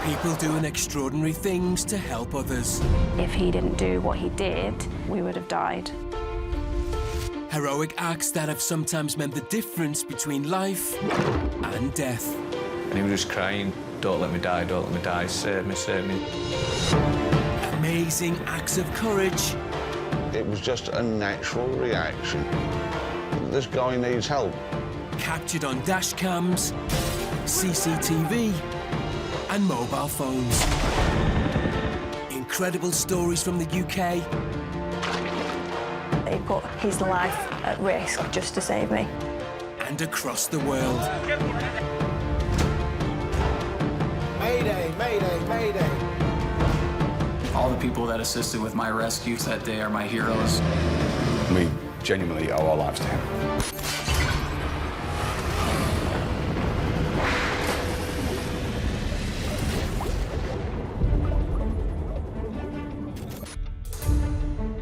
People doing extraordinary things to help others. If he didn't do what he did, we would have died. Heroic acts that have sometimes meant the difference between life and death. And he was just crying, "Don't let me die, don't let me die, save me, save me." Amazing acts of courage. It was just a natural reaction. This guy needs help. Captured on dash cams, CCTV, and mobile phones. Incredible stories from the UK. He put his life at risk just to save me. And across the world. Mayday, mayday, mayday. All the people that assisted with my rescues that day are my heroes. We genuinely owe our lives to him.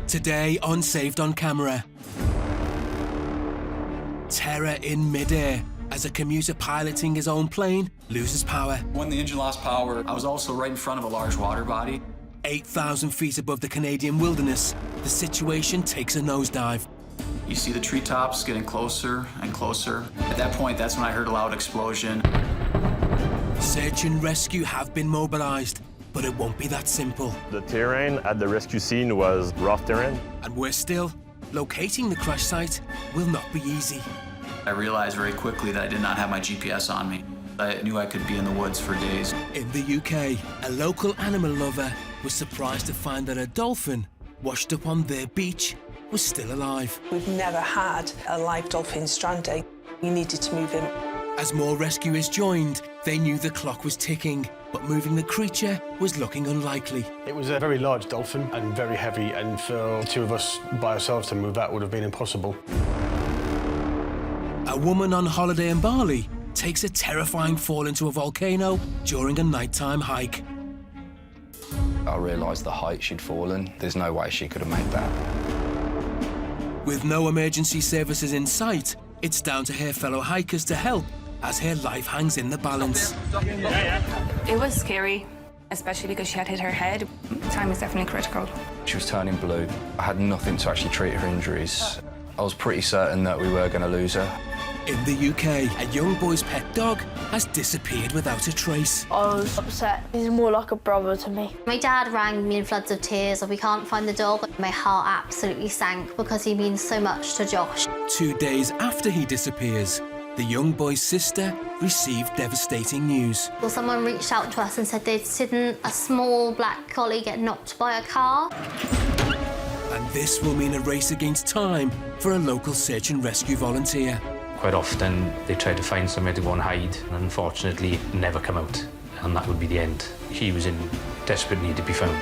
Today on Saved on Camera. Terror in mid-air as a commuter piloting his own plane loses power. When the engine lost power, I was also right in front of a large water body. 8,000 feet above the Canadian wilderness, the situation takes a nosedive. You see the treetops getting closer and closer. At that point, that's when I heard a loud explosion. Search and rescue have been mobilized, but it won't be that simple. The terrain at the rescue scene was rough terrain. And worse still, locating the crash site will not be easy. I realized very quickly that I did not have my GPS on me. I knew I could be in the woods for days. In the UK, a local animal lover was surprised to find that a dolphin washed up on their beach was still alive. We've never had a live dolphin stranding. We needed to move him. As more rescuers joined, they knew the clock was ticking, but moving the creature was looking unlikely. It was a very large dolphin and very heavy, and for the two of us by ourselves to move that would have been impossible. A woman on holiday in Bali takes a terrifying fall into a volcano during a nighttime hike. I realised the height she'd fallen. There's no way she could have made that. With no emergency services in sight, it's down to her fellow hikers to help as her life hangs in the balance. It was scary, especially because she had hit her head. Time was definitely critical. She was turning blue. I had nothing to actually treat her injuries. I was pretty certain that we were going to lose her. In the UK, a young boy's pet dog has disappeared without a trace. I was upset. He's more like a brother to me. My dad rang me in floods of tears of we can't find the dog. My heart absolutely sank because he means so much to Josh. 2 days after he disappears, the young boy's sister received devastating news. Well, someone reached out to us and said they'd seen a small black collie get knocked by a car. And this will mean a race against time for a local search and rescue volunteer. Quite often they try to find somewhere to go and hide, and unfortunately never come out, and that would be the end. He was in desperate need to be found.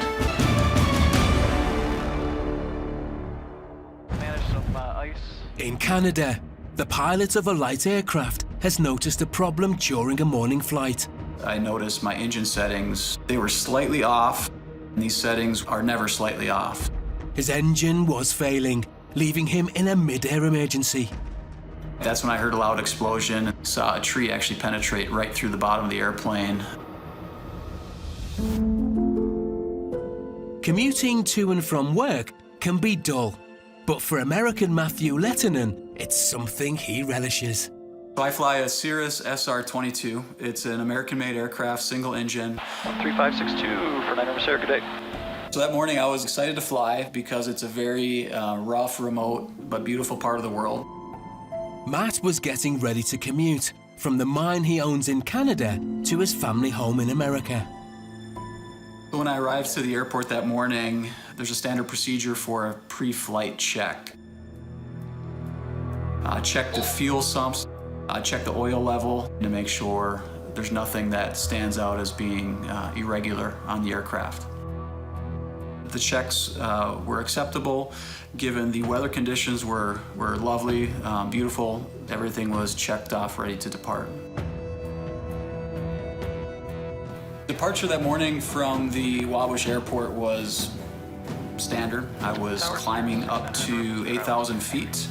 In Canada, the pilot of a light aircraft has noticed a problem during a morning flight. I noticed my engine settings, they were slightly off. And these settings are never slightly off. His engine was failing, leaving him in a mid-air emergency. That's when I heard a loud explosion and saw a tree actually penetrate right through the bottom of the airplane. Commuting to and from work can be dull, but for American Matthew Letin, it's something he relishes. I fly a Cirrus SR-22. It's an American-made aircraft, single engine. 3562 for 9 number Sarah, good day. So that morning I was excited to fly because it's a very rough, remote, but beautiful part of the world. Matt was getting ready to commute from the mine he owns in Canada to his family home in America. When I arrived to the airport that morning, there's a standard procedure for a pre-flight check. Check the fuel sumps, check the oil level to make sure there's nothing that stands out as being irregular on the aircraft. The checks were acceptable, given the weather conditions were lovely, beautiful. Everything was checked off, ready to depart. Departure that morning from the Wabash Airport was standard. I was climbing up to 8,000 feet.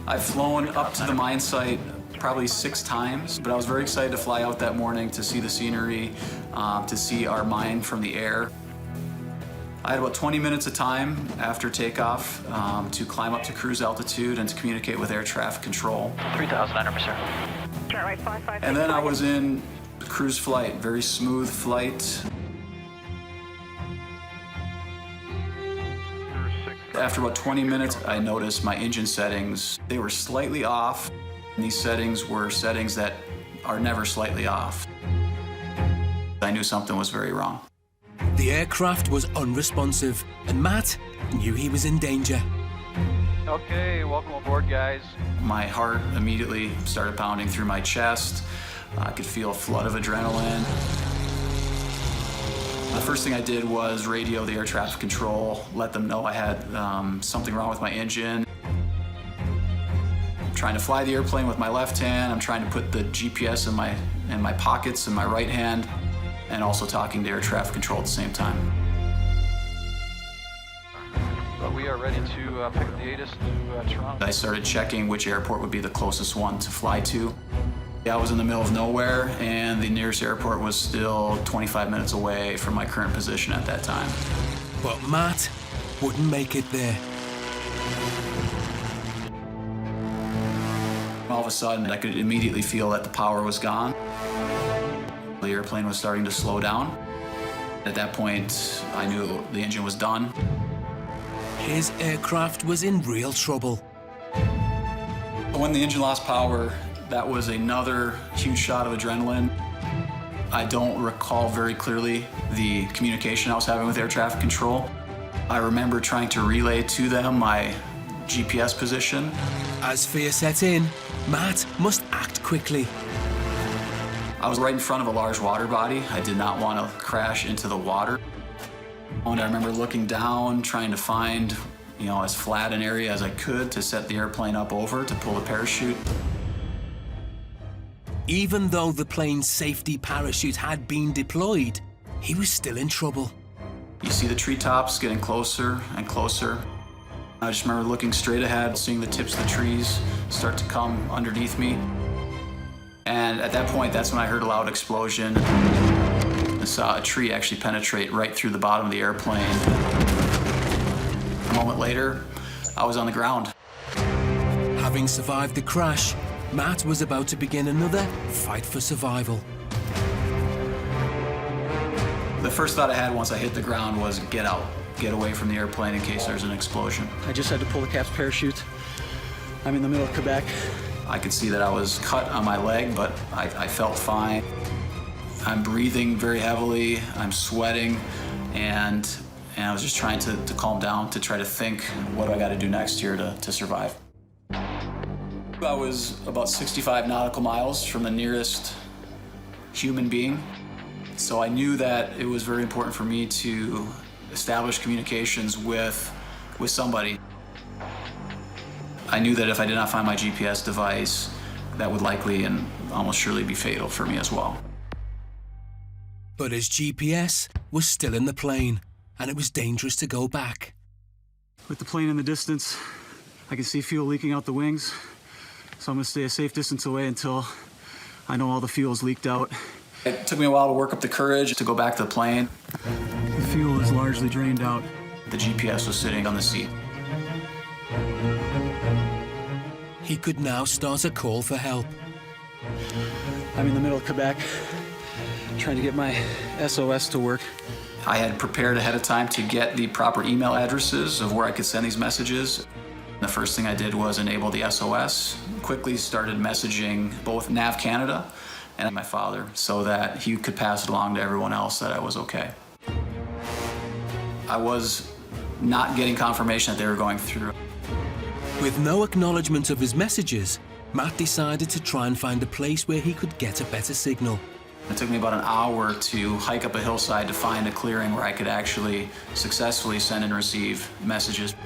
I've flown up to the mine site probably 6 times, but I was very excited to fly out that morning to see the scenery, to see our mine from the air. I had about 20 minutes of time after takeoff to climb up to cruise altitude and to communicate with air traffic control. 3,000 under, sir. And then I was in cruise flight, very smooth flight. After about 20 minutes, I noticed my engine settings, they were slightly off. And these settings were settings that are never slightly off. I knew something was very wrong. The aircraft was unresponsive, and Matt knew he was in danger. Okay, welcome aboard, guys. My heart immediately started pounding through my chest. I could feel a flood of adrenaline. The first thing I did was radio the air traffic control, let them know I had something wrong with my engine. I'm trying to fly the airplane with my left hand. I'm trying to put the GPS in my pockets in my right hand, and also talking to air traffic control at the same time. But we are ready to pick up the ATIS to Toronto. I started checking which airport would be the closest one to fly to. I was in the middle of nowhere, and the nearest airport was still 25 minutes away from my current position at that time. But Matt wouldn't make it there. All of a sudden, I could immediately feel that the power was gone. The airplane was starting to slow down. At that point, I knew the engine was done. His aircraft was in real trouble. When the engine lost power, that was another huge shot of adrenaline. I don't recall very clearly the communication I was having with air traffic control. I remember trying to relay to them my GPS position. As fear set in, Matt must act quickly. I was right in front of a large water body. I did not want to crash into the water. And I remember looking down, trying to find, as flat an area as I could to set the airplane up over to pull the parachute. Even though the plane's safety parachute had been deployed, he was still in trouble. You see the treetops getting closer and closer. I just remember looking straight ahead, seeing the tips of the trees start to come underneath me. And at that point, that's when I heard a loud explosion. I saw a tree actually penetrate right through the bottom of the airplane. A moment later, I was on the ground. Having survived the crash, Matt was about to begin another fight for survival. The first thought I had once I hit the ground was get out, get away from the airplane in case there's an explosion. I just had to pull the cap's parachute. I'm in the middle of Quebec. I could see that I was cut on my leg, but I felt fine. I'm breathing very heavily, I'm sweating, and I was just trying to calm down, to try to think, what do I got to do next here to survive? I was about 65 nautical miles from the nearest human being, so I knew that it was very important for me to establish communications with somebody. I knew that if I did not find my GPS device, that would likely and almost surely be fatal for me as well. But his GPS was still in the plane, and it was dangerous to go back. With the plane in the distance, I can see fuel leaking out the wings, so I'm gonna stay a safe distance away until I know all the fuel's leaked out. It took me a while to work up the courage to go back to the plane. The fuel is largely drained out. The GPS was sitting on the seat. He could now start a call for help. I'm in the middle of Quebec, trying to get my SOS to work. I had prepared ahead of time to get the proper email addresses of where I could send these messages. The first thing I did was enable the SOS. Quickly started messaging both NAV Canada and my father so that he could pass it along to everyone else that I was okay. I was not getting confirmation that they were going through. With no acknowledgement of his messages, Matt decided to try and find a place where he could get a better signal. It took me about an hour to hike up a hillside to find a clearing where I could actually successfully send and receive messages.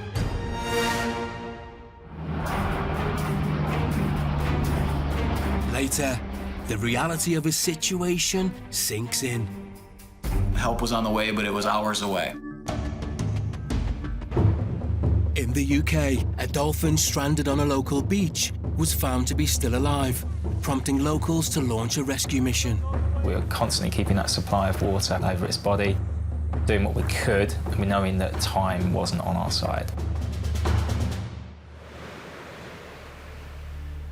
Later, the reality of his situation sinks in. Help was on the way, but it was hours away. In the UK, a dolphin stranded on a local beach was found to be still alive, prompting locals to launch a rescue mission. We were constantly keeping that supply of water over its body, doing what we could, and knowing that time wasn't on our side.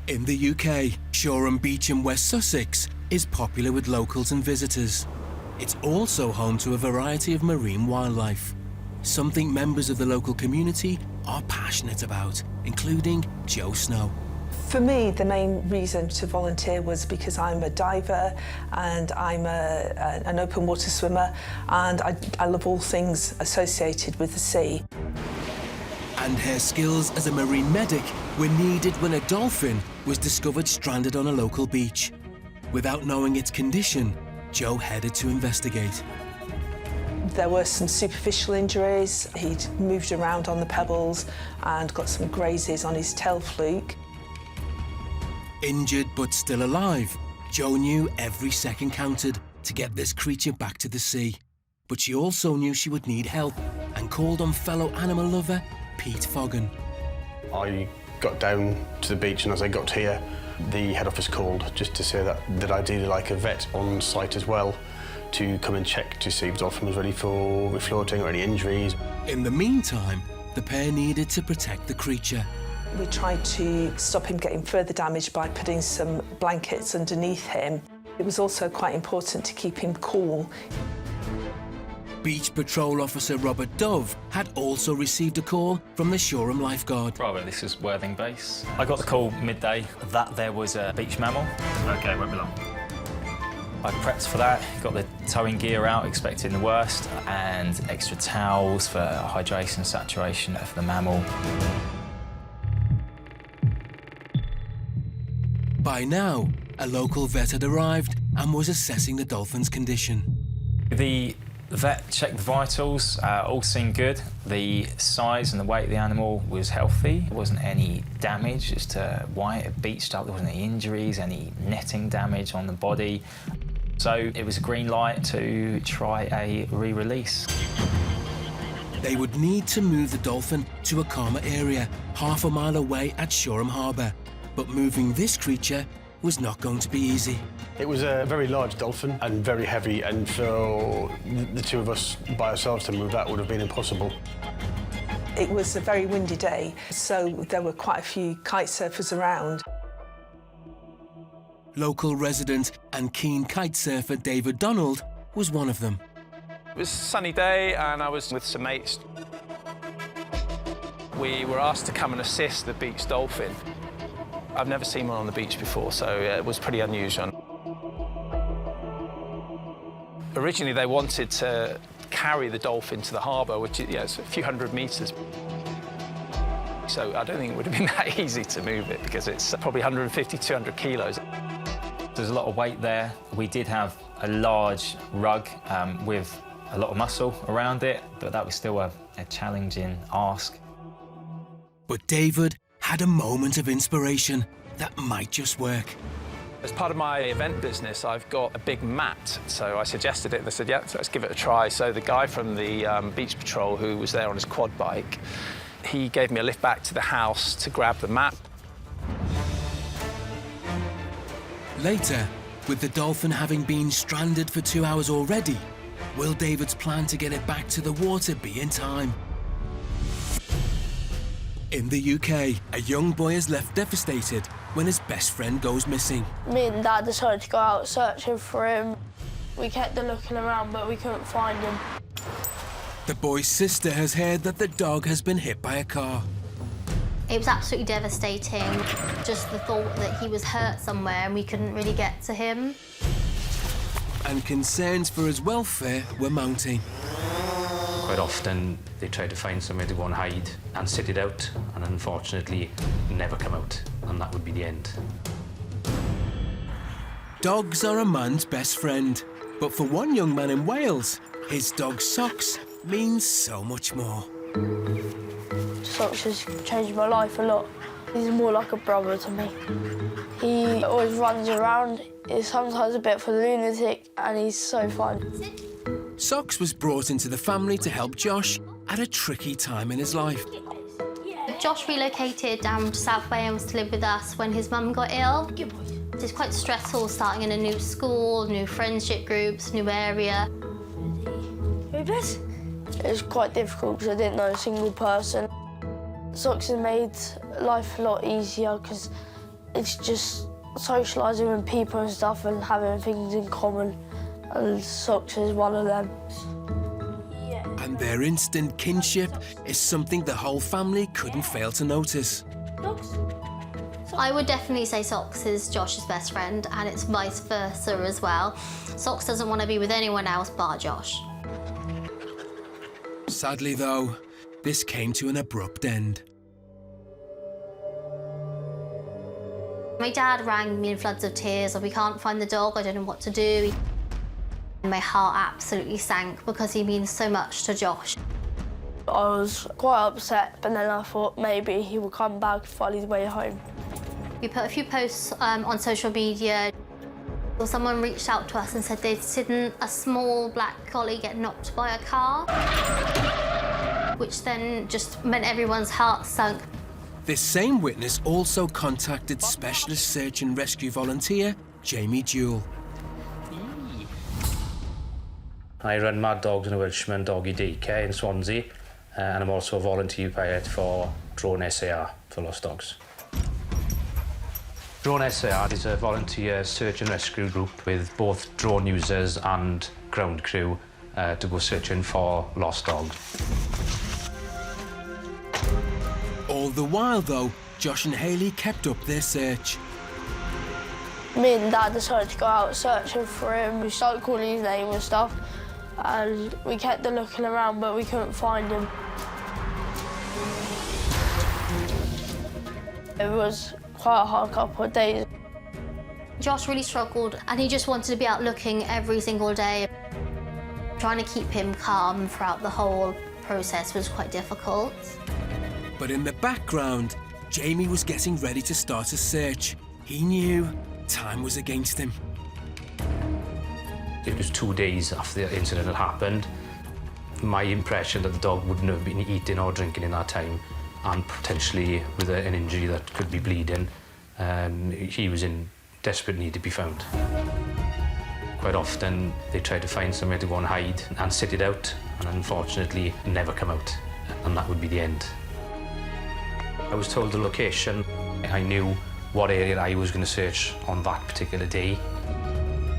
In the UK, Shoreham Beach in West Sussex is popular with locals and visitors. It's also home to a variety of marine wildlife, something members of the local community are passionate about, including Joe Snow. For me, the main reason to volunteer was because I'm a diver and I'm an open water swimmer, and I love all things associated with the sea. And her skills as a marine medic were needed when a dolphin was discovered stranded on a local beach. Without knowing its condition, Joe headed to investigate. There were some superficial injuries. He'd moved around on the pebbles and got some grazes on his tail fluke. Injured but still alive, Joe knew every second counted to get this creature back to the sea. But she also knew she would need help and called on fellow animal lover Pete Foggan. I got down to the beach, and as I got here, the head office called just to say that I'd ideally like a vet on site as well to come and check to see if the dolphin was ready for refloating or any injuries. In the meantime, the pair needed to protect the creature. We tried to stop him getting further damage by putting some blankets underneath him. It was also quite important to keep him cool. Beach Patrol Officer Robert Dove had also received a call from the Shoreham lifeguard. Bravo, this is Worthing Base. I got the call midday that there was a beach mammal. OK, won't be long. I prepped for that, got the towing gear out, expecting the worst, and extra towels for hydration and saturation of the mammal. By now, a local vet had arrived and was assessing the dolphin's condition. The vet checked the vitals, all seemed good. The size and the weight of the animal was healthy. There wasn't any damage as to why it beached up. There wasn't any injuries, any netting damage on the body. So it was a green light to try a re-release. They would need to move the dolphin to a calmer area, half a mile away at Shoreham Harbour. But moving this creature was not going to be easy. It was a very large dolphin and very heavy, and for the two of us by ourselves to move that would have been impossible. It was a very windy day, so there were quite a few kite surfers around. Local resident and keen kite surfer David Donald was one of them. It was a sunny day and I was with some mates. We were asked to come and assist the beach dolphin. I've never seen one on the beach before, so it was pretty unusual. Originally, they wanted to carry the dolphin to the harbour, which is a few hundred metres. So I don't think it would have been that easy to move it, because it's probably 150, 200 kilos. There's a lot of weight there. We did have a large rug with a lot of muscle around it, but that was still a challenging ask. But David had a moment of inspiration that might just work. As part of my event business, I've got a big mat, so I suggested it. They said, yeah, so let's give it a try. So the guy from the Beach Patrol, who was there on his quad bike, he gave me a lift back to the house to grab the mat. Later, with the dolphin having been stranded for 2 hours already, will David's plan to get it back to the water be in time? In the UK, a young boy is left devastated when his best friend goes missing. Me and Dad decided to go out searching for him. We kept looking around, but we couldn't find him. The boy's sister has heard that the dog has been hit by a car. It was absolutely devastating. Just the thought that he was hurt somewhere and we couldn't really get to him. And concerns for his welfare were mounting. Quite often they try to find somewhere to go and hide and sit it out, and unfortunately never come out, and that would be the end. Dogs are a man's best friend, but for one young man in Wales, his dog Socks means so much more. Socks has changed my life a lot. He's more like a brother to me. He always runs around. He's sometimes a bit of a lunatic, and he's so fun. Socks was brought into the family to help Josh at a tricky time in his life. Josh relocated down to South Wales to live with us when his mum got ill. It's quite stressful starting in a new school, new friendship groups, new area. It was quite difficult because I didn't know a single person. Socks have made life a lot easier because it's just socialising with people and stuff and having things in common, and Socks is one of them. And their instant kinship is something the whole family couldn't fail to notice. I would definitely say Socks is Josh's best friend, and it's vice versa as well. Socks doesn't want to be with anyone else but Josh. Sadly, though, this came to an abrupt end. My dad rang me in floods of tears. We can't find the dog, I don't know what to do. My heart absolutely sank because he means so much to Josh. I was quite upset, but then I thought maybe he would come back, find his way home. We put a few posts on social media. Someone reached out to us and said they'd seen a small black collie get knocked by a car, which then just meant everyone's heart sunk. This same witness also contacted specialist search and rescue volunteer Jamie Jewell. I run Mad Dogs and a Welshman Doggy Daycare in Swansea, and I'm also a volunteer pilot for Drone SAR for Lost Dogs. Drone SAR is a volunteer search and rescue group with both drone users and ground crew to go searching for lost dogs. All the while, though, Josh and Hayley kept up their search. Me and Dad decided to go out searching for him. We started calling his name and stuff, and we kept looking around, but we couldn't find him. It was quite a hard couple of days. Josh really struggled, and he just wanted to be out looking every single day. Trying to keep him calm throughout the whole process was quite difficult. But in the background, Jamie was getting ready to start a search. He knew time was against him. It was 2 days after the incident had happened. My impression that the dog wouldn't have been eating or drinking in that time, and potentially with an injury that could be bleeding, he was in desperate need to be found. Quite often they try to find somewhere to go and hide and sit it out, and unfortunately never come out, and that would be the end. I was told the location. I knew what area I was going to search on that particular day.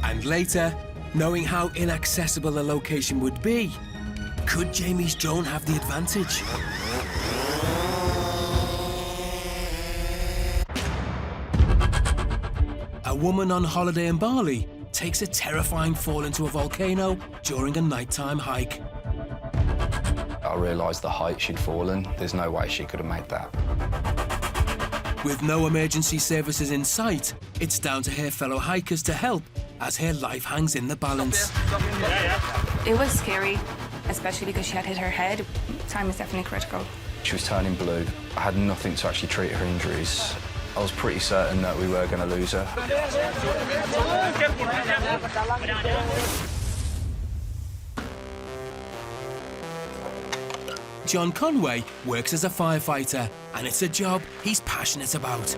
And later, knowing how inaccessible a location would be, could Jamie's drone have the advantage? A woman on holiday in Bali takes a terrifying fall into a volcano during a nighttime hike. I realised the height she'd fallen. There's no way she could have made that. With no emergency services in sight, it's down to her fellow hikers to help as her life hangs in the balance. It was scary, especially because she had hit her head. Time is definitely critical. She was turning blue. I had nothing to actually treat her injuries. I was pretty certain that we were going to lose her. John Conway works as a firefighter, and it's a job he's passionate about.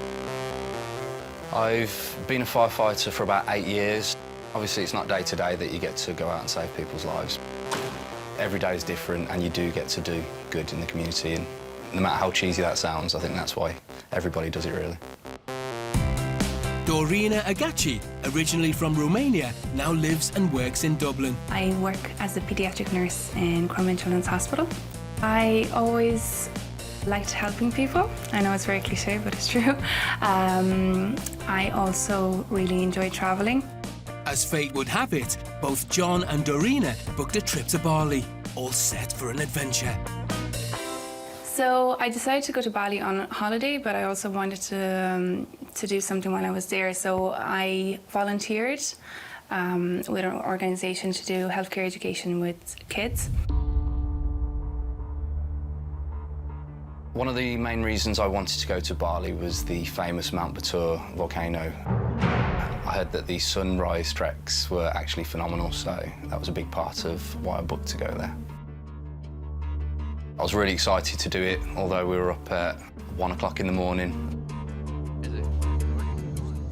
I've been a firefighter for about 8 years. Obviously, it's not day to day that you get to go out and save people's lives. Every day is different, and you do get to do good in the community. And no matter how cheesy that sounds, I think that's why everybody does it, really. Dorina Agaci, originally from Romania, now lives and works in Dublin. I work as a paediatric nurse in Crumlin Children's Hospital. I always liked helping people. I know it's very cliche, but it's true. I also really enjoy traveling. As fate would have it, both John and Dorina booked a trip to Bali, all set for an adventure. So I decided to go to Bali on holiday, but I also wanted to do something while I was there. So I volunteered with an organisation to do healthcare education with kids. One of the main reasons I wanted to go to Bali was the famous Mount Batur volcano. I heard that the sunrise treks were actually phenomenal, so that was a big part of why I booked to go there. I was really excited to do it, although we were up at 1 o'clock in the morning.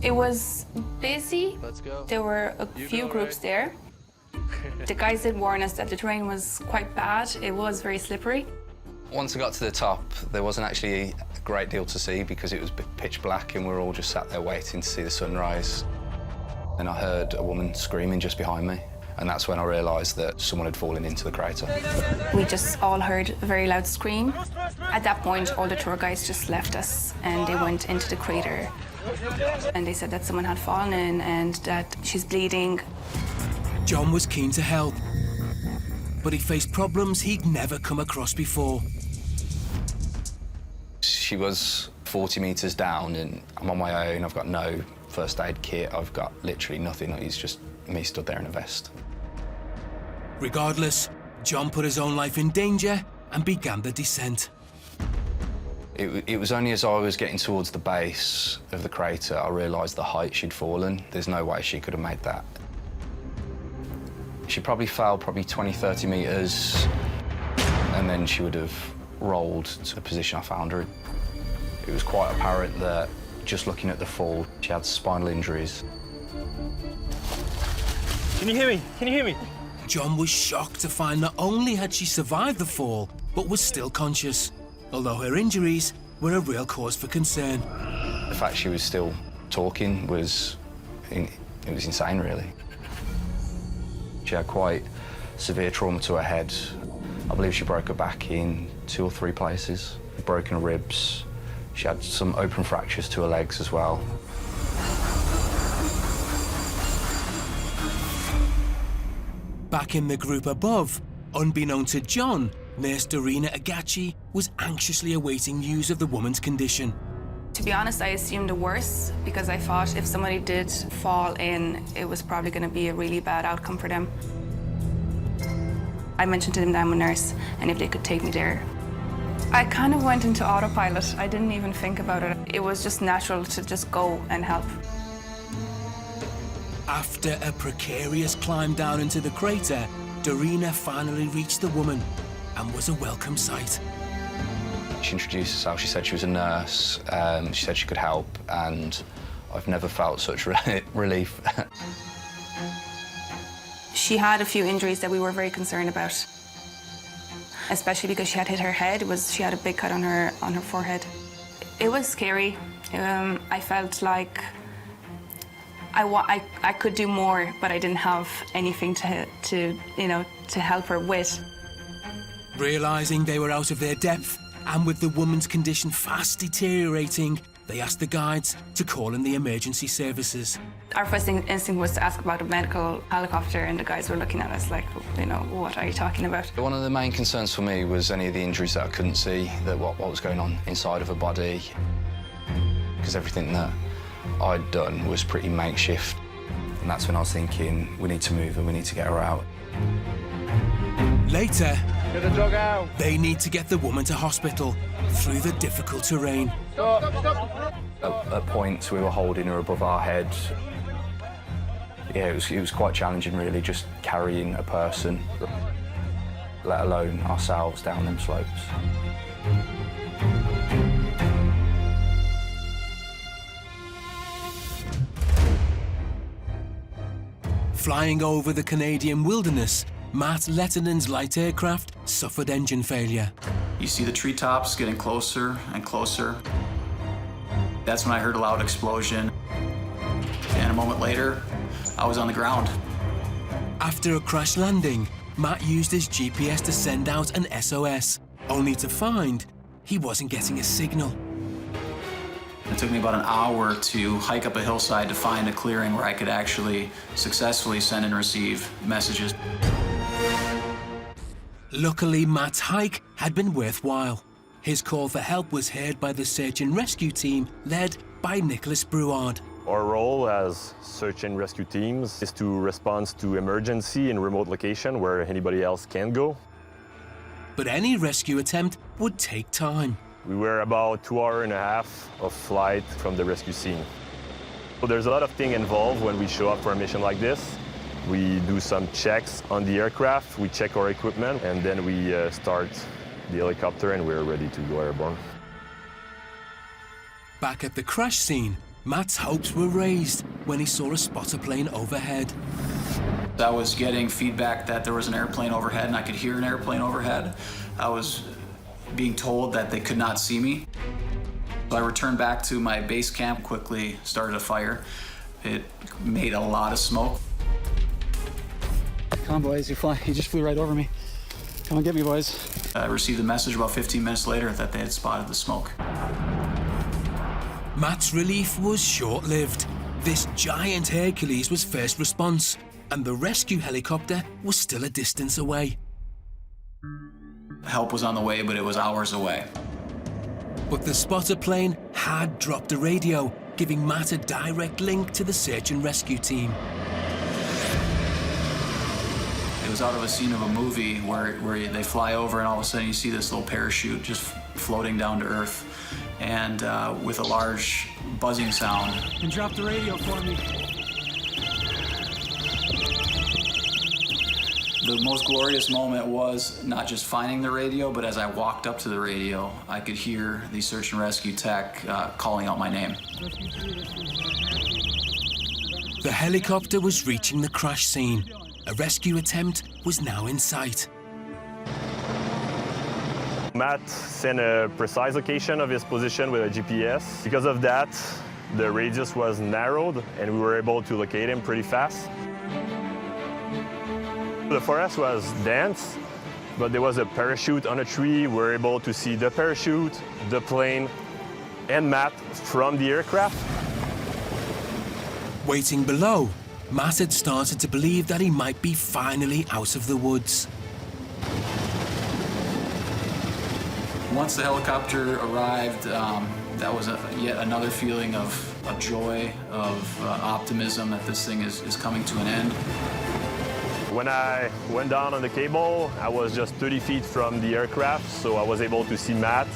It was busy. There were a few groups there. The guys did warn us that the terrain was quite bad. It was very slippery. Once I got to the top, there wasn't actually a great deal to see because it was pitch black and we were all just sat there waiting to see the sunrise. And I heard a woman screaming just behind me, and that's when I realised that someone had fallen into the crater. We just all heard a very loud scream. At that point, all the tour guides just left us and they went into the crater. And they said that someone had fallen in and that she's bleeding. John was keen to help, but he faced problems he'd never come across before. She was 40 metres down and I'm on my own. I've got no first aid kit. I've got literally nothing. It's just me stood there in a vest. Regardless, John put his own life in danger and began the descent. It was only as I was getting towards the base of the crater I realised the height she'd fallen. There's no way she could have made that. She probably fell 20, 30 metres and then she would have rolled to the position I found her in. It was quite apparent that just looking at the fall, she had spinal injuries. Can you hear me? Can you hear me? John was shocked to find not only had she survived the fall, but was still conscious, although her injuries were a real cause for concern. The fact she was still talking was insane, really. She had quite severe trauma to her head. I believe she broke her back in 2 or 3 places, broken ribs. She had some open fractures to her legs as well. Back in the group above, unbeknown to John, Nurse Dorina Agachi was anxiously awaiting news of the woman's condition. To be honest, I assumed the worst because I thought if somebody did fall in, it was probably going to be a really bad outcome for them. I mentioned to them that I'm a nurse and if they could take me there. I kind of went into autopilot. I didn't even think about it. It was just natural to just go and help. After a precarious climb down into the crater, Dorina finally reached the woman and was a welcome sight. She introduced herself. She said she was a nurse. She said she could help, and I've never felt such relief. She had a few injuries that we were very concerned about, especially because she had hit her head. She had a big cut on her forehead. It was scary. I felt like I could do more, but I didn't have anything to help her with. Realising they were out of their depth, and with the woman's condition fast deteriorating, they asked the guides to call in the emergency services. Our first instinct was to ask about a medical helicopter, and the guys were looking at us like, what are you talking about? One of the main concerns for me was any of the injuries that I couldn't see, what was going on inside of her body, because everything that I'd done was pretty makeshift. And that's when I was thinking, we need to move her, we need to get her out. Later, get the dog out. They need to get the woman to hospital through the difficult terrain. Stop. At points, we were holding her above our head. Yeah, it was quite challenging, really, just carrying a person, let alone ourselves down them slopes. Flying over the Canadian wilderness, Matthew Letin's light aircraft suffered engine failure. You see the treetops getting closer and closer. That's when I heard a loud explosion. And a moment later, I was on the ground. After a crash landing, Matt used his GPS to send out an SOS, only to find he wasn't getting a signal. It took me about an hour to hike up a hillside to find a clearing where I could actually successfully send and receive messages. Luckily, Matt's hike had been worthwhile. His call for help was heard by the search and rescue team led by Nicholas Brouard. Our role as search and rescue teams is to respond to emergency in remote location where anybody else can't go. But any rescue attempt would take time. We were about 2.5 hours of flight from the rescue scene. So there's a lot of things involved when we show up for a mission like this. We do some checks on the aircraft, we check our equipment, and then we start the helicopter and we were ready to go airborne. Back at the crash scene, Matt's hopes were raised when he saw a spotter plane overhead. I was getting feedback that there was an airplane overhead and I could hear an airplane overhead. I was being told that they could not see me. So I returned back to my base camp, quickly started a fire. It made a lot of smoke. Come on, boys, you just flew right over me. Come on, get me, boys. I received a message about 15 minutes later that they had spotted the smoke. Matt's relief was short-lived. This giant Hercules was first response, and the rescue helicopter was still a distance away. Help was on the way, but it was hours away. But the spotter plane had dropped a radio, giving Matt a direct link to the search and rescue team. It was out of a scene of a movie where they fly over and all of a sudden you see this little parachute just floating down to earth, and with a large buzzing sound. And drop the radio for me. The most glorious moment was not just finding the radio, but as I walked up to the radio, I could hear the search and rescue tech calling out my name. The helicopter was reaching the crash scene. A rescue attempt was now in sight. Matt sent a precise location of his position with a GPS. Because of that, the radius was narrowed and we were able to locate him pretty fast. The forest was dense, but there was a parachute on a tree. We were able to see the parachute, the plane, and Matt from the aircraft. Waiting below, Matt had started to believe that he might be finally out of the woods. Once the helicopter arrived, that was yet another feeling of joy, of optimism that this thing is coming to an end. When I went down on the cable, I was just 30 feet from the aircraft, so I was able to see Matt.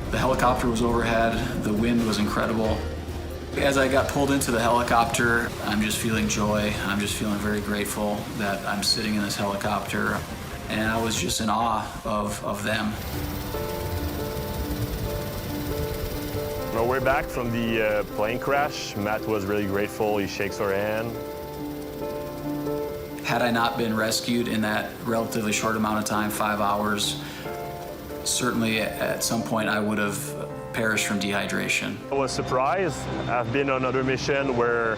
The helicopter was overhead, the wind was incredible. As I got pulled into the helicopter, I'm just feeling joy. I'm just feeling very grateful that I'm sitting in this helicopter. And I was just in awe of them. On our way back from the plane crash, Matt was really grateful. He shakes our hand. Had I not been rescued in that relatively short amount of time, 5 hours, certainly at some point I would have perished from dehydration. I was surprised. I've been on another mission where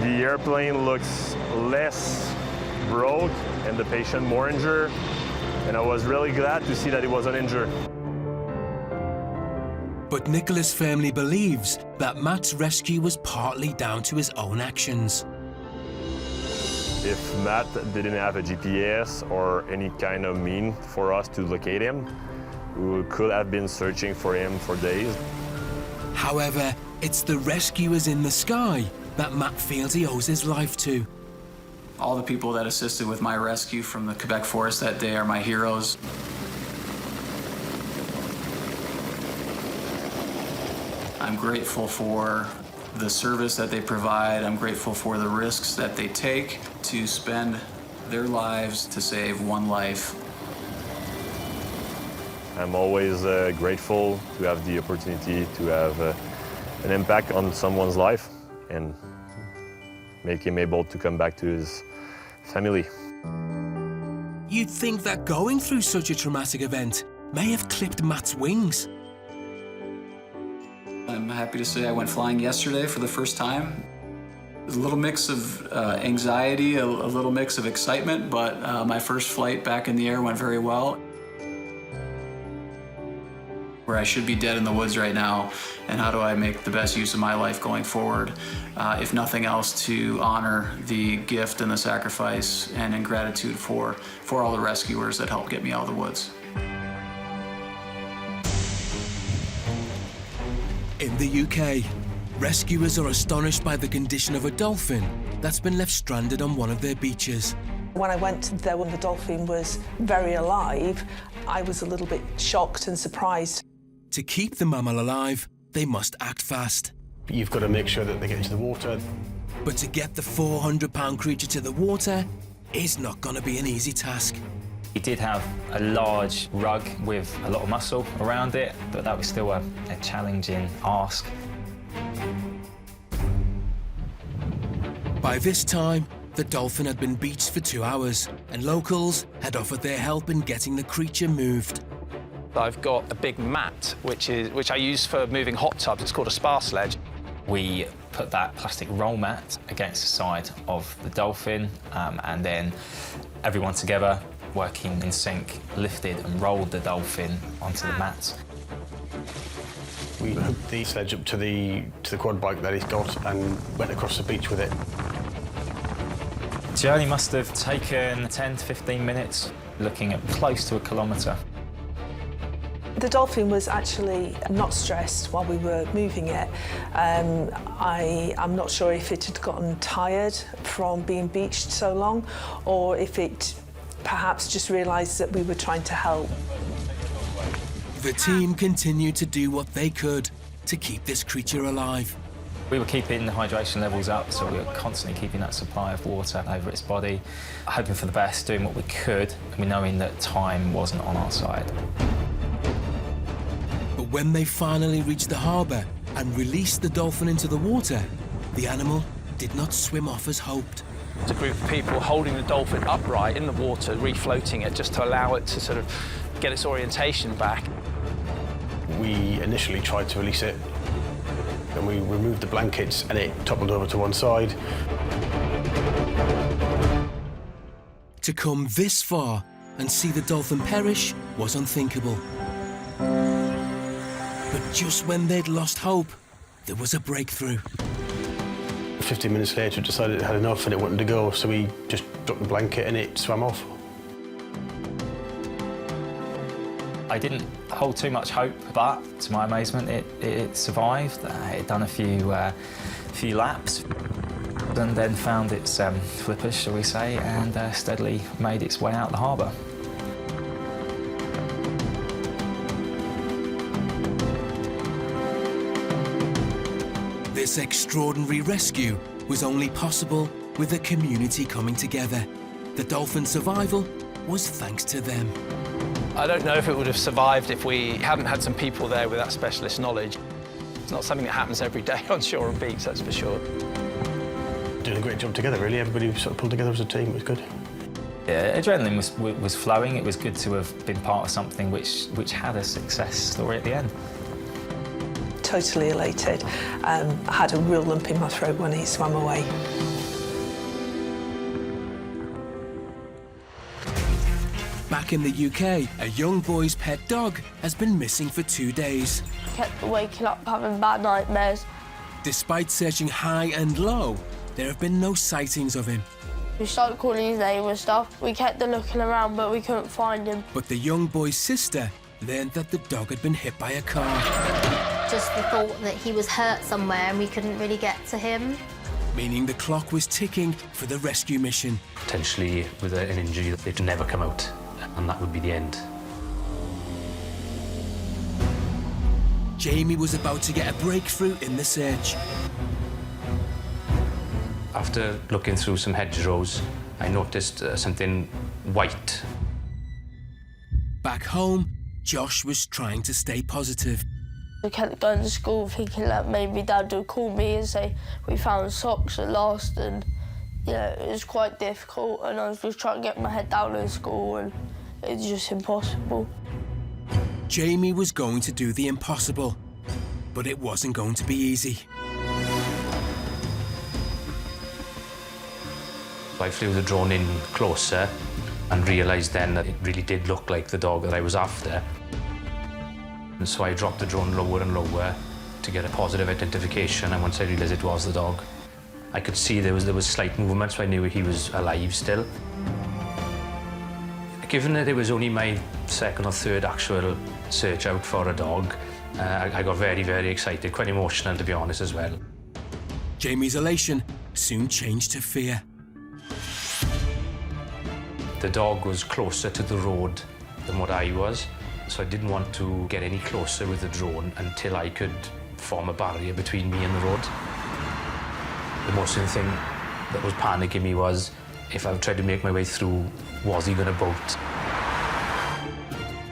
the airplane looks less broke and the patient more injured, and I was really glad to see that he wasn't injured. But Nicholas firmly believes that Matt's rescue was partly down to his own actions. If Matt didn't have a GPS or any kind of mean for us to locate him, we could have been searching for him for days. However, it's the rescuers in the sky that Matt feels he owes his life to. All the people that assisted with my rescue from the Quebec forest that day are my heroes. I'm grateful for the service that they provide. I'm grateful for the risks that they take to spend their lives to save one life. I'm always grateful to have the opportunity to have an impact on someone's life and make him able to come back to his family. You'd think that going through such a traumatic event may have clipped Matt's wings. I'm happy to say I went flying yesterday for the first time. A little mix of anxiety, a little mix of excitement, but my first flight back in the air went very well. Where I should be dead in the woods right now, and how do I make the best use of my life going forward, if nothing else to honor the gift and the sacrifice and in gratitude for all the rescuers that helped get me out of the woods. In the UK, rescuers are astonished by the condition of a dolphin that's been left stranded on one of their beaches. When I went there when the dolphin was very alive, I was a little bit shocked and surprised. To keep the mammal alive, they must act fast. You've got to make sure that they get into the water. But to get the 400-pound creature to the water is not going to be an easy task. He did have a large rug with a lot of muscle around it, but that was still a challenging ask. By this time, the dolphin had been beached for 2 hours, and locals had offered their help in getting the creature moved. I've got a big mat, which I use for moving hot tubs. It's called a spar sledge. We put that plastic roll mat against the side of the dolphin, and then everyone together, working in sync, lifted and rolled the dolphin onto the mat. We hooked the sledge up to the quad bike that he's got and went across the beach with it. The journey must have taken 10 to 15 minutes, looking at close to a kilometre. The dolphin was actually not stressed while we were moving it. I'm not sure if it had gotten tired from being beached so long, or if it perhaps just realised that we were trying to help. The team continued to do what they could to keep this creature alive. We were keeping the hydration levels up, so we were constantly keeping that supply of water over its body, hoping for the best, doing what we could, and knowing that time wasn't on our side. But when they finally reached the harbour and released the dolphin into the water, the animal did not swim off as hoped. It's a group of people holding the dolphin upright in the water, refloating it just to allow it to sort of get its orientation back. We initially tried to release it, and we removed the blankets and it toppled over to one side. To come this far and see the dolphin perish was unthinkable. But just when they'd lost hope, there was a breakthrough. 15 minutes later, it decided it had enough and it wanted to go, so we just dropped the blanket and it swam off. I didn't hold too much hope, but to my amazement, it survived. It had done a few laps, and then found its flippers, shall we say, and steadily made its way out the harbour. This extraordinary rescue was only possible with the community coming together. The dolphin's survival was thanks to them. I don't know if it would have survived if we hadn't had some people there with that specialist knowledge. It's not something that happens every day on shore and beach, that's for sure. Doing a great job together, really. Everybody sort of pulled together as a team. It was good. Yeah, adrenaline was flowing. It was good to have been part of something which had a success story at the end. Totally elated. I had a real lump in my throat when he swam away. Back in the UK, a young boy's pet dog has been missing for 2 days. Kept waking up having bad nightmares. Despite searching high and low, there have been no sightings of him. We started calling his name and stuff. We kept looking around, but we couldn't find him. But the young boy's sister learned that the dog had been hit by a car. Just the thought that he was hurt somewhere and we couldn't really get to him. Meaning the clock was ticking for the rescue mission. Potentially with an injury that they'd never come out, and that would be the end. Jamie was about to get a breakthrough in the search. After looking through some hedgerows, I noticed something white. Back home, Josh was trying to stay positive. I kept going to school thinking that maybe Dad would call me and say, we found socks at last, and it was quite difficult, and I was just trying to get my head down in school, and it was just impossible. Jamie was going to do the impossible, but it wasn't going to be easy. I flew the drone in closer and realised then that it really did look like the dog that I was after. And so I dropped the drone lower and lower to get a positive identification, and once I realised it was the dog, I could see there was slight movement, so I knew he was alive still. Given that it was only my second or third actual search out for a dog, I got very, very excited, quite emotional to be honest as well. Jamie's elation soon changed to fear. The dog was closer to the road than what I was, so I didn't want to get any closer with the drone until I could form a barrier between me and the road. The most thing that was panicking me was if I tried to make my way through, was he going to bolt?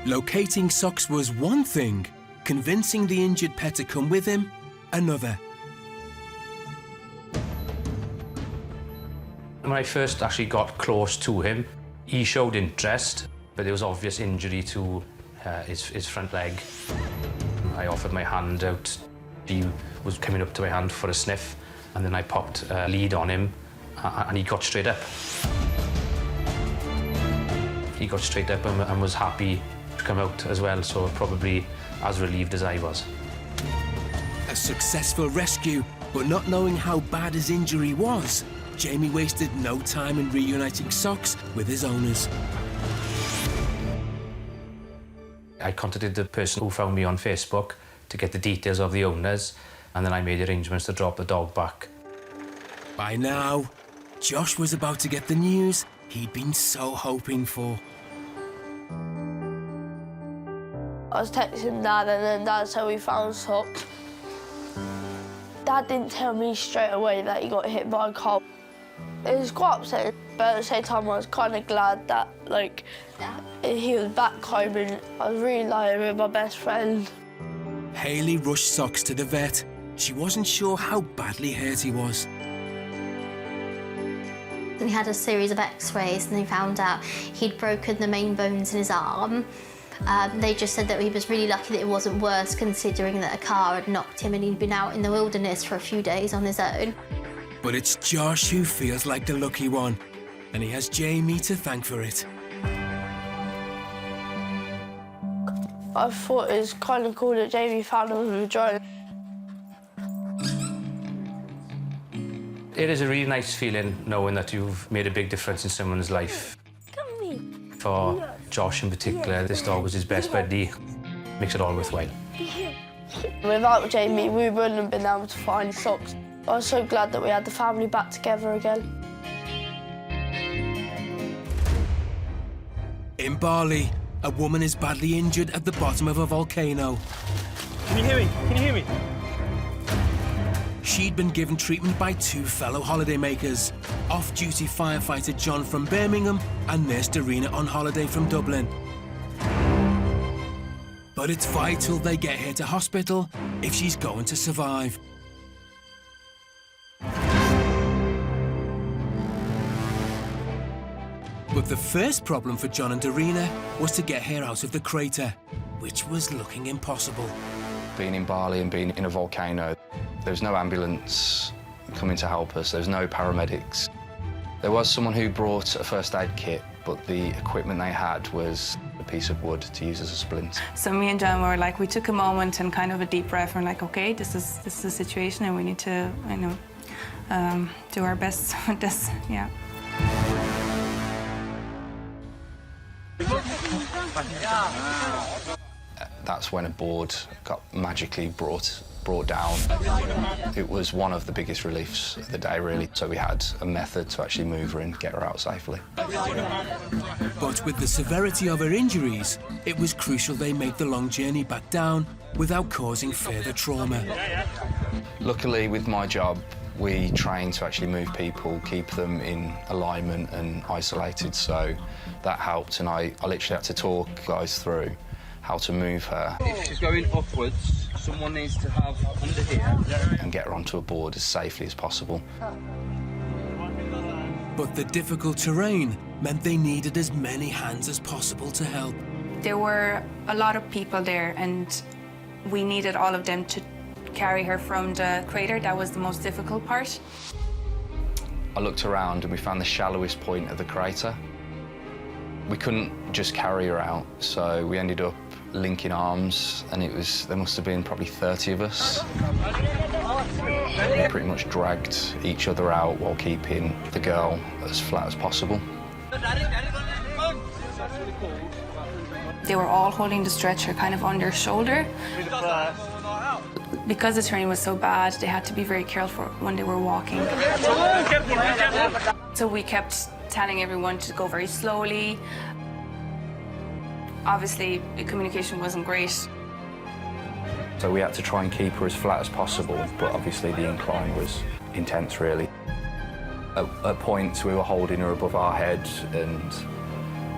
Locating socks was one thing, convincing the injured pet to come with him, another. When I first actually got close to him, he showed interest, but there was obvious injury to his front leg. I offered my hand out. He was coming up to my hand for a sniff, and then I popped a lead on him, and he got straight up. He got straight up and was happy to come out as well, so probably as relieved as I was. A successful rescue, but not knowing how bad his injury was, Jamie wasted no time in reuniting socks with his owners. I contacted the person who found me on Facebook to get the details of the owners, and then I made arrangements to drop the dog back. By now, Josh was about to get the news he'd been so hoping for. I was texting Dad, and then Dad said we found socks. Dad didn't tell me straight away that he got hit by a car. It was quite upsetting, but at the same time I was kind of glad that, like, he was back home and I was really with my best friend. Hayley rushed Socks to the vet. She wasn't sure how badly hurt he was. We had a series of x-rays and they found out he'd broken the main bones in his arm. They just said that he was really lucky that it wasn't worse, considering that a car had knocked him and he'd been out in the wilderness for a few days on his own. But it's Josh who feels like the lucky one, and he has Jamie to thank for it. I thought it was kind of cool that Jamie found him with a vagina. It is a really nice feeling knowing that you've made a big difference in someone's life. For Josh in particular, this dog was his best buddy. Makes it all worthwhile. Without Jamie, we wouldn't have been able to find socks. I was so glad that we had the family back together again. In Bali, a woman is badly injured at the bottom of a volcano. Can you hear me? Can you hear me? She'd been given treatment by two fellow holidaymakers, off-duty firefighter John from Birmingham and Nurse Darina on holiday from Dublin. But it's vital they get her to hospital if she's going to survive. But the first problem for John and Darina was to get her out of the crater, which was looking impossible. Being in Bali and being in a volcano, there was no ambulance coming to help us. There was no paramedics. There was someone who brought a first aid kit, but the equipment they had was a piece of wood to use as a splint. So me and John were like, we took a moment and kind of a deep breath and like, okay, this is the situation and we need to, do our best with this, yeah. That's when a board got magically brought down. It was one of the biggest reliefs of the day, really. So we had a method to actually move her and get her out safely. But with the severity of her injuries, it was crucial they make the long journey back down without causing further trauma. Luckily, with my job, we train to actually move people, keep them in alignment and isolated, so that helped, and I literally had to talk guys through how to move her. If she's going upwards, someone needs to have under here. And get her onto a board as safely as possible. But the difficult terrain meant they needed as many hands as possible to help. There were a lot of people there and we needed all of them to carry her from the crater. That was the most difficult part. I looked around and we found the shallowest point of the crater. We couldn't just carry her out, so we ended up linking arms, and there must have been probably 30 of us. We pretty much dragged each other out while keeping the girl as flat as possible. They were all holding the stretcher kind of on their shoulder. Because the terrain was so bad, they had to be very careful when they were walking. So we kept telling everyone to go very slowly. Obviously, the communication wasn't great. So we had to try and keep her as flat as possible, but obviously the incline was intense, really. At points, we were holding her above our head, and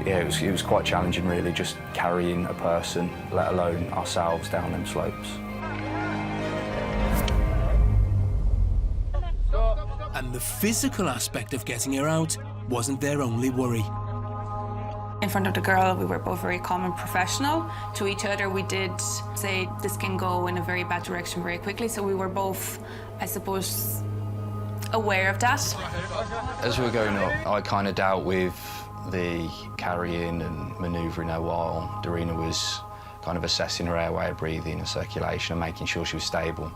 Yeah, it was quite challenging really, just carrying a person, let alone ourselves, down them slopes. And the physical aspect of getting her out wasn't their only worry. In front of the girl, we were both very calm and professional. To each other, we did say this can go in a very bad direction very quickly, so we were both, I suppose, aware of that. As we were going up, I kind of dealt with the carrying and manoeuvring her while Darina was kind of assessing her airway, her breathing and circulation and making sure she was stable.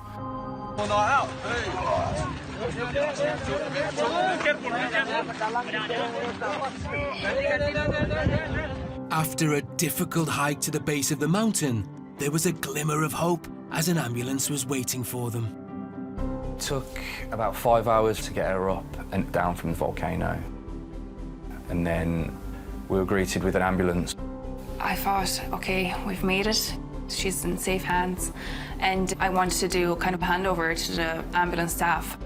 After a difficult hike to the base of the mountain, there was a glimmer of hope as an ambulance was waiting for them. It took about 5 hours to get her up and down from the volcano. And then we were greeted with an ambulance. I thought, okay, we've made it. She's in safe hands. And I wanted to do kind of a handover to the ambulance staff.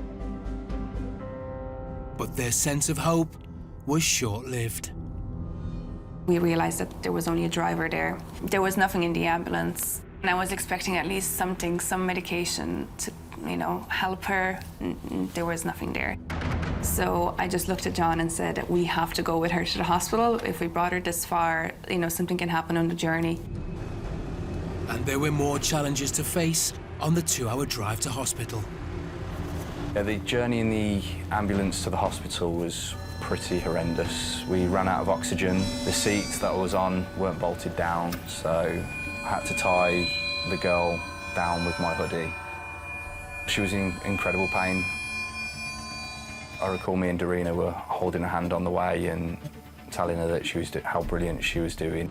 But their sense of hope was short-lived. We realized that there was only a driver there. There was nothing in the ambulance. And I was expecting at least something, some medication to, you know, help her. There was nothing there. So I just looked at John and said, we have to go with her to the hospital. If we brought her this far, you know, something can happen on the journey. And there were more challenges to face on the 2-hour drive to hospital. Yeah, the journey in the ambulance to the hospital was pretty horrendous. We ran out of oxygen. The seats that I was on weren't bolted down, so I had to tie the girl down with my hoodie. She was in incredible pain. I recall me and Darina were holding her hand on the way and telling her that how brilliant she was doing.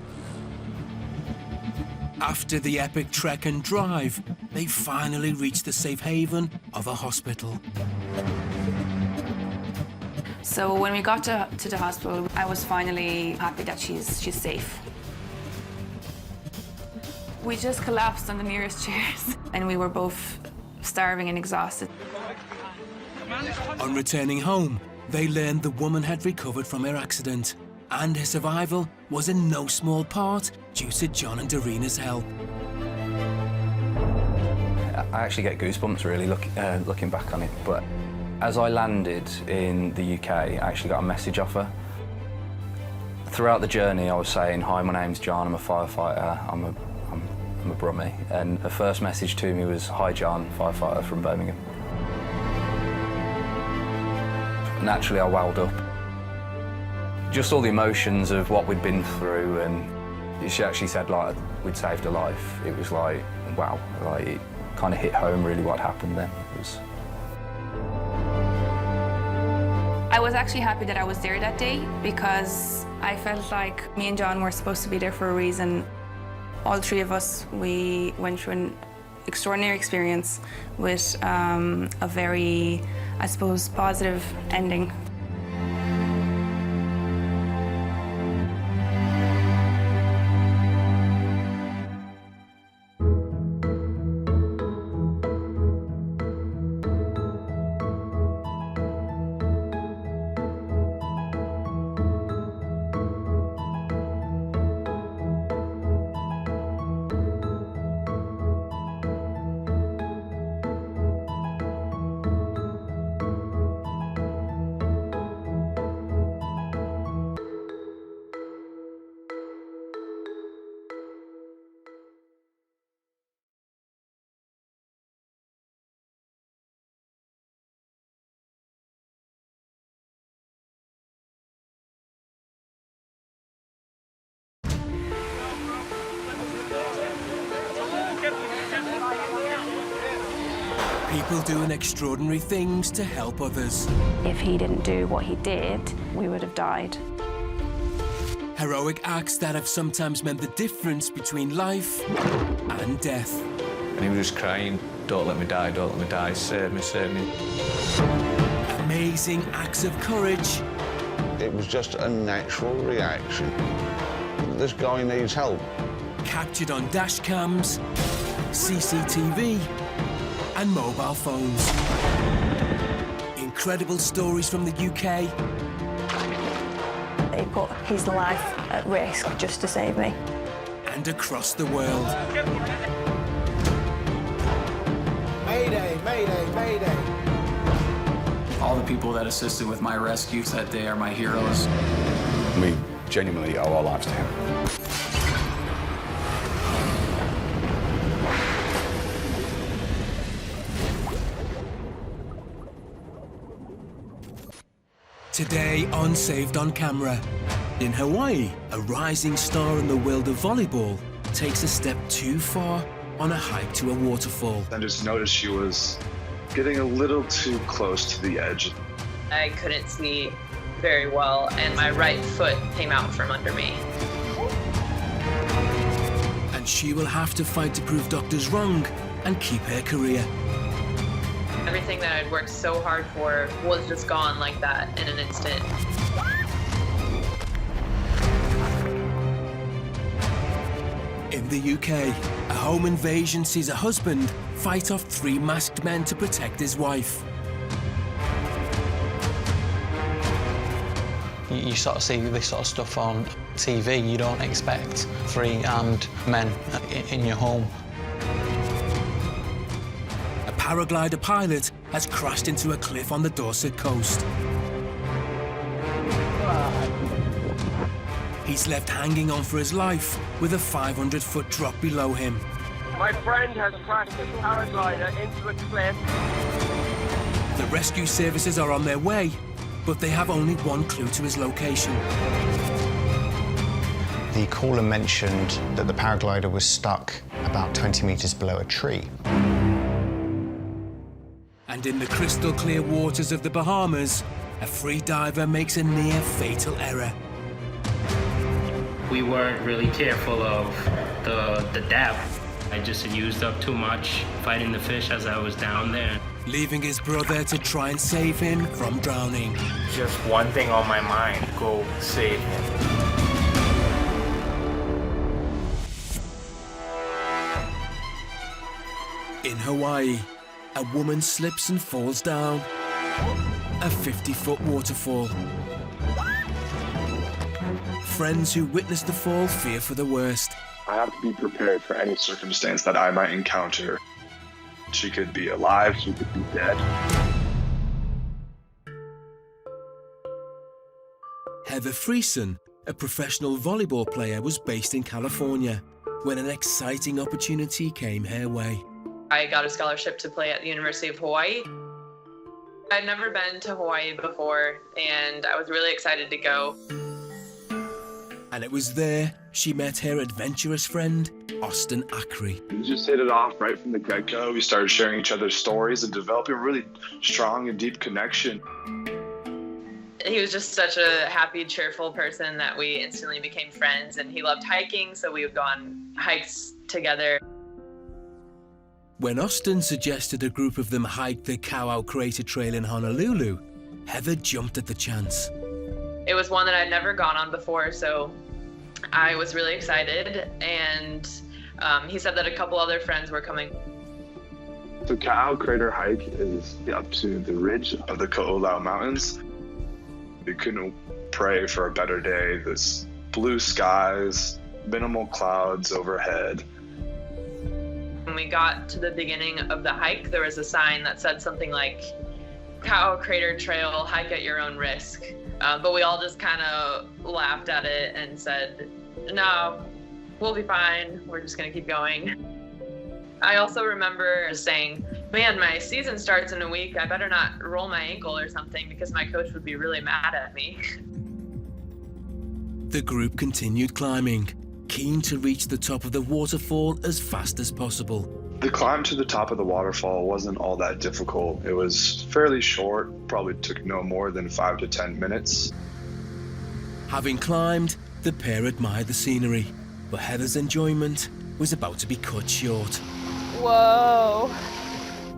After the epic trek and drive, they finally reached the safe haven of a hospital. So when we got to the hospital, I was finally happy that she's safe. We just collapsed on the nearest chairs, and we were both starving and exhausted. On returning home, they learned the woman had recovered from her accident, and her survival was in no small part due to John and Darina's help. I actually get goosebumps really looking back on it, but as I landed in the UK, I actually got a message off her. Throughout the journey, I was saying, "Hi, my name's John, I'm a firefighter, I'm a brummie," and her first message to me was, "Hi John, firefighter from Birmingham." Naturally, I welled up. Just all the emotions of what we'd been through, and she actually said like we'd saved her life. It was like, wow, like it kind of hit home really what happened then. I was actually happy that I was there that day because I felt like me and John were supposed to be there for a reason. All three of us, we went through an extraordinary experience with a very, I suppose, positive ending. People doing extraordinary things to help others. If he didn't do what he did, we would have died. Heroic acts that have sometimes meant the difference between life and death. And he was just crying, "Don't let me die, don't let me die, save me, save me." Amazing acts of courage. It was just a natural reaction. This guy needs help. Captured on dash cams, CCTV, and mobile phones. Incredible stories from the UK He put his life at risk just to save me. And across the world. Mayday, mayday, mayday. All the people that assisted with my rescues that day are my heroes. We genuinely owe our lives to him. Today on Saved on Camera. In Hawaii, a rising star in the world of volleyball takes a step too far on a hike to a waterfall. I just noticed she was getting a little too close to the edge. I couldn't see very well, and my right foot came out from under me. And she will have to fight to prove doctors wrong and keep her career. Everything that I'd worked so hard for was just gone like that in an instant. In the UK, a home invasion sees a husband fight off 3 masked men to protect his wife. You sort of see this sort of stuff on TV. You don't expect 3 armed men in your home. A paraglider pilot has crashed into a cliff on the Dorset coast. He's left hanging on for his life with a 500-foot drop below him. My friend has crashed his paraglider into a cliff. The rescue services are on their way, but they have only one clue to his location. The caller mentioned that the paraglider was stuck about 20 metres below a tree. And in the crystal clear waters of the Bahamas, a free diver makes a near fatal error. We weren't really careful of the depth. I just used up too much fighting the fish as I was down there. Leaving his brother to try and save him from drowning. Just one thing on my mind, go save him. In Hawaii, a woman slips and falls down a 50-foot waterfall. Friends who witnessed the fall fear for the worst. I have to be prepared for any circumstance that I might encounter. She could be alive, she could be dead. Heather Friesen, a professional volleyball player, was based in California when an exciting opportunity came her way. I got a scholarship to play at the University of Hawaii. I'd never been to Hawaii before, and I was really excited to go. And it was there she met her adventurous friend, Austin Ackery. We just hit it off right from the get-go. We started sharing each other's stories and developing a really strong and deep connection. He was just such a happy, cheerful person that we instantly became friends, and he loved hiking, so we would go on hikes together. When Austin suggested a group of them hike the Cow Crater Trail in Honolulu, Heather jumped at the chance. It was one that I'd never gone on before, so I was really excited, and he said that a couple other friends were coming. The Cow Crater hike is up to the ridge of the Ko'olau Mountains. You couldn't pray for a better day. There's blue skies, minimal clouds overhead. When we got to the beginning of the hike, there was a sign that said something like, Cow Crater Trail, hike at your own risk. But we all just kind of laughed at it and said, no, we'll be fine. We're just going to keep going. I also remember saying, man, my season starts in a week. I better not roll my ankle or something because my coach would be really mad at me. The group continued climbing, keen to reach the top of the waterfall as fast as possible. The climb to the top of the waterfall wasn't all that difficult. It was fairly short, probably took no more than 5 to 10 minutes. Having climbed, the pair admired the scenery, but Heather's enjoyment was about to be cut short. Whoa.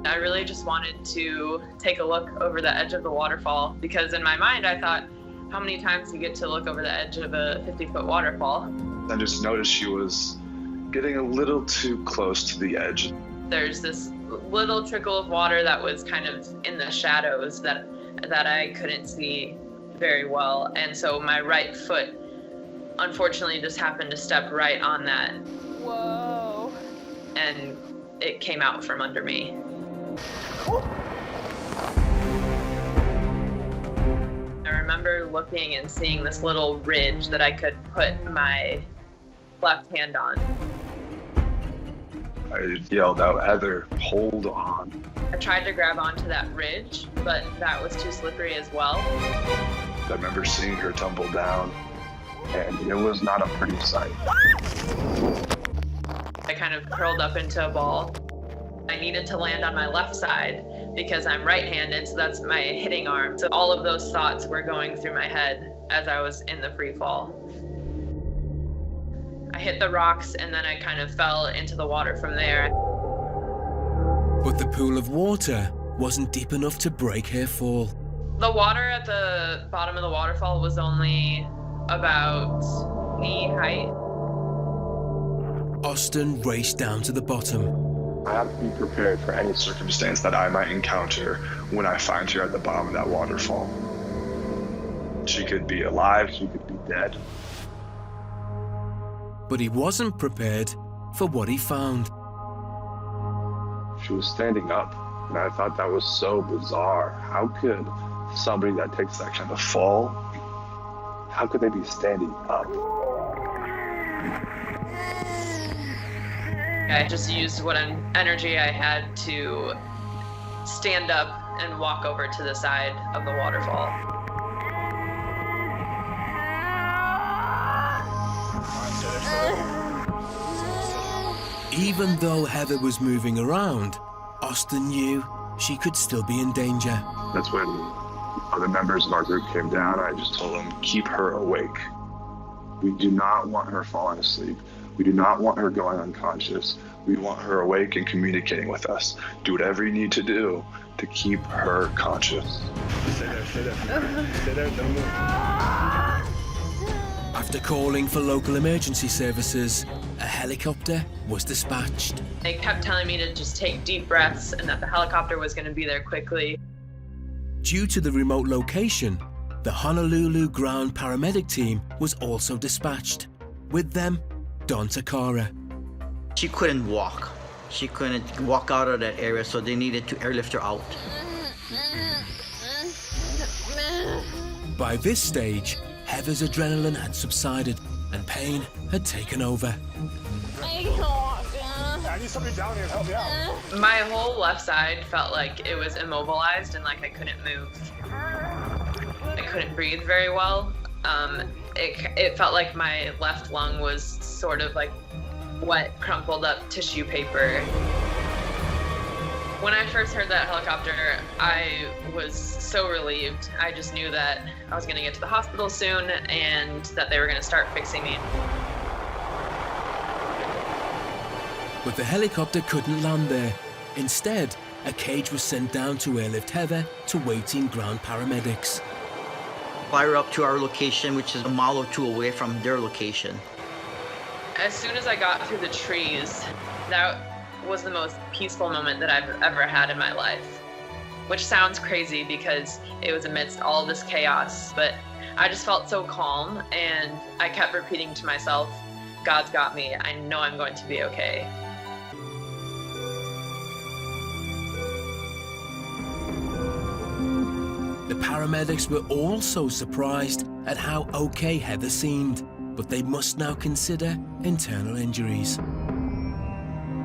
I really just wanted to take a look over the edge of the waterfall because in my mind I thought, how many times do you get to look over the edge of a 50-foot waterfall? I just noticed she was getting a little too close to the edge. There's this little trickle of water that was kind of in the shadows that I couldn't see very well. And so my right foot, unfortunately, just happened to step right on that. Whoa. And it came out from under me. I remember looking and seeing this little ridge that I could put my left hand on. I yelled out, "Heather, hold on." I tried to grab onto that ridge, but that was too slippery as well. I remember seeing her tumble down, and it was not a pretty sight. I kind of curled up into a ball. I needed to land on my left side because I'm right-handed, so that's my hitting arm. So all of those thoughts were going through my head as I was in the free fall. I hit the rocks and then I kind of fell into the water from there. But the pool of water wasn't deep enough to break her fall. The water at the bottom of the waterfall was only about knee height. Austin raced down to the bottom. I have to be prepared for any circumstance that I might encounter when I find her at the bottom of that waterfall. She could be alive, she could be dead. But he wasn't prepared for what he found. She was standing up, and I thought that was so bizarre. How could somebody that takes that kind of fall, how could they be standing up? I just used what energy I had to stand up and walk over to the side of the waterfall. Even though Heather was moving around, Austin knew she could still be in danger. That's when other members of our group came down. I just told them, keep her awake. We do not want her falling asleep. We do not want her going unconscious. We want her awake and communicating with us. Do whatever you need to do to keep her conscious. Stay there, stay there. Stay there, don't move. After calling for local emergency services, a helicopter was dispatched. They kept telling me to just take deep breaths and that the helicopter was going to be there quickly. Due to the remote location, the Honolulu ground paramedic team was also dispatched. With them, Don Takara. She couldn't walk. She couldn't walk out of that area, so they needed to airlift her out. By this stage, Heather's adrenaline had subsided and pain had taken over. I need somebody down here to help me out. My whole left side felt like it was immobilized and like I couldn't move. I couldn't breathe very well. It felt like my left lung was sort of like wet, crumpled up tissue paper. When I first heard that helicopter, I was so relieved. I just knew that I was gonna get to the hospital soon and that they were gonna start fixing me. But the helicopter couldn't land there. Instead, a cage was sent down to airlift Heather to waiting ground paramedics. Fly her up to our location, which is a mile or two away from their location. As soon as I got through the trees, that was the most peaceful moment that I've ever had in my life. Which sounds crazy because it was amidst all this chaos, but I just felt so calm and I kept repeating to myself, God's got me, I know I'm going to be okay. The paramedics were also surprised at how okay Heather seemed, but they must now consider internal injuries.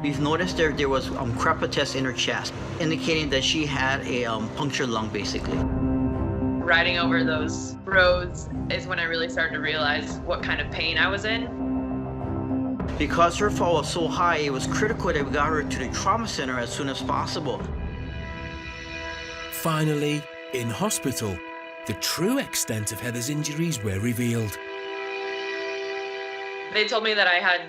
We've noticed there was crepitus in her chest, indicating that she had a punctured lung, basically. Riding over those roads is when I really started to realize what kind of pain I was in. Because her fall was so high, it was critical that we got her to the trauma center as soon as possible. Finally, in hospital, the true extent of Heather's injuries were revealed. They told me that I had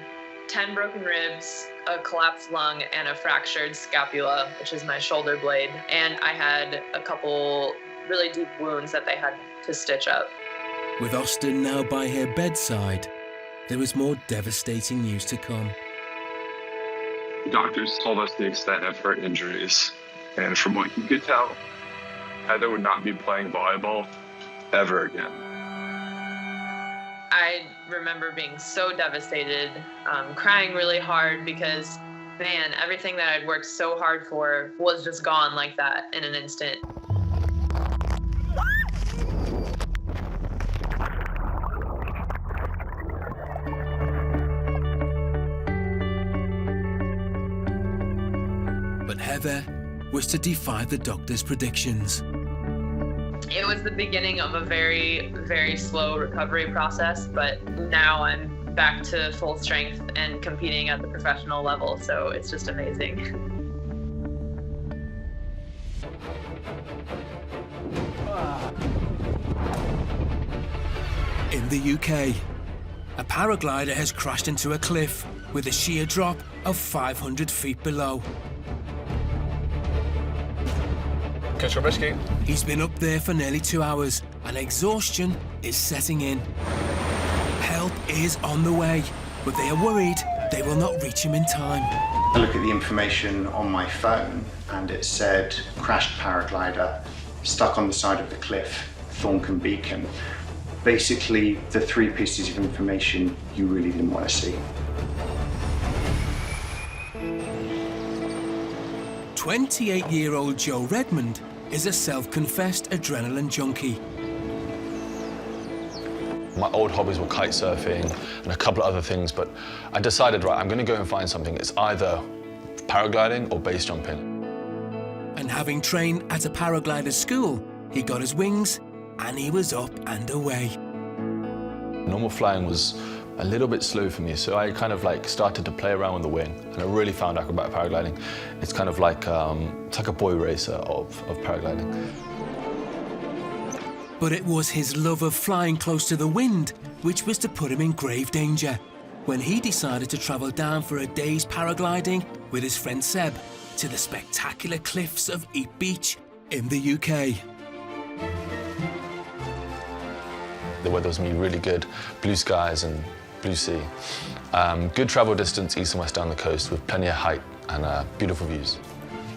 10 broken ribs, a collapsed lung, and a fractured scapula, which is my shoulder blade. And I had a couple really deep wounds that they had to stitch up. With Austin now by her bedside, there was more devastating news to come. The doctors told us the extent of her injuries, and from what you could tell, Heather would not be playing volleyball ever again. I remember being so devastated, crying really hard because, man, everything that I'd worked so hard for was just gone like that in an instant. But Heather was to defy the doctor's predictions. It was the beginning of a very, very slow recovery process, but now I'm back to full strength and competing at the professional level, so it's just amazing. In the UK, a paraglider has crashed into a cliff with a sheer drop of 500 feet below. Catch rescue. He's been up there for nearly 2 hours and exhaustion is setting in. Help is on the way, but they are worried they will not reach him in time. I look at the information on my phone and it said crashed paraglider, stuck on the side of the cliff, Thorncombe Beacon. Basically, the 3 pieces of information you really didn't want to see. 28-year-old Joe Redmond is a self-confessed adrenaline junkie. My old hobbies were kite surfing and a couple of other things, but I decided, right, I'm going to go and find something. It's either paragliding or base jumping. And having trained at a paraglider school, he got his wings and he was up and away. Normal flying was a little bit slow for me, so I kind of like started to play around with the wing, and I really found out about paragliding. It's kind of like it's like a boy racer of paragliding. But it was his love of flying close to the wind which was to put him in grave danger when he decided to travel down for a day's paragliding with his friend Seb to the spectacular cliffs of Eat Beach in the UK. The weather was really good, blue skies and blue sea. Good travel distance east and west down the coast with plenty of height and beautiful views.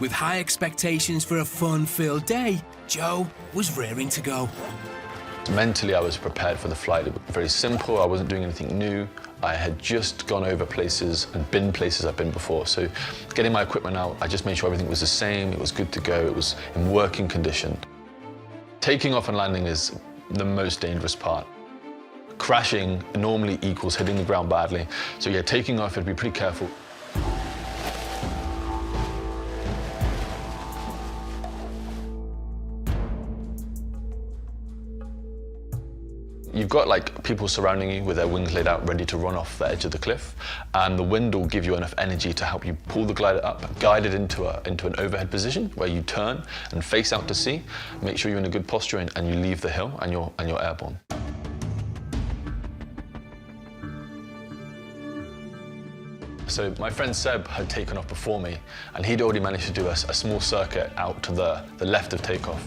With high expectations for a fun-filled day, Joe was raring to go. Mentally, I was prepared for the flight. It was very simple. I wasn't doing anything new. I had just gone over places and been places I've been before. So getting my equipment out, I just made sure everything was the same. It was good to go. It was in working condition. Taking off and landing is the most dangerous part. Crashing normally equals hitting the ground badly. So yeah, taking off, you'd be pretty careful. You've got like people surrounding you with their wings laid out, ready to run off the edge of the cliff, and the wind will give you enough energy to help you pull the glider up, guide it into an overhead position where you turn and face out to sea. Make sure you're in a good posture and you leave the hill and you're airborne. So my friend Seb had taken off before me, and he'd already managed to do a small circuit out to the left of takeoff.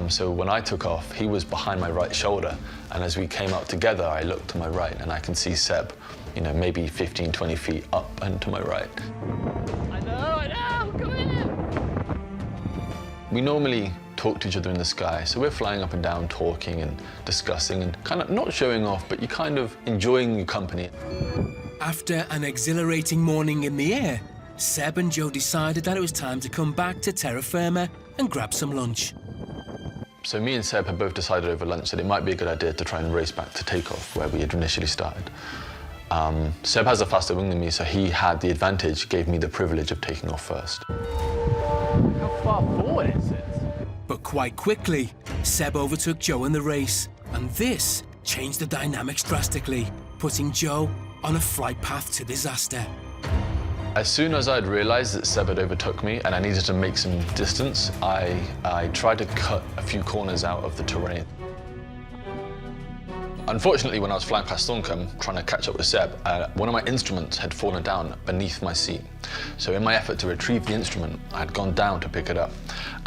So when I took off, he was behind my right shoulder, and as we came out together, I looked to my right, and I can see Seb, you know, maybe 15, 20 feet up and to my right. I know, come in! We normally talk to each other in the sky, so we're flying up and down, talking and discussing, and kind of not showing off, but you're kind of enjoying your company. After an exhilarating morning in the air, Seb and Joe decided that it was time to come back to terra firma and grab some lunch. So me and Seb had both decided over lunch that it might be a good idea to try and race back to takeoff where we had initially started. Seb has a faster wing than me, so he had the advantage, gave me the privilege of taking off first. How far forward is it? But quite quickly, Seb overtook Joe in the race, and this changed the dynamics drastically, putting Joe on a flight path to disaster. As soon as I'd realized that Seb had overtook me and I needed to make some distance, I tried to cut a few corners out of the terrain. Unfortunately, when I was flying past Thorncombe, trying to catch up with Seb, one of my instruments had fallen down beneath my seat. So in my effort to retrieve the instrument, I had gone down to pick it up,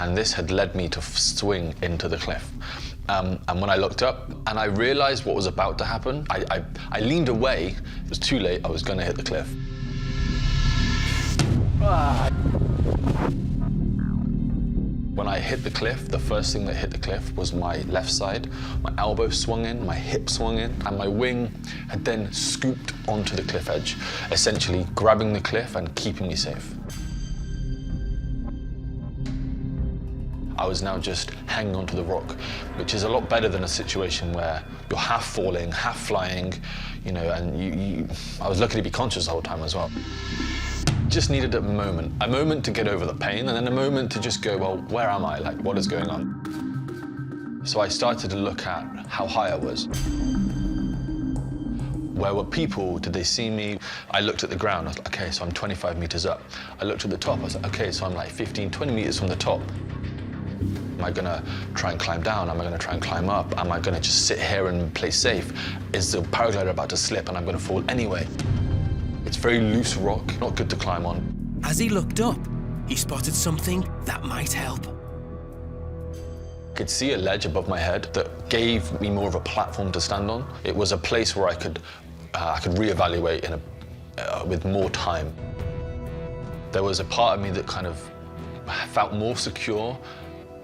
and this had led me to swing into the cliff. And when I looked up and I realized what was about to happen, I leaned away. It was too late. I was going to hit the cliff. When I hit the cliff, the first thing that hit the cliff was my left side. My elbow swung in, my hip swung in, and my wing had then scooped onto the cliff edge, essentially grabbing the cliff and keeping me safe. I was now just hanging onto the rock, which is a lot better than a situation where you're half falling, half flying, you know, and I was lucky to be conscious the whole time as well. Just needed a moment to get over the pain, and then a moment to just go, well, where am I? Like, what is going on? So I started to look at how high I was. Where were people? Did they see me? I looked at the ground. I was like, okay, so I'm 25 meters up. I looked at the top. I was like, okay, so I'm like 15, 20 meters from the top. Am I gonna try and climb down? Am I gonna try and climb up? Am I gonna just sit here and play safe? Is the paraglider about to slip and I'm gonna fall anyway? It's very loose rock, not good to climb on. As he looked up, he spotted something that might help. I could see a ledge above my head that gave me more of a platform to stand on. It was a place where I could reevaluate with more time. There was a part of me that kind of felt more secure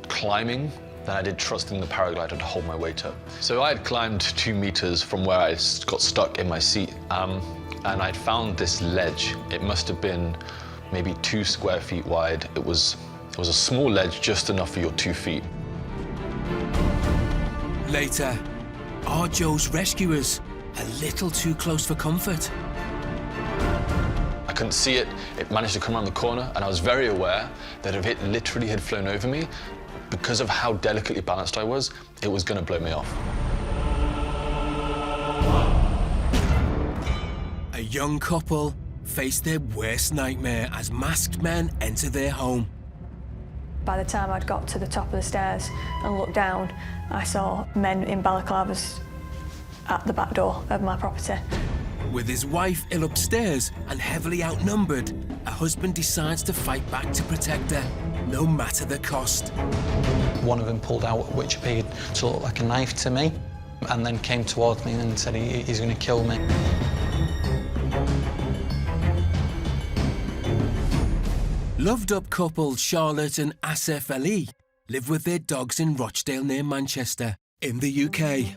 climbing than I did trusting the paraglider to hold my weight up. So I had climbed 2 meters from where I got stuck in my seat, and I'd found this ledge. It must have been maybe 2 square feet wide. It was a small ledge, just enough for your 2 feet. Later, are Joe's rescuers a little too close for comfort? I couldn't see it. It managed to come around the corner, and I was very aware that if it literally had flown over me, because of how delicately balanced I was, it was going to blow me off. A young couple faced their worst nightmare as masked men enter their home. By the time I'd got to the top of the stairs and looked down, I saw men in balaclavas at the back door of my property. With his wife ill upstairs and heavily outnumbered, a husband decides to fight back to protect her, no matter the cost. One of them pulled out which appeared to look like a knife to me, and then came towards me and said he's going to kill me. Loved-up couple Charlotte and Asif Ali live with their dogs in Rochdale near Manchester, in the UK.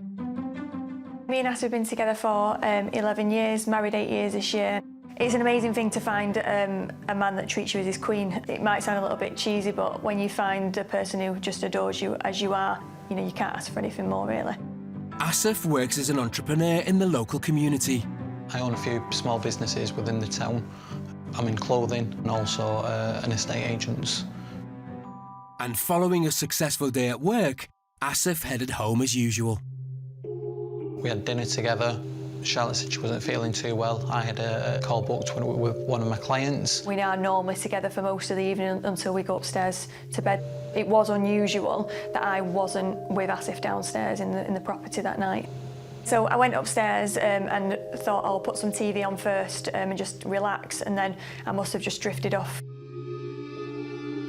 Me and Asif have been together for 11 years, married 8 years this year. It's an amazing thing to find a man that treats you as his queen. It might sound a little bit cheesy, but when you find a person who just adores you as you are, you know, you can't ask for anything more, really. Asif works as an entrepreneur in the local community. I own a few small businesses within the town. I'm in clothing and also an estate agent. And following a successful day at work, Asif headed home as usual. We had dinner together. Charlotte said she wasn't feeling too well. I had a call booked with one of my clients. We are normally together for most of the evening until we go upstairs to bed. It was unusual that I wasn't with Asif downstairs in the property that night. So I went upstairs and thought I'll put some TV on first and just relax, and then I must have just drifted off.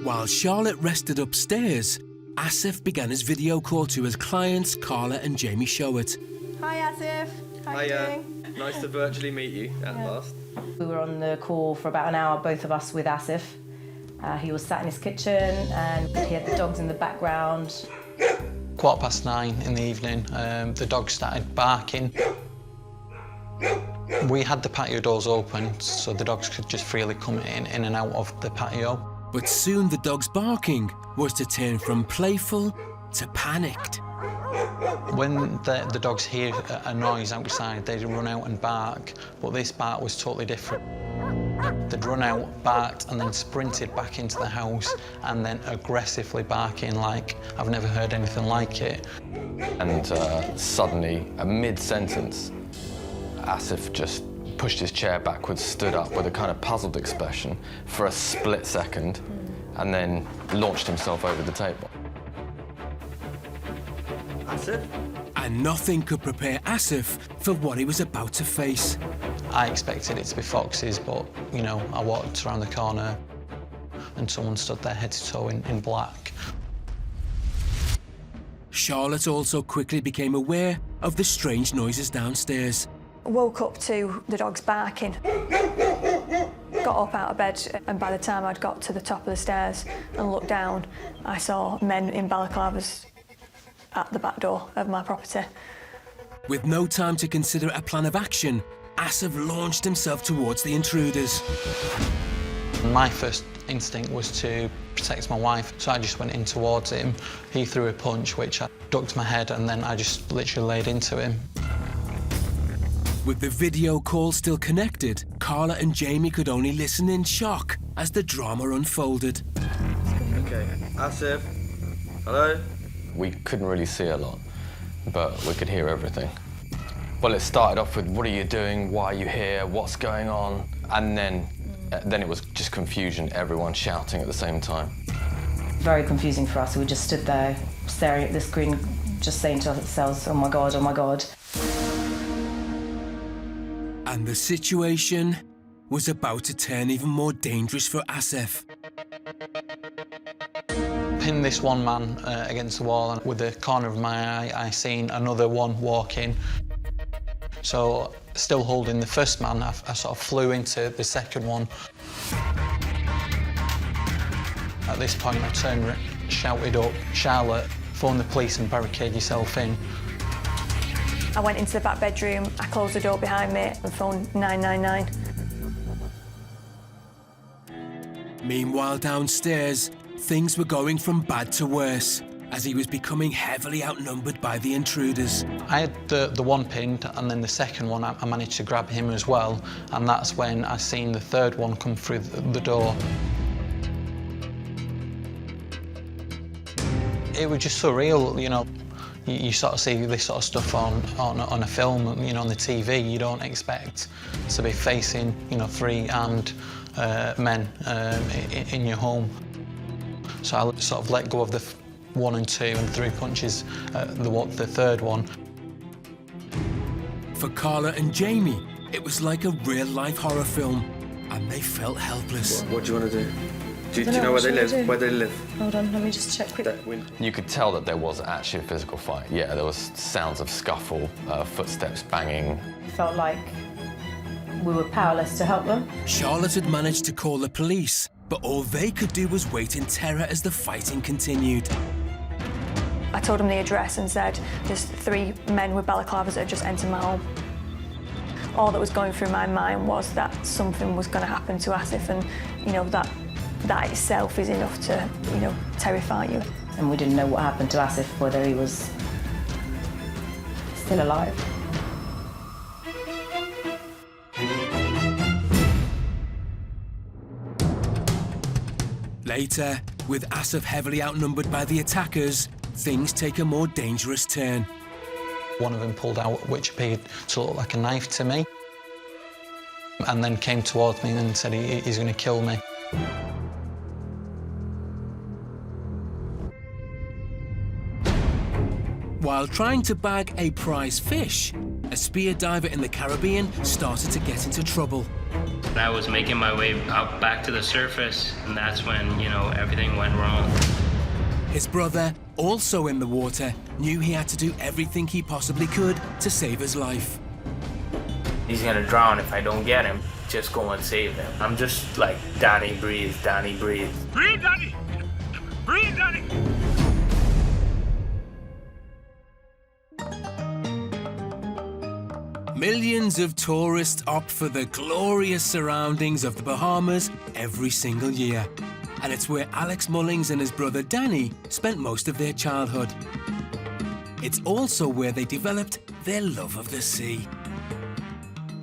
While Charlotte rested upstairs, Asif began his video call to his clients, Carla and Jamie Showett. Hi Asif, how are you doing? Nice to virtually meet you at last. We were on the call for about an hour, both of us with Asif. He was sat in his kitchen and he had the dogs in the background. 9:15 in the evening, the dogs started barking. We had the patio doors open so the dogs could just freely come in and out of the patio. But soon the dog's barking was to turn from playful to panicked. When the dogs hear a noise outside, they'd run out and bark, but this bark was totally different. They'd run out, barked, and then sprinted back into the house, and then aggressively barking like I've never heard anything like it. And suddenly, mid-sentence, Asif just pushed his chair backwards, stood up with a kind of puzzled expression for a split second, and then launched himself over the table. Asif? And nothing could prepare Asif for what he was about to face. I expected it to be foxes, but, you know, I walked around the corner and someone stood there head to toe in black. Charlotte also quickly became aware of the strange noises downstairs. Woke up to the dogs barking. got up out of bed, and by the time I'd got to the top of the stairs and looked down, I saw men in balaclavas at the back door of my property. With no time to consider a plan of action, Asif launched himself towards the intruders. My first instinct was to protect my wife, so I just went in towards him. He threw a punch, which I ducked my head, and then I just literally laid into him. With the video call still connected, Carla and Jamie could only listen in shock as the drama unfolded. Okay, Asif, hello? We couldn't really see a lot, but we could hear everything. Well, it started off with, what are you doing? Why are you here? What's going on? And then it was just confusion, everyone shouting at the same time. Very confusing for us. We just stood there staring at the screen, just saying to ourselves, oh my God, oh my God. And the situation was about to turn even more dangerous for Asif. Pinned this one man against the wall, and with the corner of my eye, I seen another one walk in. So, still holding the first man, I sort of flew into the second one. At this point, I turned, shouted up, Charlotte, phone the police and barricade yourself in. I went into the back bedroom, I closed the door behind me and phoned 999. Meanwhile, downstairs, things were going from bad to worse as he was becoming heavily outnumbered by the intruders. I had the one pinned, and then the second one, I managed to grab him as well, and that's when I seen the third one come through the door. It was just surreal, you know. You sort of see this sort of stuff on a film, you know, on the TV. You don't expect to be facing, you know, 3 armed men in your home. So I sort of let go of the 1 and 2 and 3 punches, the third one. For Carla and Jamie, it was like a real-life horror film, and they felt helpless. What do you want to do? Do you know where they live? Where they live? Hold on, let me just check quickly. You could tell that there was actually a physical fight. Yeah, there was sounds of scuffle, footsteps banging. It felt like we were powerless to help them. Charlotte had managed to call the police, but all they could do was wait in terror as the fighting continued. I told him the address and said, there's 3 men with balaclavas that had just entered my home. All that was going through my mind was that something was going to happen to Asif, and, you know, that itself is enough to, you know, terrify you. And we didn't know what happened to Asif, whether he was still alive. Later, with Asif heavily outnumbered by the attackers, things take a more dangerous turn. One of them pulled out which appeared to look like a knife to me, and then came towards me and said he's going to kill me. While trying to bag a prize fish, a spear diver in the Caribbean started to get into trouble. I was making my way up back to the surface, and that's when, you know, everything went wrong. His brother, also in the water, knew he had to do everything he possibly could to save his life. He's gonna drown if I don't get him. Just go and save him. I'm just like, Danny, breathe, Danny, breathe. Breathe, Danny! Breathe, Danny! Millions of tourists opt for the glorious surroundings of the Bahamas every single year. And it's where Alex Mullings and his brother Danny spent most of their childhood. It's also where they developed their love of the sea.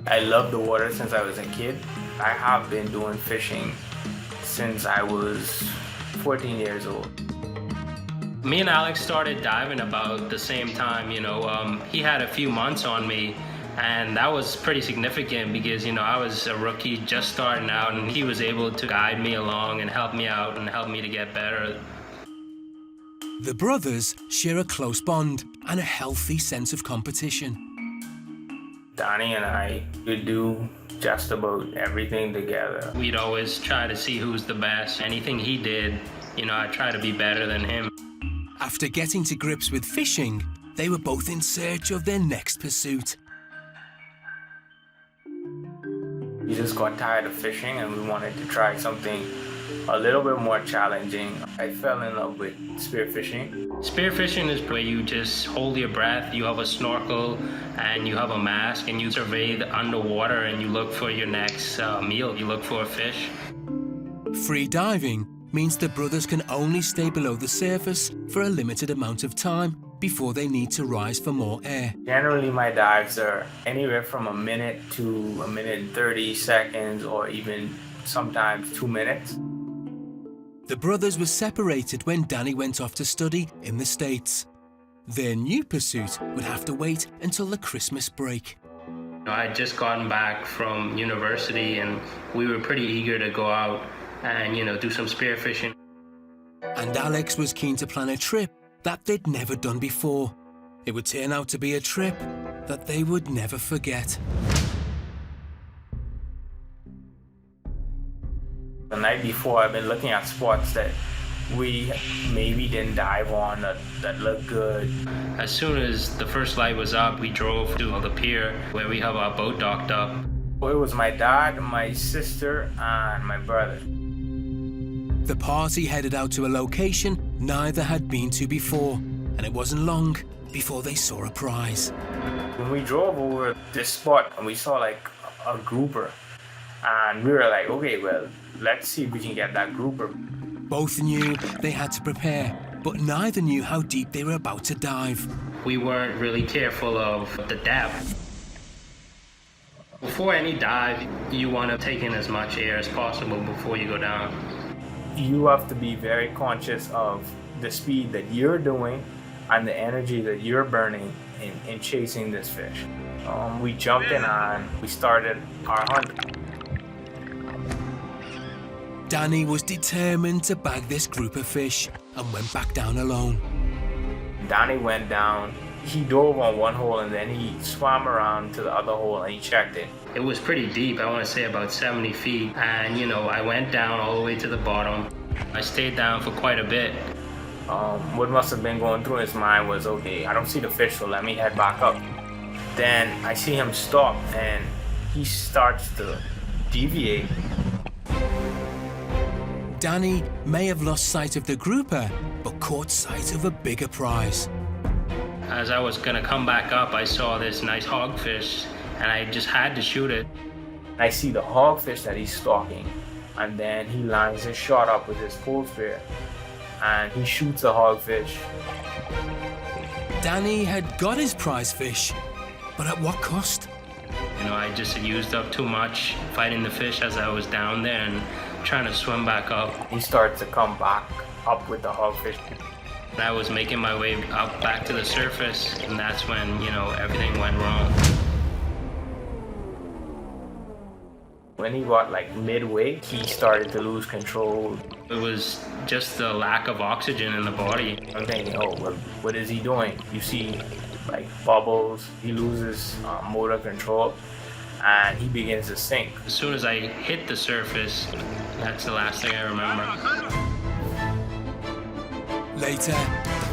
I love the water since I was a kid. I have been doing fishing since I was 14 years old. Me and Alex started diving about the same time, you know. He had a few months on me, and that was pretty significant because, you know, I was a rookie just starting out, and he was able to guide me along and help me out and help me to get better. The brothers share a close bond and a healthy sense of competition. Donnie and I would do just about everything together. We'd always try to see who's the best. Anything he did, you know, I try to be better than him. After getting to grips with fishing, they were both in search of their next pursuit. We just got tired of fishing and we wanted to try something a little bit more challenging. I fell in love with spearfishing. Spearfishing is where you just hold your breath, you have a snorkel and you have a mask and you survey the underwater and you look for your next meal, you look for a fish. Free diving means the brothers can only stay below the surface for a limited amount of time before they need to rise for more air. Generally, my dives are anywhere from a minute to a minute and 30 seconds or even sometimes 2 minutes. The brothers were separated when Danny went off to study in the States. Their new pursuit would have to wait until the Christmas break. I had just gotten back from university and we were pretty eager to go out and, do some spearfishing. And Alex was keen to plan a trip that they'd never done before. It would turn out to be a trip that they would never forget. The night before, I've been looking at spots that we maybe didn't dive on that looked good. As soon as the first light was up, we drove to the pier where we have our boat docked up. It was my dad, my sister, and my brother. The party headed out to a location neither had been to before, and it wasn't long before they saw a prize. When we drove over this spot, and we saw like a grouper, and we were like, okay, well, let's see if we can get that grouper. Both knew they had to prepare, but neither knew how deep they were about to dive. We weren't really careful of the depth. Before any dive, you want to take in as much air as possible before you go down. You have to be very conscious of the speed that you're doing and the energy that you're burning in chasing this fish. We jumped in and we started our hunt. Danny was determined to bag this group of fish and went back down alone. Danny went down, he dove on one hole and then he swam around to the other hole and he checked it. It was pretty deep, I want to say about 70 feet. And I went down all the way to the bottom. I stayed down for quite a bit. What must have been going through his mind was, okay, I don't see the fish, so let me head back up. Then I see him stop and he starts to deviate. Danny may have lost sight of the grouper, but caught sight of a bigger prize. As I was gonna come back up, I saw this nice hogfish and I just had to shoot it. I see the hogfish that he's stalking, and then he lines his shot up with his pole spear and he shoots the hogfish. Danny had got his prize fish, but at what cost? I just used up too much fighting the fish as I was down there and trying to swim back up. He starts to come back up with the hogfish. I was making my way up back to the surface, and that's when, everything went wrong. When he got like midway, he started to lose control. It was just the lack of oxygen in the body. I'm thinking, oh, well, what is he doing? You see like bubbles, he loses motor control, and he begins to sink. As soon as I hit the surface, that's the last thing I remember. Later,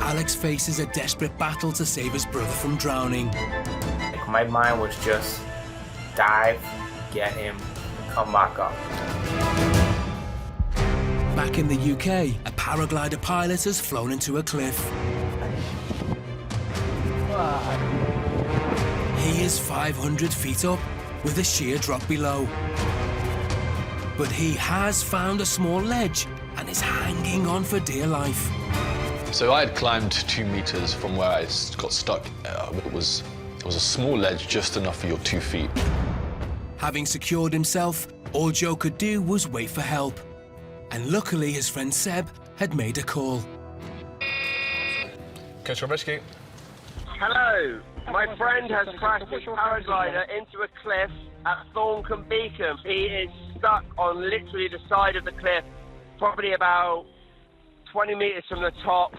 Alex faces a desperate battle to save his brother from drowning. Like, my mind was just dive, get him, come back up. Back in the UK, a paraglider pilot has flown into a cliff. He is 500 feet up with a sheer drop below. But he has found a small ledge and is hanging on for dear life. So I had climbed 2 meters from where I got stuck. It was a small ledge, just enough for your 2 feet. Having secured himself, all Joe could do was wait for help. And luckily, his friend Seb had made a call. Catch your rescue. Hello. My friend has crashed his paraglider into a cliff at Thorncombe Beacon. He is stuck on literally the side of the cliff, probably about 20 meters from the top.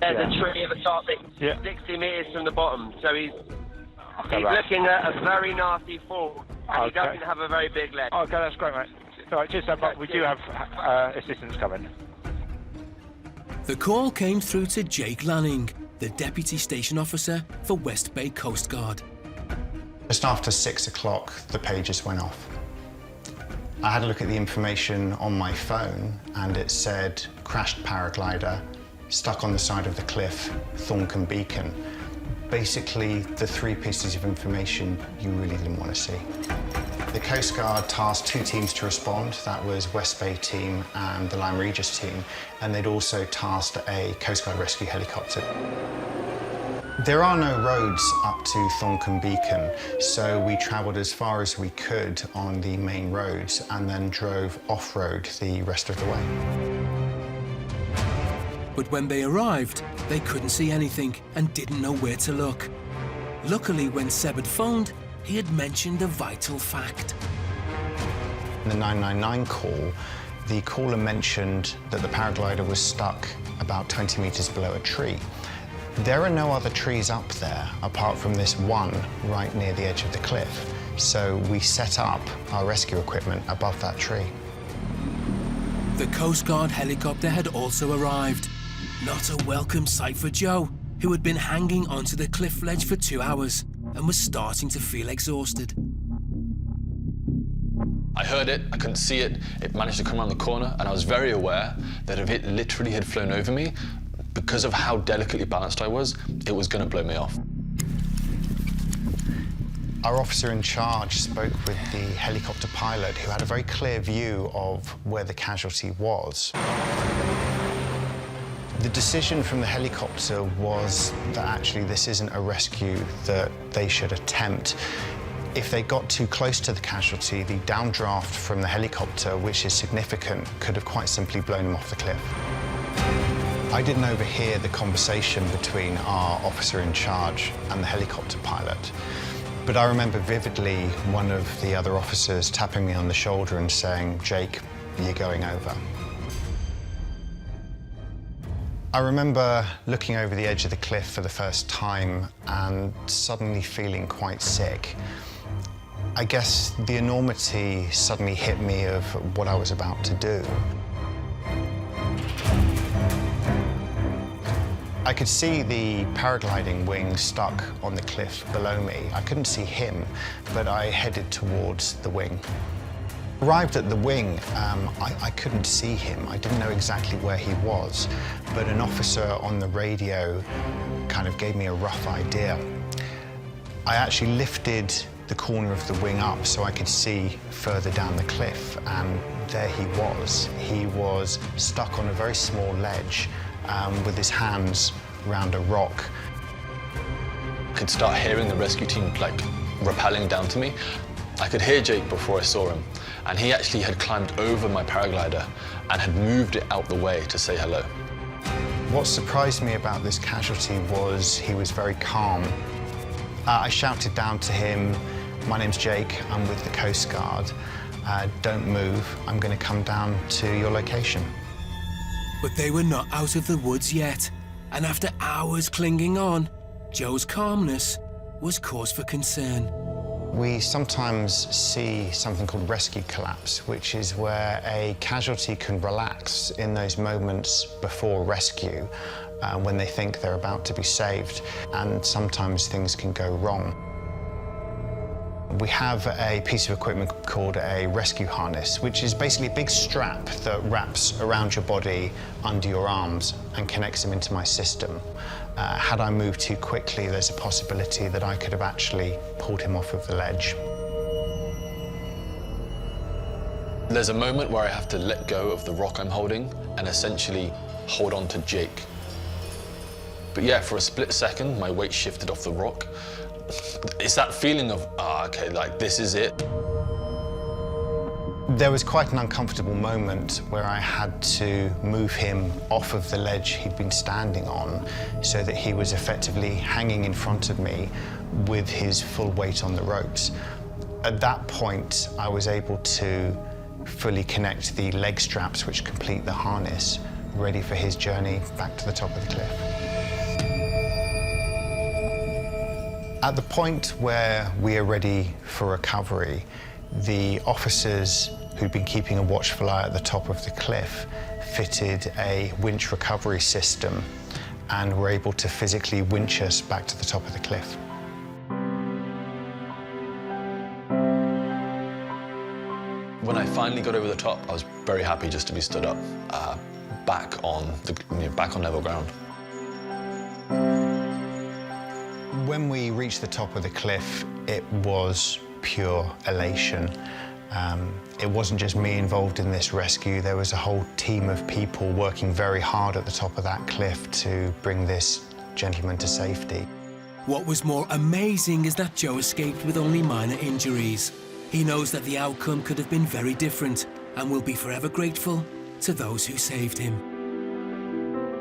There's a tree at the top that's 60 meters from the bottom. So he's looking at a very nasty fall, and he doesn't have a very big leg. Okay, that's great, mate. All right, cheers, but we do have assistance coming. The call came through to Jake Lanning, the Deputy Station Officer for West Bay Coast Guard. Just after 6 o'clock, the pages went off. I had a look at the information on my phone and it said crashed paraglider, stuck on the side of the cliff, Thorncombe Beacon. Basically, the 3 pieces of information you really didn't want to see. The Coast Guard tasked 2 teams to respond. That was West Bay team and the Lyme Regis team, and they'd also tasked a Coast Guard rescue helicopter. There are no roads up to Thorncombe Beacon, so we travelled as far as we could on the main roads and then drove off-road the rest of the way. But when they arrived, they couldn't see anything and didn't know where to look. Luckily, when Seb had phoned, he had mentioned a vital fact. In the 999 call, the caller mentioned that the paraglider was stuck about 20 metres below a tree. There are no other trees up there apart from this one right near the edge of the cliff. So we set up our rescue equipment above that tree. The Coast Guard helicopter had also arrived. Not a welcome sight for Joe, who had been hanging onto the cliff ledge for 2 hours and was starting to feel exhausted. I heard it, I couldn't see it, it managed to come around the corner, and I was very aware that if it literally had flown over me, because of how delicately balanced I was, it was going to blow me off. Our officer in charge spoke with the helicopter pilot, who had a very clear view of where the casualty was. The decision from the helicopter was that actually this isn't a rescue that they should attempt. If they got too close to the casualty, the downdraft from the helicopter, which is significant, could have quite simply blown them off the cliff. I didn't overhear the conversation between our officer in charge and the helicopter pilot, but I remember vividly one of the other officers tapping me on the shoulder and saying, "Jake, you're going over." I remember looking over the edge of the cliff for the first time and suddenly feeling quite sick. I guess the enormity suddenly hit me of what I was about to do. I could see the paragliding wing stuck on the cliff below me. I couldn't see him, but I headed towards the wing. Arrived at the wing, I couldn't see him. I didn't know exactly where he was, but an officer on the radio kind of gave me a rough idea. I actually lifted the corner of the wing up so I could see further down the cliff, and there he was. He was stuck on a very small ledge with his hands around a rock. I could start hearing the rescue team rappelling down to me. I could hear Jake before I saw him, and he actually had climbed over my paraglider and had moved it out the way to say hello. What surprised me about this casualty was he was very calm. I shouted down to him, "My name's Jake, I'm with the Coast Guard. Don't move, I'm going to come down to your location." But they were not out of the woods yet, and after hours clinging on, Joe's calmness was cause for concern. We sometimes see something called rescue collapse, which is where a casualty can relax in those moments before rescue, when they think they're about to be saved, and sometimes things can go wrong. We have a piece of equipment called a rescue harness, which is basically a big strap that wraps around your body under your arms and connects them into my system. Had I moved too quickly, there's a possibility that I could have actually pulled him off of the ledge. There's a moment where I have to let go of the rock I'm holding and essentially hold on to Jake. But yeah, for a split second, my weight shifted off the rock. It's that feeling of, okay, this is it. There was quite an uncomfortable moment where I had to move him off of the ledge he'd been standing on so that he was effectively hanging in front of me with his full weight on the ropes. At that point, I was able to fully connect the leg straps which complete the harness, ready for his journey back to the top of the cliff. At the point where we are ready for recovery, the officers who'd been keeping a watchful eye at the top of the cliff fitted a winch recovery system and were able to physically winch us back to the top of the cliff. When I finally got over the top, I was very happy just to be stood up, back on level ground. When we reached the top of the cliff, it was pure elation. It wasn't just me involved in this rescue. There was a whole team of people working very hard at the top of that cliff to bring this gentleman to safety. What was more amazing is that Joe escaped with only minor injuries. He knows that the outcome could have been very different and will be forever grateful to those who saved him.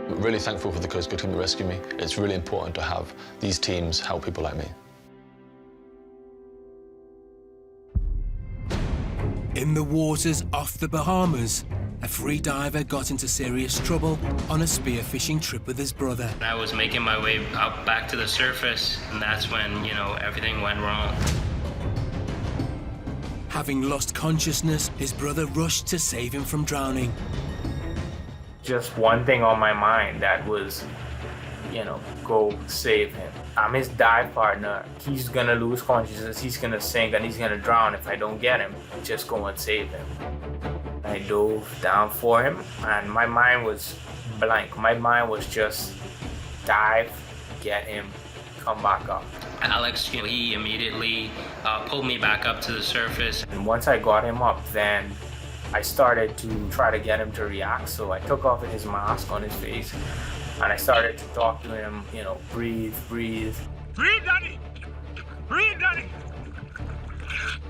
I'm really thankful for the Coast Guard team to rescue me. It's really important to have these teams help people like me. In the waters off the Bahamas, a free diver got into serious trouble on a spearfishing trip with his brother. I was making my way up back to the surface, and that's when, everything went wrong. Having lost consciousness, his brother rushed to save him from drowning. Just one thing on my mind, that was, go save him. I'm his dive partner. He's gonna lose consciousness, he's gonna sink, and he's gonna drown if I don't get him. Just go and save him. I dove down for him, and my mind was blank. My mind was just dive, get him, come back up. Alex, he immediately pulled me back up to the surface. And once I got him up, then I started to try to get him to react. So I took off his mask on his face, and I started to talk to him, breathe, breathe. Breathe, Danny! Breathe, Danny!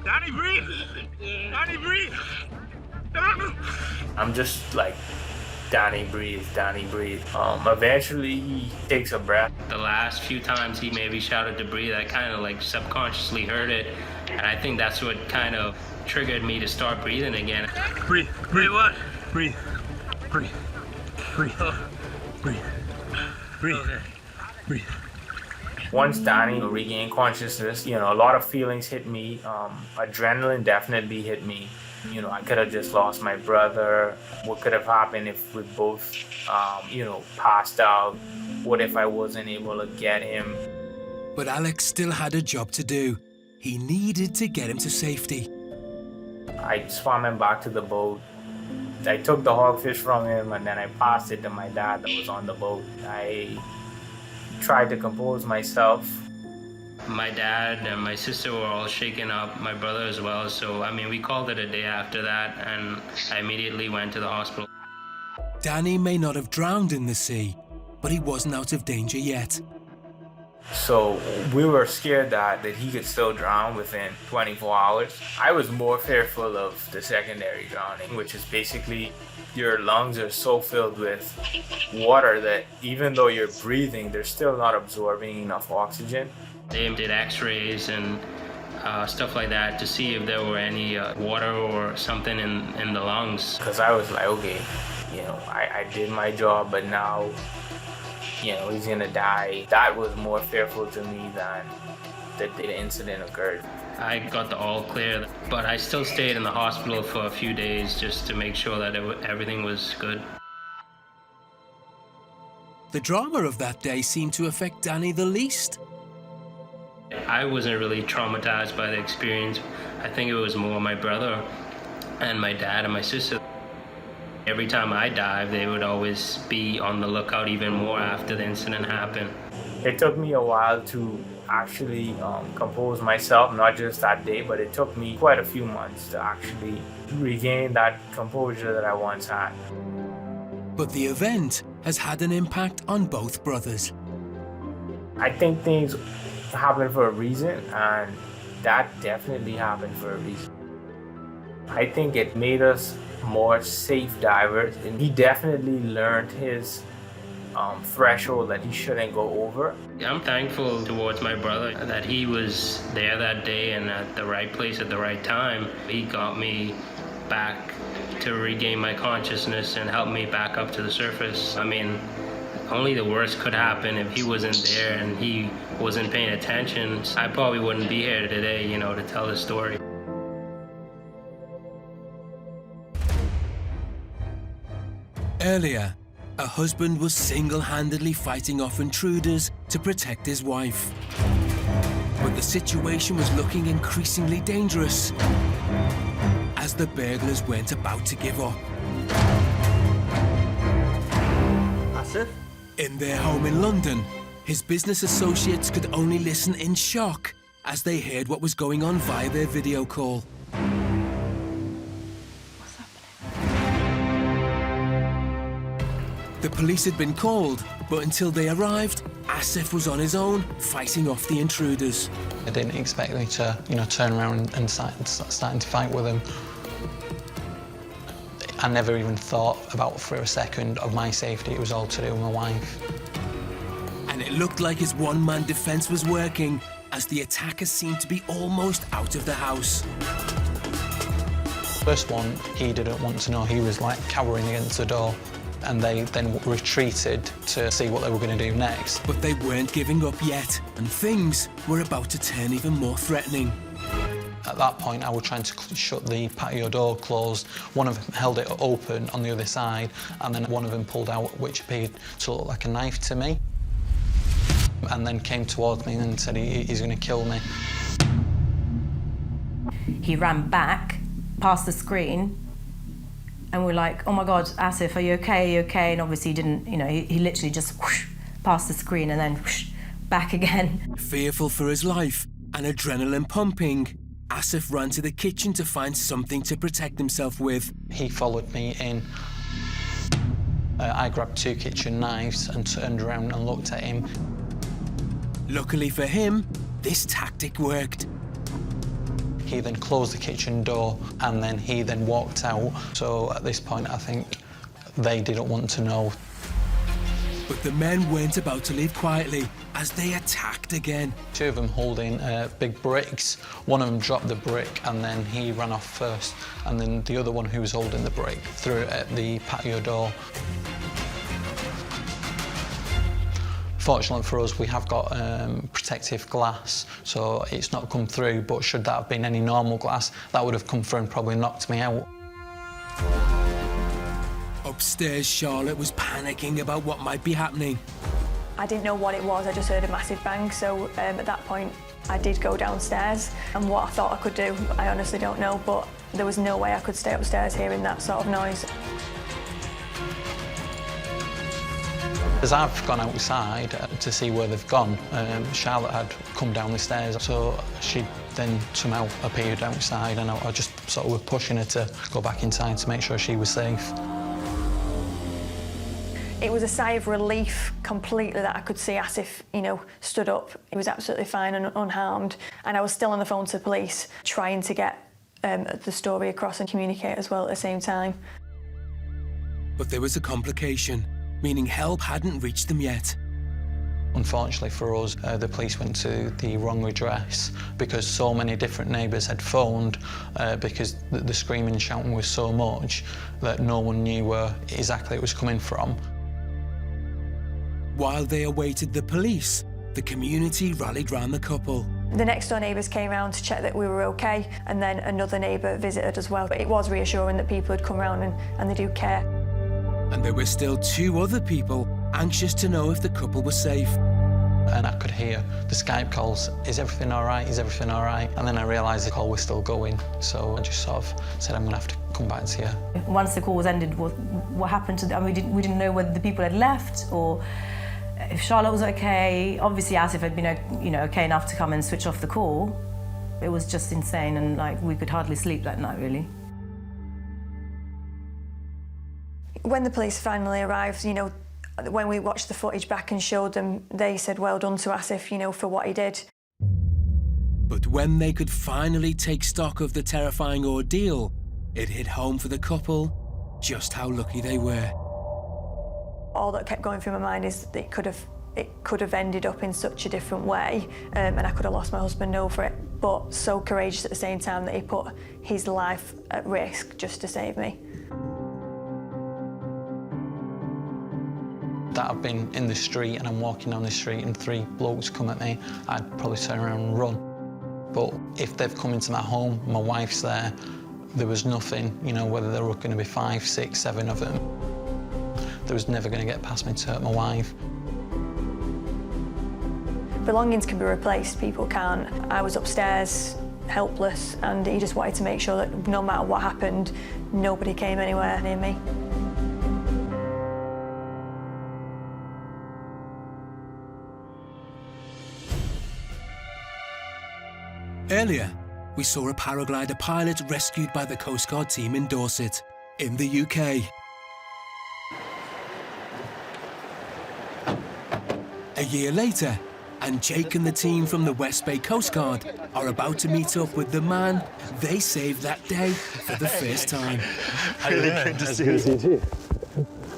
Danny, breathe! Danny, breathe! I'm just like, Danny, breathe, Danny, breathe. Eventually, he takes a breath. The last few times he maybe shouted to breathe, I kind of subconsciously heard it. And I think that's what kind of triggered me to start breathing again. Breathe, breathe, what? Breathe, breathe, breathe, breathe, breathe, okay. Breathe. Once Danny regained consciousness, a lot of feelings hit me. Adrenaline definitely hit me. I could have just lost my brother. What could have happened if we both, passed out? What if I wasn't able to get him? But Alex still had a job to do. He needed to get him to safety. I swam him back to the boat. I took the hogfish from him, and then I passed it to my dad that was on the boat. I tried to compose myself. My dad and my sister were all shaken up, my brother as well. So, we called it a day after that, and I immediately went to the hospital. Danny may not have drowned in the sea, but he wasn't out of danger yet. So we were scared that he could still drown within 24 hours. I was more fearful of the secondary drowning, which is basically your lungs are so filled with water that even though you're breathing, they're still not absorbing enough oxygen. They did x-rays and stuff like that to see if there were any water or something in the lungs. Because I was like, okay, I did my job, but now, he's gonna die. That was more fearful to me than the incident occurred. I got the all clear, but I still stayed in the hospital for a few days just to make sure that everything was good. The drama of that day seemed to affect Danny the least. I wasn't really traumatized by the experience. I think it was more my brother and my dad and my sister. Every time I dive, they would always be on the lookout even more after the incident happened. It took me a while to actually compose myself, not just that day, but it took me quite a few months to actually regain that composure that I once had. But the event has had an impact on both brothers. I think things happen for a reason, and that definitely happened for a reason. I think it made us more safe divers, and he definitely learned his threshold that he shouldn't go over. I'm thankful towards my brother that he was there that day and at the right place at the right time. He got me back to regain my consciousness and helped me back up to the surface. Only the worst could happen if he wasn't there and he wasn't paying attention. I probably wouldn't be here today, to tell the story. Earlier, a husband was single-handedly fighting off intruders to protect his wife. But the situation was looking increasingly dangerous. as the burglars weren't about to give up. Asif? In their home in London, his business associates could only listen in shock as they heard what was going on via their video call. The police had been called, but until they arrived, Asif was on his own, fighting off the intruders. I didn't expect me to, turn around and starting to fight with him. I never even thought about for a second of my safety. It was all to do with my wife. And it looked like his one-man defense was working, as the attackers seemed to be almost out of the house. First one, he didn't want to know. He was like cowering against the door. And they then retreated to see what they were going to do next. But they weren't giving up yet, and things were about to turn even more threatening. At that point, I was trying to shut the patio door closed. One of them held it open on the other side, and then one of them pulled out, which appeared to look like a knife to me, and then came towards me and said he's going to kill me. He ran back past the screen, and we're like, oh my God, Asif, are you okay? Are you okay? And obviously he didn't, he literally just whoosh, past the screen and then whoosh, back again. Fearful for his life and adrenaline pumping, Asif ran to the kitchen to find something to protect himself with. He followed me in. I grabbed 2 kitchen knives and turned around and looked at him. Luckily for him, this tactic worked. He then closed the kitchen door and then he then walked out. So at this point, I think they didn't want to know. But the men weren't about to leave quietly as they attacked again. 2 of them holding big bricks. One of them dropped the brick and then he ran off first. And then the other one who was holding the brick threw it at the patio door. Fortunately for us, we have got protective glass, so it's not come through, but should that have been any normal glass, that would have come through and probably knocked me out. Upstairs, Charlotte was panicking about what might be happening. I didn't know what it was, I just heard a massive bang, so at that point I did go downstairs, and what I thought I could do, I honestly don't know, but there was no way I could stay upstairs hearing that sort of noise. As I've gone outside to see where they've gone, Charlotte had come down the stairs, so she then somehow appeared outside, and I just sort of was pushing her to go back inside to make sure she was safe. It was a sigh of relief completely that I could see Asif, stood up. He was absolutely fine and unharmed, and I was still on the phone to the police trying to get the story across and communicate as well at the same time. But there was a complication, meaning help hadn't reached them yet. Unfortunately for us, the police went to the wrong address because so many different neighbours had phoned because the screaming and shouting was so much that no one knew where exactly it was coming from. While they awaited the police, the community rallied round the couple. The next door neighbours came round to check that we were okay, and then another neighbour visited as well. But it was reassuring that people had come round and they do care. And there were still 2 other people anxious to know if the couple was safe. And I could hear the Skype calls, is everything all right, is everything all right? And then I realised the call was still going, so I just sort of said, I'm going to have to come back to you. Once the call was ended, what happened to them? We didn't know whether the people had left or if Charlotte was okay. Obviously, Asif had been okay enough to come and switch off the call. It was just insane, and we could hardly sleep that night, really. When the police finally arrived, when we watched the footage back and showed them, they said well done to Asif, for what he did. But when they could finally take stock of the terrifying ordeal, it hit home for the couple just how lucky they were. All that kept going through my mind is that it could have ended up in such a different way, and I could have lost my husband over it, but so courageous at the same time that he put his life at risk just to save me. That I've been in the street and I'm walking down the street and 3 blokes come at me, I'd probably turn around and run. But if they've come into my home, my wife's there was nothing, whether there were going to be 5, 6, 7 of them. There was never going to get past me to hurt my wife. Belongings can be replaced, people can't. I was upstairs helpless, and he just wanted to make sure that no matter what happened, nobody came anywhere near me. Earlier, we saw a paraglider pilot rescued by the Coast Guard team in Dorset, in the UK. A year later, and Jake and the team from the West Bay Coast Guard are about to meet up with the man they saved that day for the first time. Really good to see you too.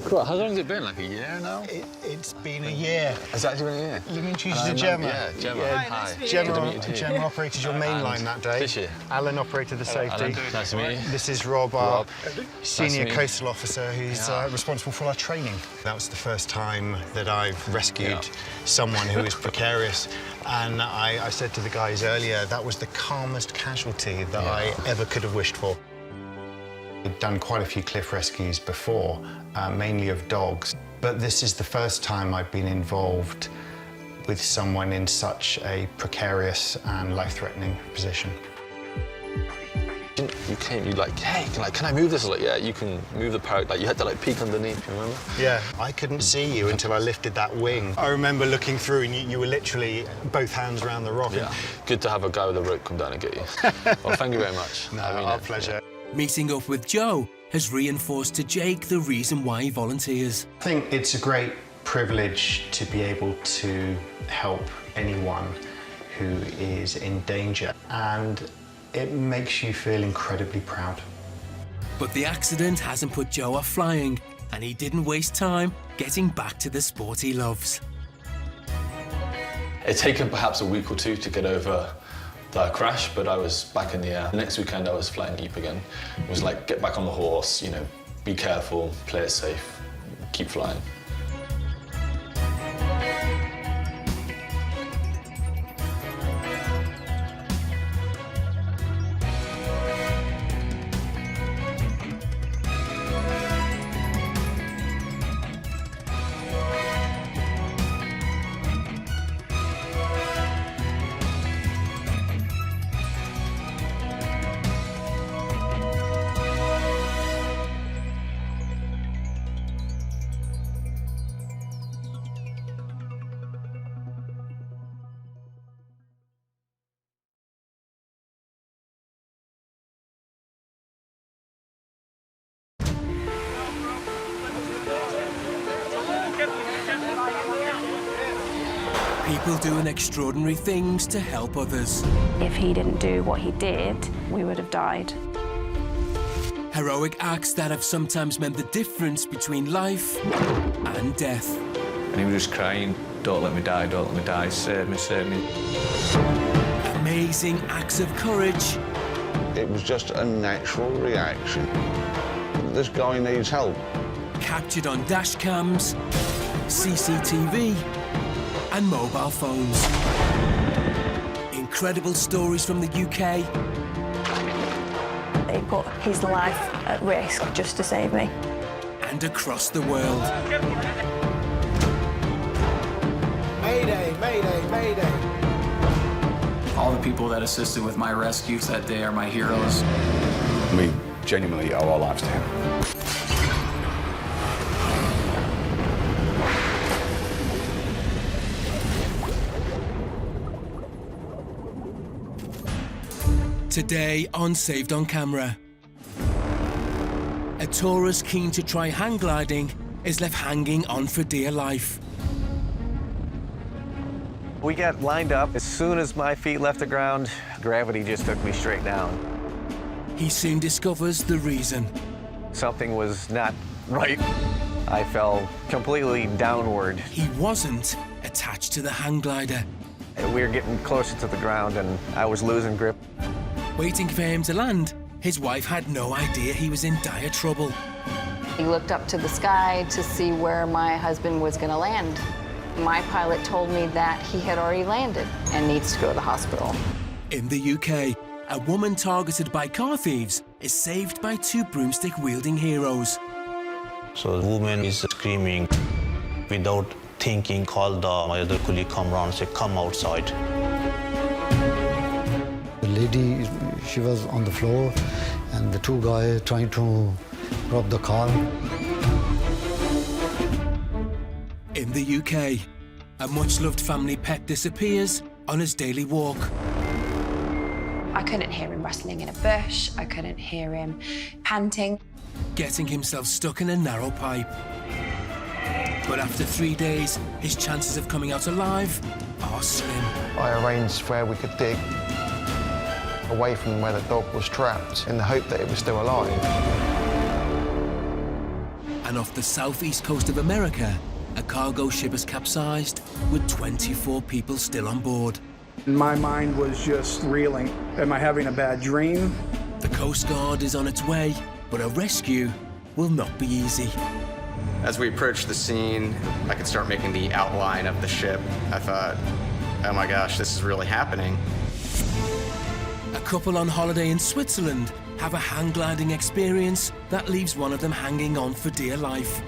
Cool. How long has it been? Like a year now? It's been a year. Has it actually been a year? Let me introduce you to Gemma. Yeah, Gemma. Hi. Gemma operated your main line that day. Did she? Alan operated the safety. Alan, nice to meet you. This is Rob, our senior nice coastal officer who's responsible for our training. That was the first time that I've rescued someone who was precarious. And I said to the guys earlier, that was the calmest casualty that I ever could have wished for. We'd done quite a few cliff rescues before, mainly of dogs, but this is the first time I've been involved with someone in such a precarious and life-threatening position. You came, you like, hey, can I move this? I was like, yeah, you can move the parrot. Like, you had to like peek underneath, you remember? Yeah, I couldn't see you until I lifted that wing. I remember looking through and you were literally both hands around the rock. Yeah, good to have a guy with a rope come down and get you. Well, thank you very much. No, our pleasure. Meeting up with Joe has reinforced to Jake the reason why he volunteers. I think it's a great privilege to be able to help anyone who is in danger, and it makes you feel incredibly proud. But the accident hasn't put Joe off flying, and he didn't waste time getting back to the sport he loves. It's taken perhaps a week or two to get over the crash, but I was back in the air. The next weekend I was flying deep again. It was like, get back on the horse, you know, be careful, play it safe, keep flying. People doing extraordinary things to help others. If he didn't do what he did, we would have died. Heroic acts that have sometimes meant the difference between life and death. And he was just crying, don't let me die, save me, save me. Amazing acts of courage. It was just a natural reaction. This guy needs help. Captured on dash cams, CCTV, and mobile phones. Incredible stories from the UK. He put his life at risk just to save me. And across the world. Mayday, mayday, mayday. All the people that assisted with my rescues that day are my heroes. We genuinely owe our lives to him. Today on Saved on Camera. A tourist keen to try hang gliding is left hanging on for dear life. We got lined up. As soon as my feet left the ground, gravity just took me straight down. He soon discovers the reason. Something was not right. I fell completely downward. He wasn't attached to the hang glider. We were getting closer to the ground and I was losing grip. Waiting for him to land, his wife had no idea he was in dire trouble. He looked up to the sky to see where my husband was going to land. My pilot told me that he had already landed and needs to go to the hospital. In the UK, a woman targeted by car thieves is saved by two broomstick-wielding heroes. So the woman is screaming. Without thinking, called my other colleague, come around and say, come outside. The lady lady, she was on the floor, and the two guys trying to rob the car. In the UK, a much-loved family pet disappears on his daily walk. I couldn't hear him rustling in a bush. I couldn't hear him panting. Getting himself stuck in a narrow pipe. But after 3 days, his chances of coming out alive are slim. I arranged where we could dig away from where the dog was trapped in the hope that it was still alive. And off the southeast coast of America, a cargo ship has capsized with 24 people still on board. My mind was just reeling. Am I having a bad dream? The Coast Guard is on its way, but a rescue will not be easy. As we approached the scene, I could start making the outline of the ship. I thought, oh my gosh, this is really happening. A couple on holiday in Switzerland have a hang gliding experience that leaves one of them hanging on for dear life.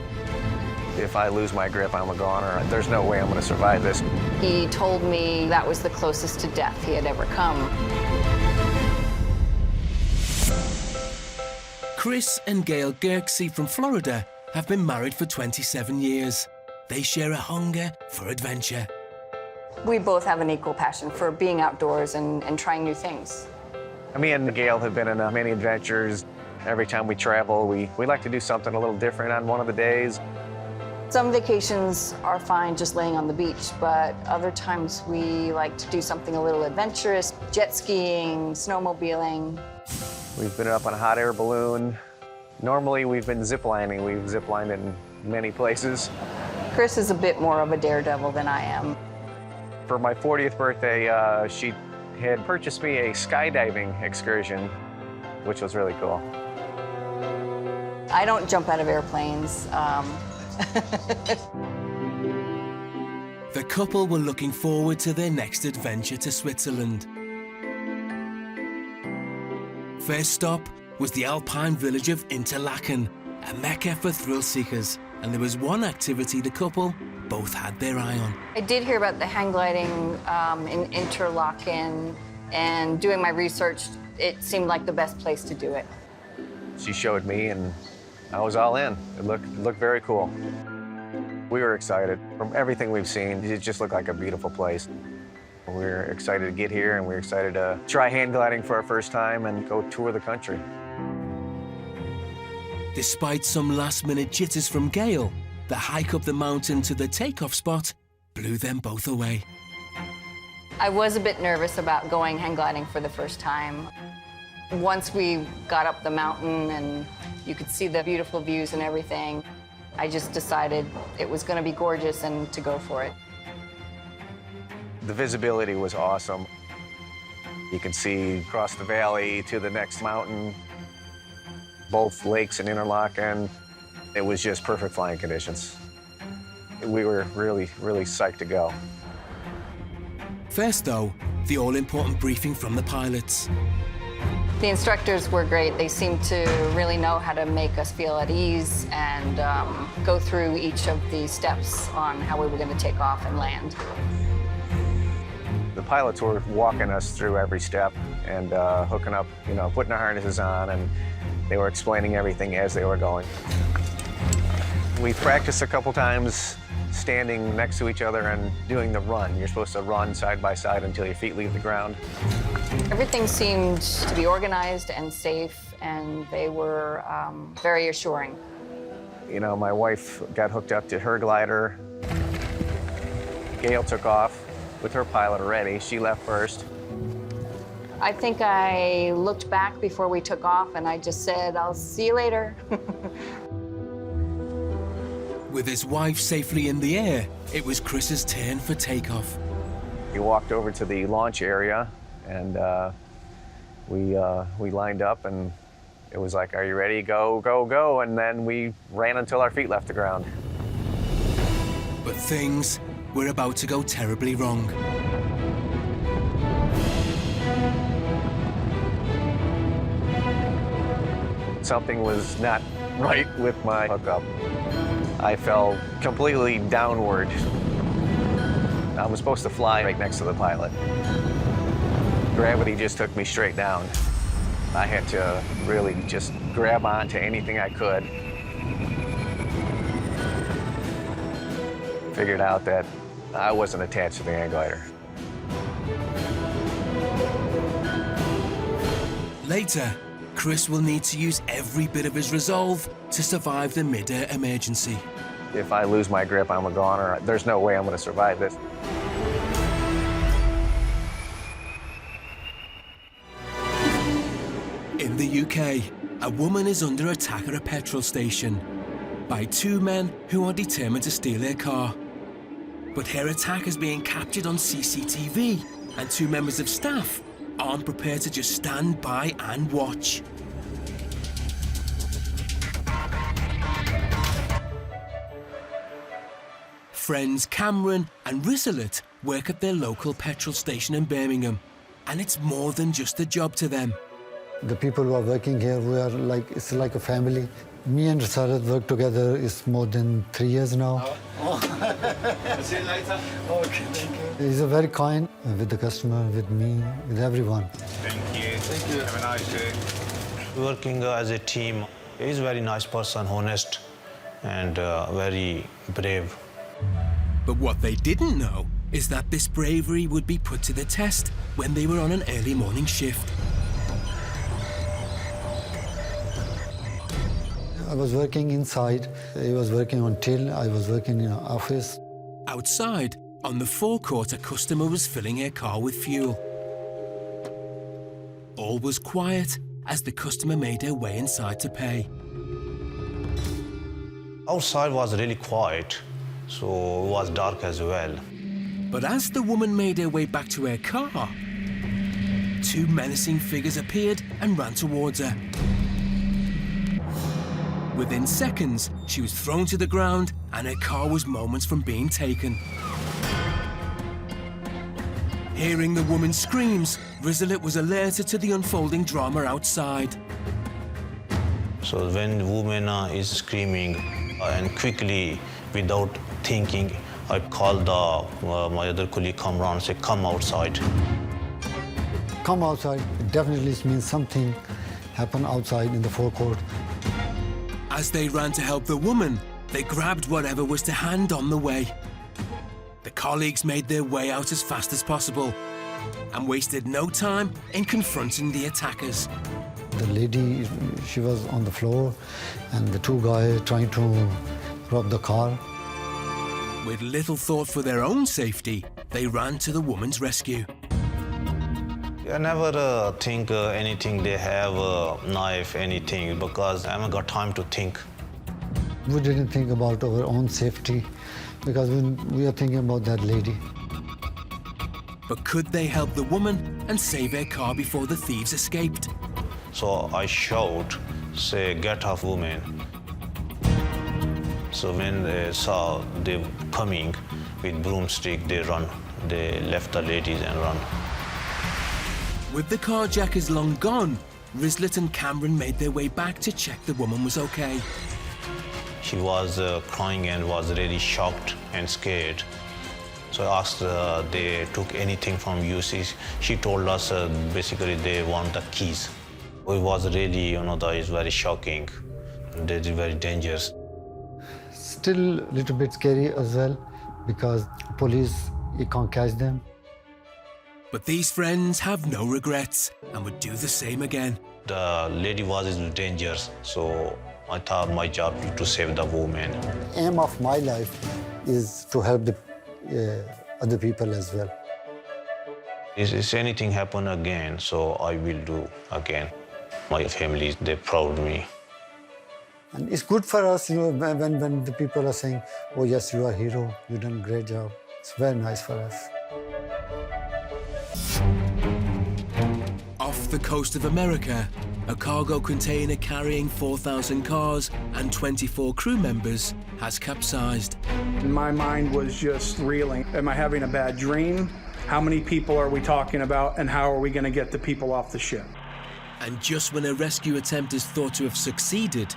If I lose my grip, I'm a goner. There's no way I'm going to survive this. He told me that was the closest to death he had ever come. Chris and Gail Gerksey from Florida have been married for 27 years. They share a hunger for adventure. We both have an equal passion for being outdoors and trying new things. Me and Gail have been in many adventures. Every time we travel, we like to do something a little different on one of the days. Some vacations are fine just laying on the beach, but other times we like to do something a little adventurous, jet skiing, snowmobiling. We've been up on a hot air balloon. Normally we've been ziplining. We've ziplined in many places. Chris is a bit more of a daredevil than I am. For my 40th birthday, she had purchased me a skydiving excursion, which was really cool. I don't jump out of airplanes. The couple were looking forward to their next adventure to Switzerland. First stop was the alpine village of Interlaken, a mecca for thrill seekers, and there was one activity the couple both had their eye on. I did hear about the hang gliding in Interlaken, and doing my research, it seemed like the best place to do it. She showed me, and I was all in. It looked very cool. We were excited. From everything we've seen, it just looked like a beautiful place. We were excited to get here, and we were excited to try hang gliding for our first time and go tour the country. Despite some last-minute jitters from Gail, the hike up the mountain to the takeoff spot blew them both away. I was a bit nervous about going hang gliding for the first time. Once we got up the mountain and you could see the beautiful views and everything, I just decided it was going to be gorgeous and to go for it. The visibility was awesome. You could see across the valley to the next mountain, both lakes in Interlaken. It was just perfect flying conditions. We were really, really psyched to go. First, though, the all-important briefing from the pilots. The instructors were great. They seemed to really know how to make us feel at ease and go through each of the steps on how we were going to take off and land. The pilots were walking us through every step and hooking up, putting our harnesses on, and they were explaining everything as they were going. We practiced a couple times standing next to each other and doing the run. You're supposed to run side by side until your feet leave the ground. Everything seemed to be organized and safe, and they were very assuring. My wife got hooked up to her glider. Gail took off with her pilot already. She left first. I think I looked back before we took off, and I just said, "I'll see you later." With his wife safely in the air, it was Chris's turn for takeoff. We walked over to the launch area, and we lined up, and it was like, "Are you ready? Go, go, go!" And then we ran until our feet left the ground. But things were about to go terribly wrong. Something was not right with my hookup. I fell completely downward. I was supposed to fly right next to the pilot. Gravity just took me straight down. I had to really just grab onto anything I could. Figured out that I wasn't attached to the hang glider. Later, Chris will need to use every bit of his resolve to survive the mid-air emergency. If I lose my grip, I'm a goner. There's no way I'm going to survive this. In the UK, a woman is under attack at a petrol station by two men who are determined to steal her car. But her attack is being captured on CCTV, and two members of staff aren't prepared to just stand by and watch. Friends Cameron and Rizalet work at their local petrol station in Birmingham, and it's more than just a job to them. The people who are working here, it's like a family. Me and Rizalet work together is more than 3 years now. See you later. Okay, thank you. He's a very kind with the customer, with me, with everyone. Thank you. Thank you. Have a nice day. Working as a team, he's a very nice person, honest, and very brave. But what they didn't know is that this bravery would be put to the test when they were on an early morning shift. I was working inside. He was working on till. I was working in an office. Outside, on the forecourt, a customer was filling her car with fuel. All was quiet as the customer made her way inside to pay. Outside was really quiet, so it was dark as well. But as the woman made her way back to her car, two menacing figures appeared and ran towards her. Within seconds, she was thrown to the ground and her car was moments from being taken. Hearing the woman's screams, Rizalet was alerted to the unfolding drama outside. So when the woman is screaming, and quickly, without thinking, I called my other colleague, come around, and say, come outside. Come outside, it definitely means something happened outside in the forecourt. As they ran to help the woman, they grabbed whatever was to hand on the way. The colleagues made their way out as fast as possible and wasted no time in confronting the attackers. The lady, she was on the floor, and the two guys trying to rob the car. With little thought for their own safety, they ran to the woman's rescue. I never think anything, they have a knife, anything, because I haven't got time to think. We didn't think about our own safety because we are thinking about that lady. But could they help the woman and save her car before the thieves escaped? So I shout, say, get off, woman. So when they saw they coming with broomstick, they run. They left the ladies and run. With the carjackers long gone, Rizalet and Cameron made their way back to check the woman was okay. She was crying and was really shocked and scared. So I asked they took anything from you. She told us basically they want the keys. It was really, that is very shocking. That is very dangerous. Still a little bit scary as well because police, you can't catch them. But these friends have no regrets and would do the same again. The lady was in danger, so I thought my job was to save the woman. Aim of my life is to help the other people as well. If anything happen again, so I will do again. My family, they're proud of me. And it's good for us, when the people are saying, oh yes, you are a hero, you've done a great job. It's very nice for us. Off the coast of America, a cargo container carrying 4,000 cars and 24 crew members has capsized. My mind was just reeling. Am I having a bad dream? How many people are we talking about, and how are we going to get the people off the ship? And just when a rescue attempt is thought to have succeeded,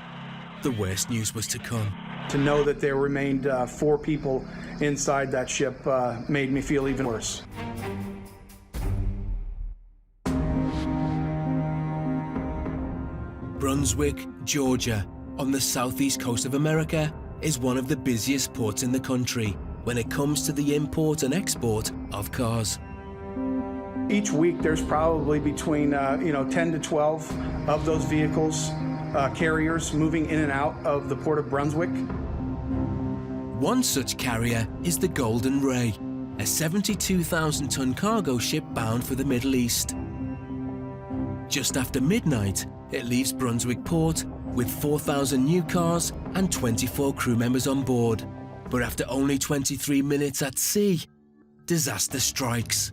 the worst news was to come. To know that there remained 4 people inside that ship made me feel even worse. Brunswick, Georgia, on the southeast coast of America, is one of the busiest ports in the country when it comes to the import and export of cars. Each week there's probably between 10 to 12 of those vehicles, carriers, moving in and out of the Port of Brunswick. One such carrier is the Golden Ray, a 72,000-ton cargo ship bound for the Middle East. Just after midnight, it leaves Brunswick Port with 4,000 new cars and 24 crew members on board. But after only 23 minutes at sea, disaster strikes.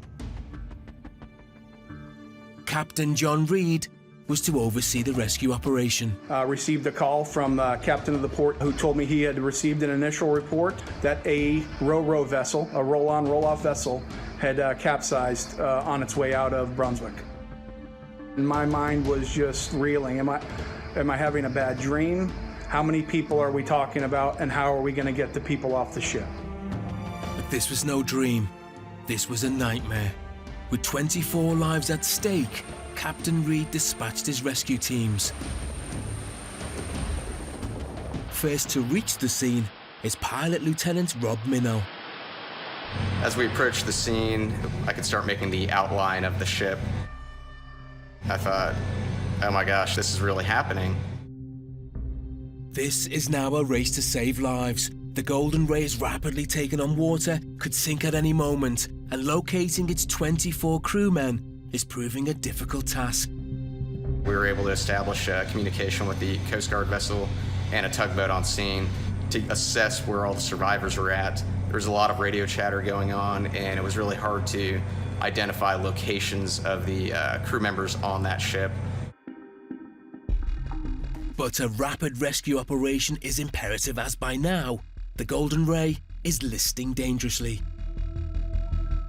Captain John Reed was to oversee the rescue operation. Received a call from the captain of the port who told me he had received an initial report that a ro-ro vessel, a roll-on, roll-off vessel, had capsized on its way out of Brunswick. And my mind was just reeling. Am I having a bad dream? How many people are we talking about, and how are we going to get the people off the ship? But this was no dream. This was a nightmare. With 24 lives at stake, Captain Reed dispatched his rescue teams. First to reach the scene is Pilot Lieutenant Rob Minnow. As we approached the scene, I could start making the outline of the ship. I thought, oh my gosh, this is really happening. This is now a race to save lives. The Golden Ray is rapidly taking on water, could sink at any moment, and locating its 24 crewmen is proving a difficult task. We were able to establish communication with the Coast Guard vessel and a tugboat on scene to assess where all the survivors were at. There was a lot of radio chatter going on, and it was really hard to identify locations of the crew members on that ship. But a rapid rescue operation is imperative, as by now, the Golden Ray is listing dangerously.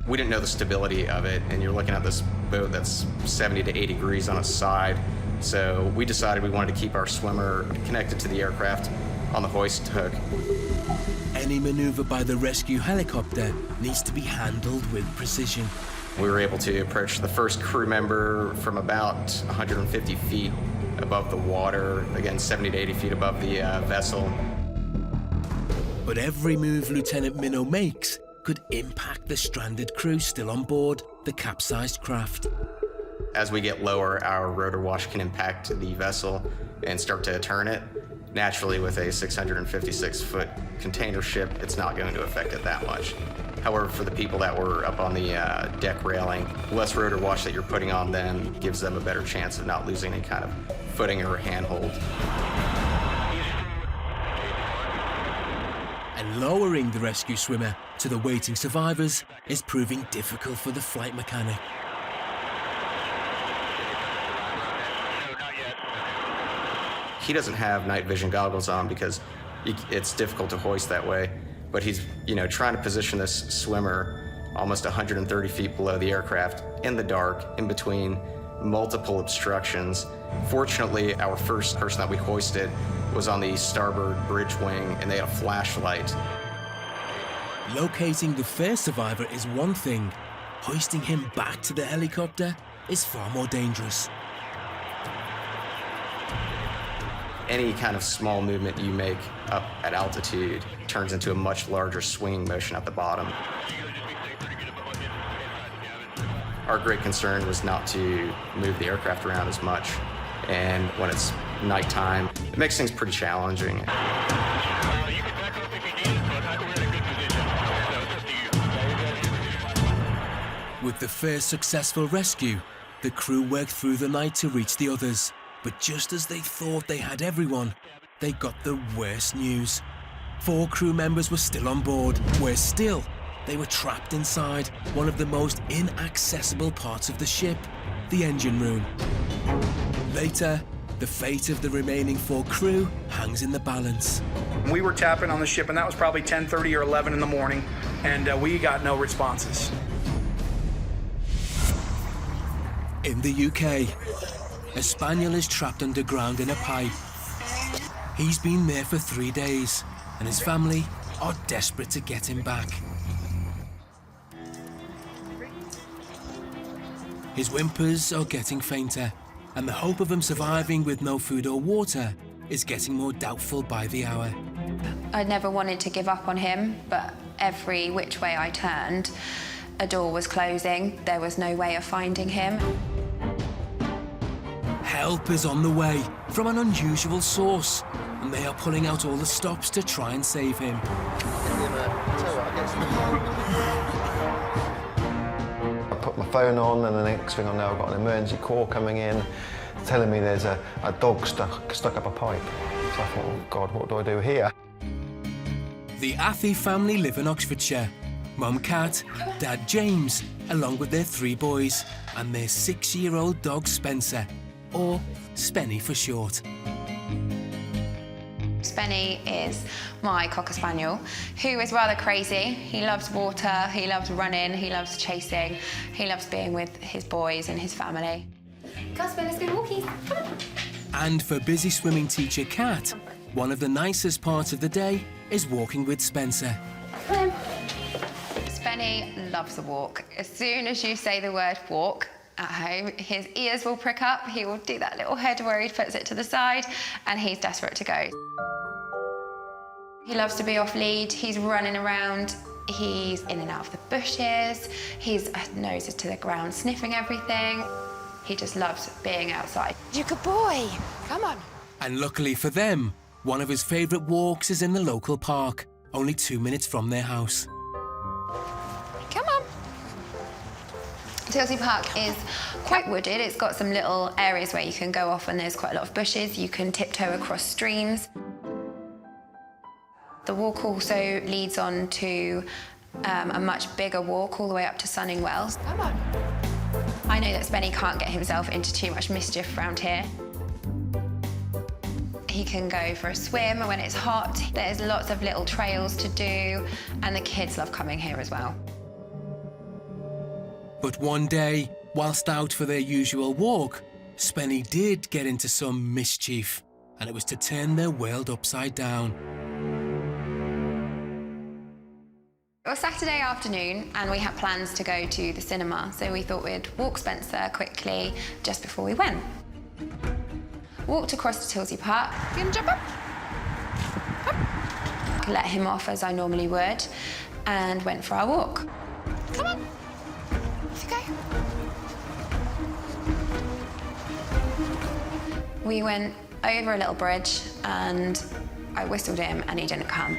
We didn't know the stability of it, and you're looking at this boat that's 70 to 80 degrees on its side. So we decided we wanted to keep our swimmer connected to the aircraft on the hoist hook. Any maneuver by the rescue helicopter needs to be handled with precision. We were able to approach the first crew member from about 150 feet above the water, again 70 to 80 feet above the vessel. But every move Lieutenant Minnow makes could impact the stranded crew still on board the capsized craft. As we get lower, our rotor wash can impact the vessel and start to turn it. Naturally, with a 656-foot container ship, it's not going to affect it that much. However, for the people that were up on the deck railing, less rotor wash that you're putting on them gives them a better chance of not losing any kind of footing or handhold. And lowering the rescue swimmer to the waiting survivors is proving difficult for the flight mechanic. He doesn't have night vision goggles on because it's difficult to hoist that way, but he's trying to position this swimmer almost 130 feet below the aircraft in the dark, in between multiple obstructions. Fortunately, our first person that we hoisted was on the starboard bridge wing, and they had a flashlight. Locating the first survivor is one thing. Hoisting him back to the helicopter is far more dangerous. Any kind of small movement you make up at altitude turns into a much larger swinging motion at the bottom. Our great concern was not to move the aircraft around as much, and when it's nighttime, it makes things pretty challenging. With the first successful rescue, the crew worked through the night to reach the others. But just as they thought they had everyone, they got the worst news. 4 crew members were still on board. Worse still, they were trapped inside one of the most inaccessible parts of the ship, the engine room. Later, the fate of the remaining 4 crew hangs in the balance. We were tapping on the ship, and that was probably 10:30 or 11 in the morning, and we got no responses. In the UK, a spaniel is trapped underground in a pipe. He's been there for 3 days, and his family are desperate to get him back. His whimpers are getting fainter, and the hope of him surviving with no food or water is getting more doubtful by the hour. I never wanted to give up on him, but every which way I turned, a door was closing. There was no way of finding him. Help is on the way from an unusual source, and they are pulling out all the stops to try and save him. I put my phone on, and the next thing I know, I've got an emergency call coming in telling me there's a dog stuck up a pipe. So I thought, oh God, what do I do here? The Athy family live in Oxfordshire. Mum Kat, Dad James, along with their 3 boys, and their 6-year-old dog Spencer, or Spenny for short. Spenny is my Cocker Spaniel, who is rather crazy. He loves water, he loves running, he loves chasing, he loves being with his boys and his family. Come on, Spen, let's go walkies. Come on. And for busy swimming teacher Kat, one of the nicest parts of the day is walking with Spencer. Come on. Spenny loves a walk. As soon as you say the word walk at home, his ears will prick up, he will do that little head where he puts it to the side, and he's desperate to go. He loves to be off lead, he's running around, he's in and out of the bushes, his nose is to the ground sniffing everything. He just loves being outside. You good boy, come on. And luckily for them, one of his favourite walks is in the local park, only 2 minutes from their house. Come on. Tilsey Park is quite wooded. It's got some little areas where you can go off and there's quite a lot of bushes. You can tiptoe across streams. The walk also leads on to a much bigger walk all the way up to Sunning Wells. Come on. I know that Spenny can't get himself into too much mischief around here. He can go for a swim when it's hot. There's lots of little trails to do, and the kids love coming here as well. But one day, whilst out for their usual walk, Spenny did get into some mischief, and it was to turn their world upside down. It was Saturday afternoon and we had plans to go to the cinema, so we thought we'd walk Spencer quickly just before we went. Walked across to Tilsey Park. You gonna jump up? Up. Let him off as I normally would and went for our walk. Come on. Off you go. We went over a little bridge and I whistled him and he didn't come.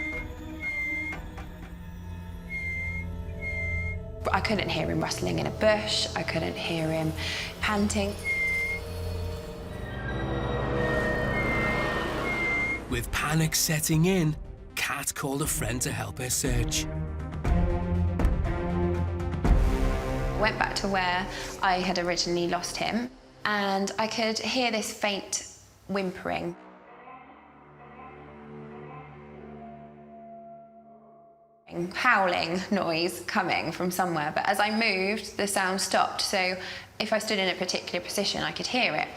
I couldn't hear him rustling in a bush, I couldn't hear him panting. With panic setting in, Kat called a friend to help her search. Went back to where I had originally lost him, and I could hear this faint whimpering. Howling noise coming from somewhere, but as I moved, the sound stopped, so if I stood in a particular position, I could hear it.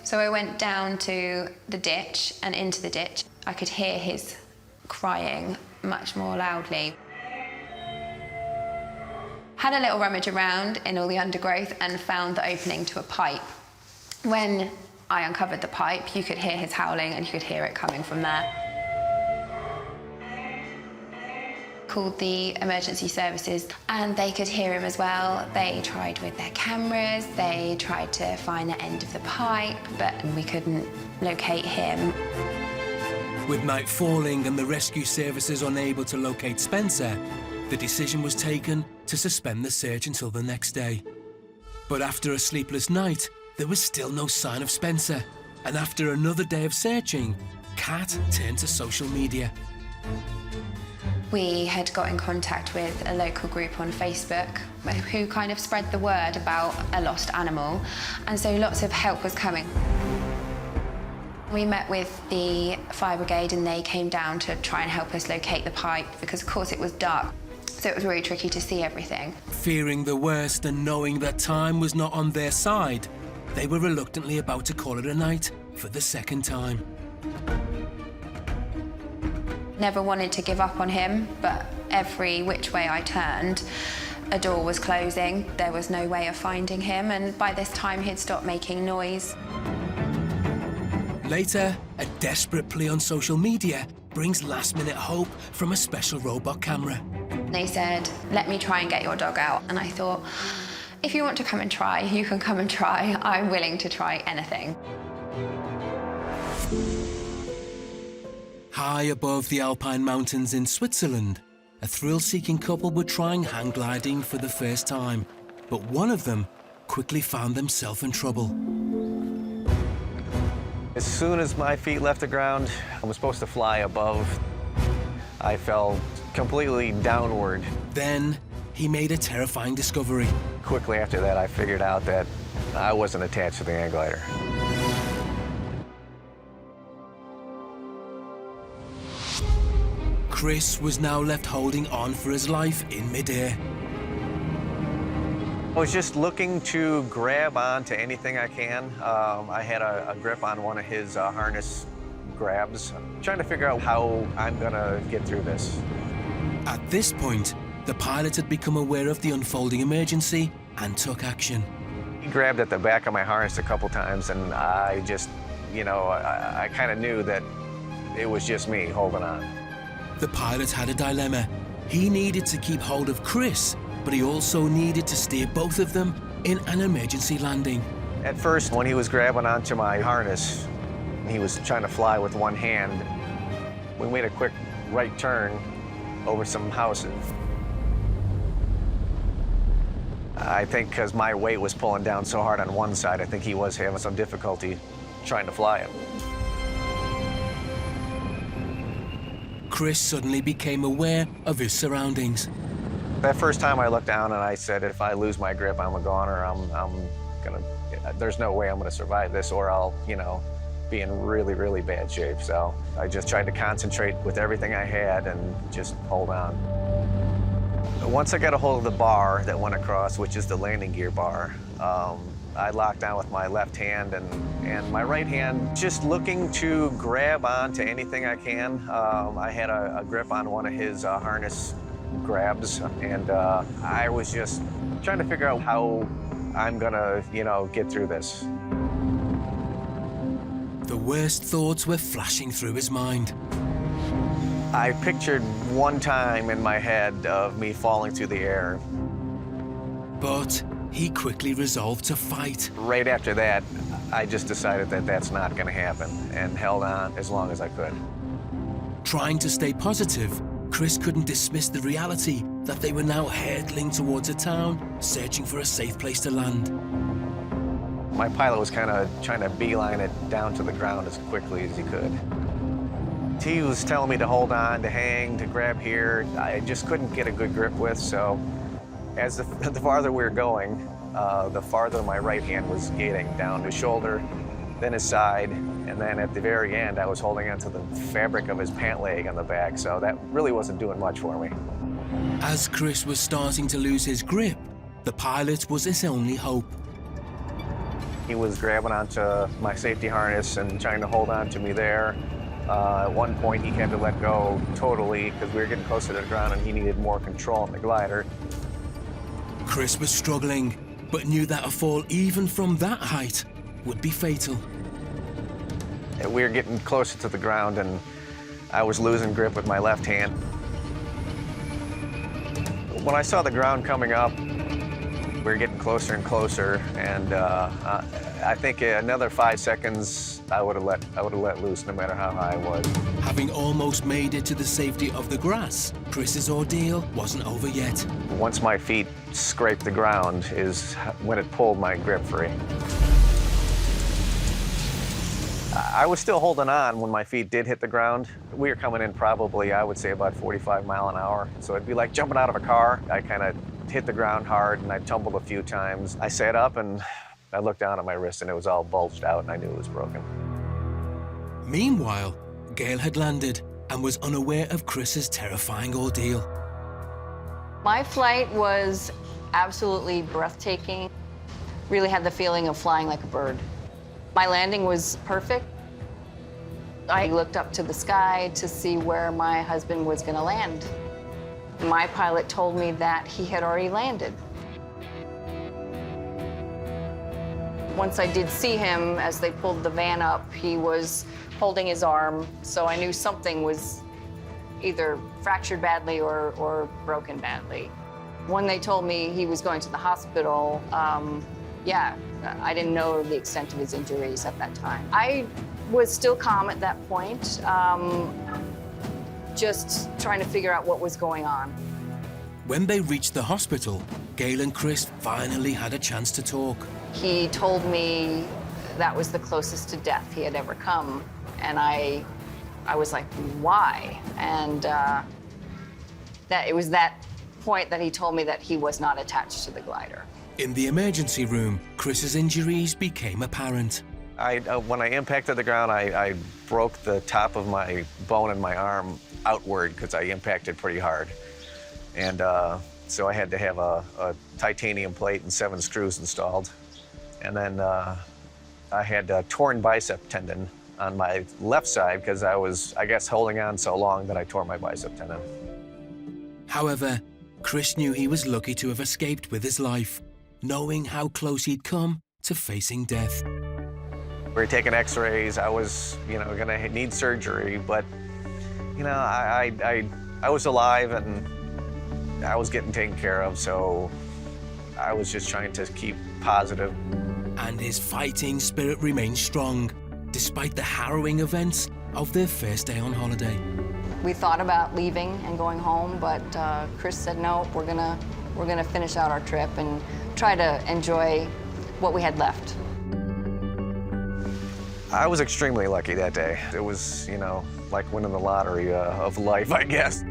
So I went down to the ditch and into the ditch. I could hear his crying much more loudly. Had a little rummage around in all the undergrowth and found the opening to a pipe. When I uncovered the pipe, you could hear his howling and you could hear it coming from there. Called the emergency services and they could hear him as well. They tried with their cameras, they tried to find the end of the pipe, but we couldn't locate him. With night falling and the rescue services unable to locate Spencer, the decision was taken to suspend the search until the next day. But after a sleepless night, there was still no sign of Spencer. And after another day of searching, Kat turned to social media. We had got in contact with a local group on Facebook who kind of spread the word about a lost animal, and so lots of help was coming. We met with the fire brigade and they came down to try and help us locate the pipe because of course it was dark, so it was really tricky to see everything. Fearing the worst and knowing that time was not on their side, they were reluctantly about to call it a night for the second time. Never wanted to give up on him, but every which way I turned, A door was closing, there was no way of finding him, and by this time he'd stopped making noise. Later, a desperate plea on social media brings last-minute hope from a special robot camera. They said, let me try and get your dog out. And I thought, if you want to come and try, you can come and try. I'm willing to try anything. High above the Alpine mountains in Switzerland, a thrill-seeking couple were trying hang gliding for the first time, but one of them quickly found themselves in trouble. As soon as my feet left the ground, I was supposed to fly above. I fell completely downward. Then he made a terrifying discovery. Quickly after that, I figured out that I wasn't attached to the hang glider. Chris was now left holding on for his life in midair. I was just looking to grab onto anything I can. I had a grip on one of his harness grabs. I'm trying to figure out how I'm gonna get through this. At this point, the pilot had become aware of the unfolding emergency and took action. He grabbed at the back of my harness a couple times, and I just, I kind of knew that it was just me holding on. The pilot had a dilemma. He needed to keep hold of Chris, but he also needed to steer both of them in an emergency landing. At first, when he was grabbing onto my harness, he was trying to fly with one hand. We made a quick right turn over some houses. I think because my weight was pulling down so hard on one side, I think he was having some difficulty trying to fly it. Chris suddenly became aware of his surroundings. That first time I looked down and I said, if I lose my grip, I'm a goner. There's no way I'm gonna survive this, or I'll, be in really, really bad shape. So I just tried to concentrate with everything I had and just hold on. Once I got a hold of the bar that went across, which is the landing gear bar, I locked down with my left hand and my right hand, just looking to grab onto anything I can. I had a grip on one of his harness grabs, and I was just trying to figure out how I'm gonna, get through this. The worst thoughts were flashing through his mind. I pictured one time in my head of me falling through the air. But he quickly resolved to fight. Right after that, I just decided that that's not gonna happen, and held on as long as I could. Trying to stay positive, Chris couldn't dismiss the reality that they were now hurtling towards a town, searching for a safe place to land. My pilot was kind of trying to beeline it down to the ground as quickly as he could. He was telling me to hold on, to hang, to grab here. I just couldn't get a good grip with, so as the farther we were going, the farther my right hand was gating down his shoulder, then his side, and then at the very end, I was holding onto the fabric of his pant leg on the back, so that really wasn't doing much for me. As Chris was starting to lose his grip, the pilot was his only hope. He was grabbing onto my safety harness and trying to hold on to me there. At one point, he had to let go totally because we were getting closer to the ground and he needed more control on the glider. Chris was struggling, but knew that a fall even from that height would be fatal. We were getting closer to the ground and I was losing grip with my left hand. When I saw the ground coming up, we were getting closer and closer, and I think another 5 seconds, I would have let loose no matter how high I was. Having almost made it to the safety of the grass, Chris's ordeal wasn't over yet. Once my feet scraped the ground is when it pulled my grip free. I was still holding on when my feet did hit the ground. We were coming in probably, I would say, about 45 miles an hour. So it'd be like jumping out of a car. I kind of hit the ground hard and I tumbled a few times. I sat up and I looked down at my wrist and it was all bulged out and I knew it was broken. Meanwhile, Gail had landed and was unaware of Chris's terrifying ordeal. My flight was absolutely breathtaking. Really had the feeling of flying like a bird. My landing was perfect. I looked up to the sky to see where my husband was going to land. My pilot told me that he had already landed. Once I did see him, as they pulled the van up, he was holding his arm, so I knew something was either fractured badly or broken badly. When they told me he was going to the hospital, yeah, I didn't know the extent of his injuries at that time. I was still calm at that point, just trying to figure out what was going on. When they reached the hospital, Gail and Chris finally had a chance to talk. He told me that was the closest to death he had ever come, and I was like, why? And that it was that point that he told me that he was not attached to the glider. In the emergency room, Chris's injuries became apparent. When I impacted the ground, I broke the top of my bone in my arm outward because I impacted pretty hard. And so I had to have a titanium plate and 7 screws installed. And then I had a torn bicep tendon on my left side because I was, I guess, holding on so long that I tore my bicep tendon. However, Chris knew he was lucky to have escaped with his life, knowing how close he'd come to facing death. We were taking x-rays. I was, gonna need surgery, but, I was alive and I was getting taken care of, so I was just trying to keep positive. And his fighting spirit remained strong, despite the harrowing events of their first day on holiday. We thought about leaving and going home, but Chris said, no, we're gonna finish out our trip and try to enjoy what we had left. I was extremely lucky that day. It was, like winning the lottery of life, I guess.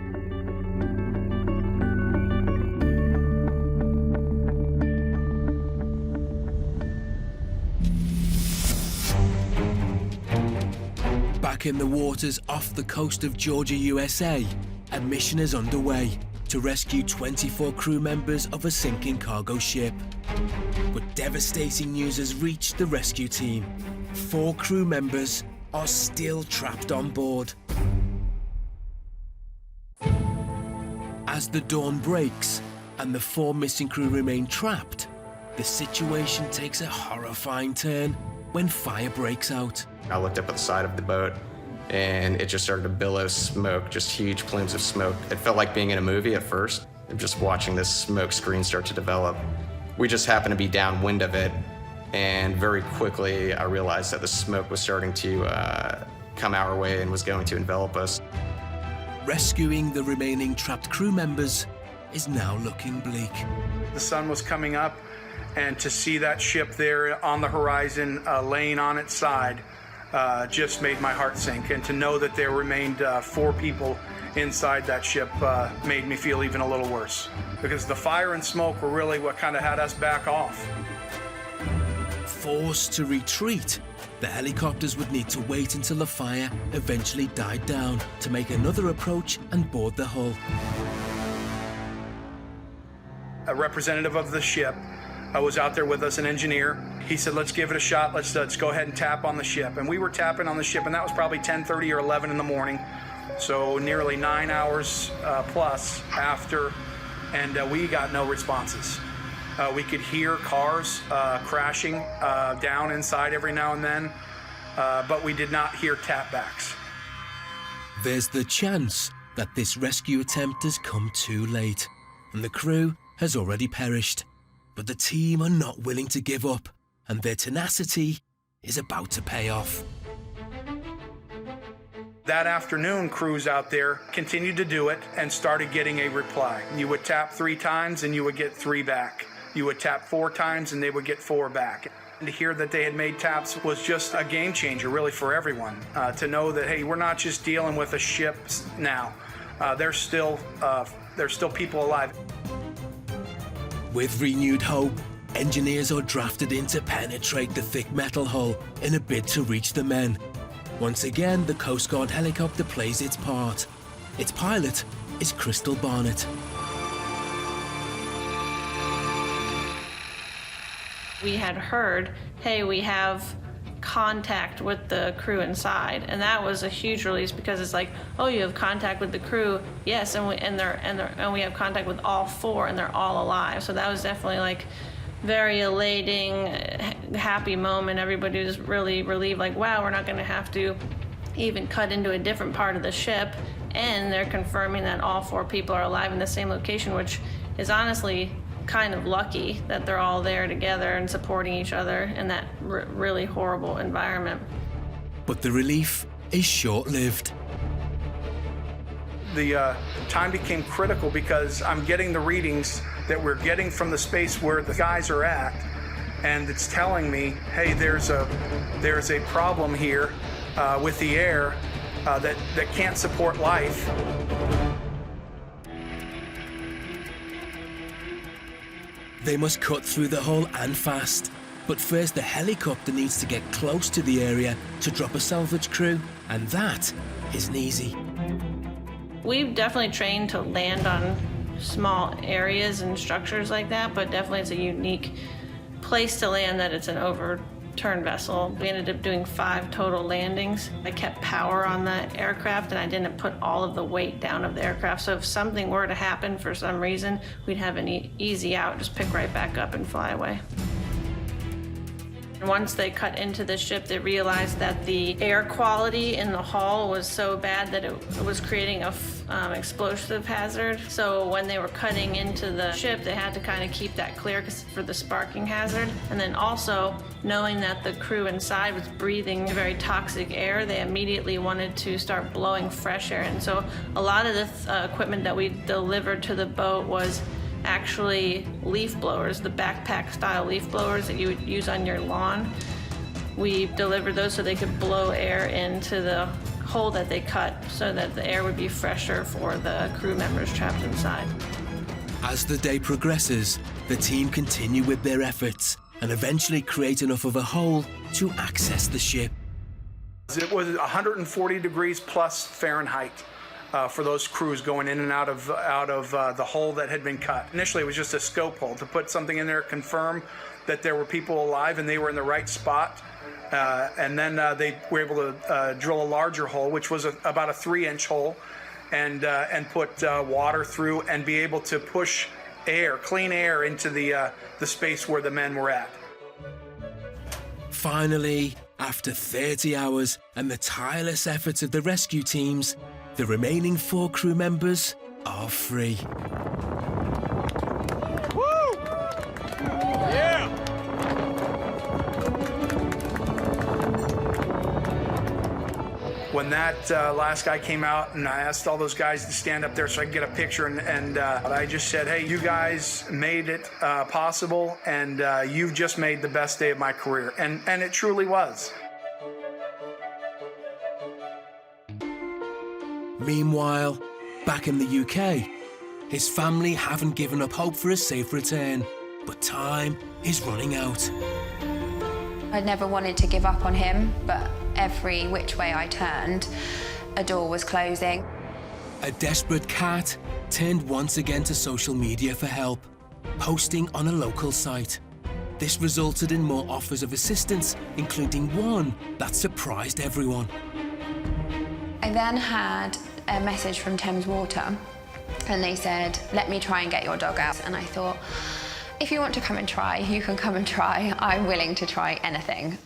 Back in the waters off the coast of Georgia, USA, a mission is underway to rescue 24 crew members of a sinking cargo ship. But devastating news has reached the rescue team. 4 crew members are still trapped on board. As the dawn breaks and the 4 missing crew remain trapped, the situation takes a horrifying turn when fire breaks out. I looked up at the side of the boat and it just started to billow smoke, just huge plumes of smoke. It felt like being in a movie at first, and just watching this smoke screen start to develop. We just happened to be downwind of it, and very quickly I realized that the smoke was starting to come our way and was going to envelop us. Rescuing the remaining trapped crew members is now looking bleak. The sun was coming up, and to see that ship there on the horizon, laying on its side, just made my heart sink. And to know that there remained 4 people inside that ship made me feel even a little worse, because the fire and smoke were really what kind of had us back off. Forced to retreat, the helicopters would need to wait until the fire eventually died down to make another approach and board the hull. A representative of the ship was out there with us, an engineer. He said, let's give it a shot. Let's go ahead and tap on the ship. And we were tapping on the ship, and that was probably 10:30 or 11 in the morning. So nearly 9 hours plus after, and we got no responses. We could hear cars crashing down inside every now and then, but we did not hear tapbacks. There's the chance that this rescue attempt has come too late, and the crew has already perished. But the team are not willing to give up, and their tenacity is about to pay off. That afternoon, crews out there continued to do it and started getting a reply. You would tap 3 times and you would get 3 back. You would tap 4 times and they would get 4 back. And to hear that they had made taps was just a game changer, really, for everyone. To know that, hey, we're not just dealing with a ship now. There's still people alive. With renewed hope, engineers are drafted in to penetrate the thick metal hull in a bid to reach the men. Once again, the Coast Guard helicopter plays its part. Its pilot is Crystal Barnett. We had heard, hey, we have contact with the crew inside, and that was a huge release because it's like, oh, you have contact with the crew, yes, and we have contact with all 4, and they're all alive. So that was definitely like very elating, happy moment. Everybody was really relieved, like, wow, we're not going to have to even cut into a different part of the ship, and they're confirming that all 4 people are alive in the same location, which is honestly kind of lucky that they're all there together and supporting each other in that really horrible environment. But the relief is short-lived. The time became critical because I'm getting the readings that we're getting from the space where the guys are at, and it's telling me, hey, there's a problem here with the air that can't support life. They must cut through the hole and fast. But first, the helicopter needs to get close to the area to drop a salvage crew, and that isn't easy. We've definitely trained to land on small areas and structures like that, but definitely it's a unique place to land that it's an overturned vessel. We ended up doing 5 total landings. I kept power on the aircraft, and I didn't put all of the weight down of the aircraft. So if something were to happen for some reason, we'd have an easy out, just pick right back up and fly away. Once they cut into the ship, they realized that the air quality in the hull was so bad that it was creating a explosive hazard. So when they were cutting into the ship, they had to kind of keep that clear for the sparking hazard. And then also, knowing that the crew inside was breathing very toxic air, they immediately wanted to start blowing fresh air. And so a lot of the equipment that we delivered to the boat was actually leaf blowers, the backpack style leaf blowers that you would use on your lawn. We delivered those so they could blow air into the hole that they cut so that the air would be fresher for the crew members trapped inside. As the day progresses, the team continue with their efforts and eventually create enough of a hole to access the ship. It was 140 degrees plus Fahrenheit. For those crews going in and out of the hole that had been cut. Initially, it was just a scope hole to put something in there, confirm that there were people alive and they were in the right spot. And then they were able to drill a larger hole, which was about a 3-inch hole, and put water through and be able to push air, clean air, into the space where the men were at. Finally, after 30 hours and the tireless efforts of the rescue teams, the remaining 4 crew members are free. Woo! Yeah! When that last guy came out, and I asked all those guys to stand up there so I could get a picture, and I just said, hey, you guys made it possible, and you've just made the best day of my career. And it truly was. Meanwhile, back in the UK, his family haven't given up hope for a safe return, but time is running out. I never wanted to give up on him, but every which way I turned, a door was closing. A desperate Kat turned once again to social media for help, posting on a local site. This resulted in more offers of assistance, including one that surprised everyone. I then had a message from Thames Water, and they said, let me try and get your dog out. And I thought, if you want to come and try, you can come and try. I'm willing to try anything.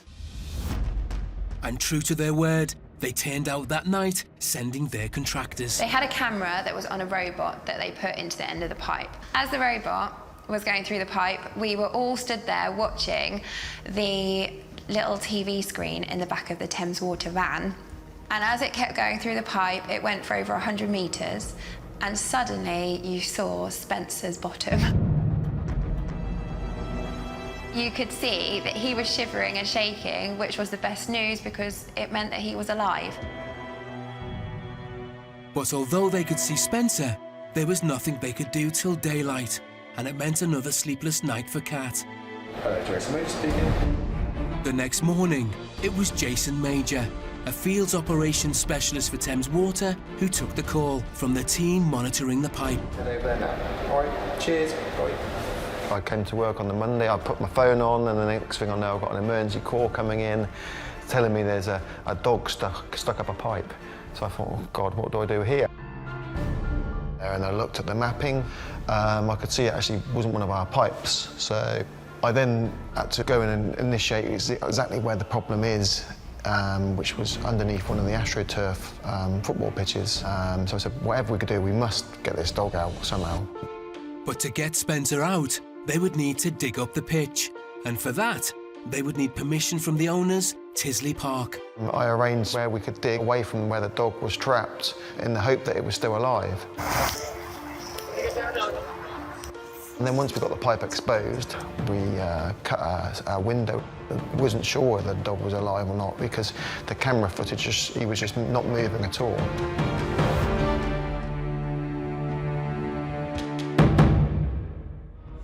And true to their word, they turned out that night, sending their contractors. They had a camera that was on a robot that they put into the end of the pipe. As the robot was going through the pipe, we were all stood there watching the little TV screen in the back of the Thames Water van. And as it kept going through the pipe, it went for over 100 metres, and suddenly you saw Spencer's bottom. You could see that he was shivering and shaking, which was the best news because it meant that he was alive. But although they could see Spencer, there was nothing they could do till daylight, and it meant another sleepless night for Kat. Jason Major speaking. The next morning, it was Jason Major, a fields operations specialist for Thames Water, who took the call from the team monitoring the pipe. Get over there now. All right, cheers. Bye. I came to work on the Monday, I put my phone on, and the next thing I know, I've got an emergency call coming in telling me there's a dog stuck up a pipe. So I thought, oh God, what do I do here? And I looked at the mapping. I could see it actually wasn't one of our pipes. So I then had to go in and initiate exactly where the problem is, which was underneath one of the AstroTurf football pitches. So I said, whatever we could do, we must get this dog out somehow. But to get Spencer out, they would need to dig up the pitch. And for that, they would need permission from the owners, Tisley Park. I arranged where we could dig away from where the dog was trapped in the hope that it was still alive. And then once we got the pipe exposed, we cut our window. I wasn't sure whether the dog was alive or not because the camera footage, he was just not moving at all.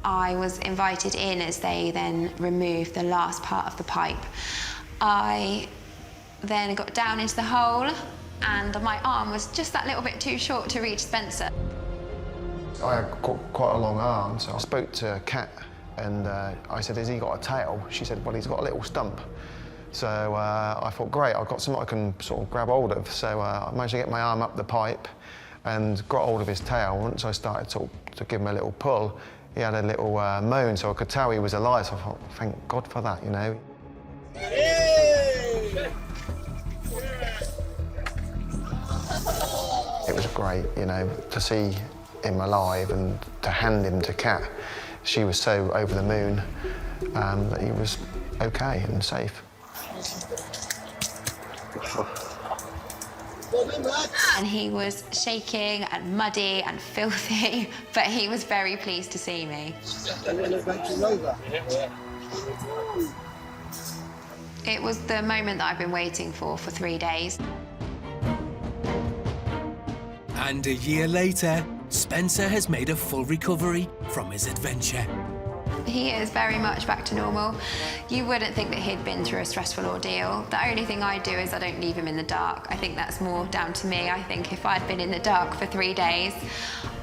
I was invited in as they then removed the last part of the pipe. I then got down into the hole and my arm was just that little bit too short to reach Spencer. I had quite a long arm, so I spoke to Kat and I said, has he got a tail? She said, well, he's got a little stump. So I thought, great, I've got something I can sort of grab hold of. So I managed to get my arm up the pipe and got hold of his tail. Once I started to give him a little pull, he had a little moan, so I could tell he was alive. So I thought, thank God for that, you know. It was great, you know, to see him alive and to hand him to Kat. She was so over the moon that he was okay and safe. And he was shaking and muddy and filthy, but he was very pleased to see me. It was the moment that I've been waiting for 3 days. And a year later, Spencer has made a full recovery from his adventure. He is very much back to normal. You wouldn't think that he'd been through a stressful ordeal. The only thing I do is I don't leave him in the dark. I think that's more down to me. I think if I'd been in the dark for 3 days,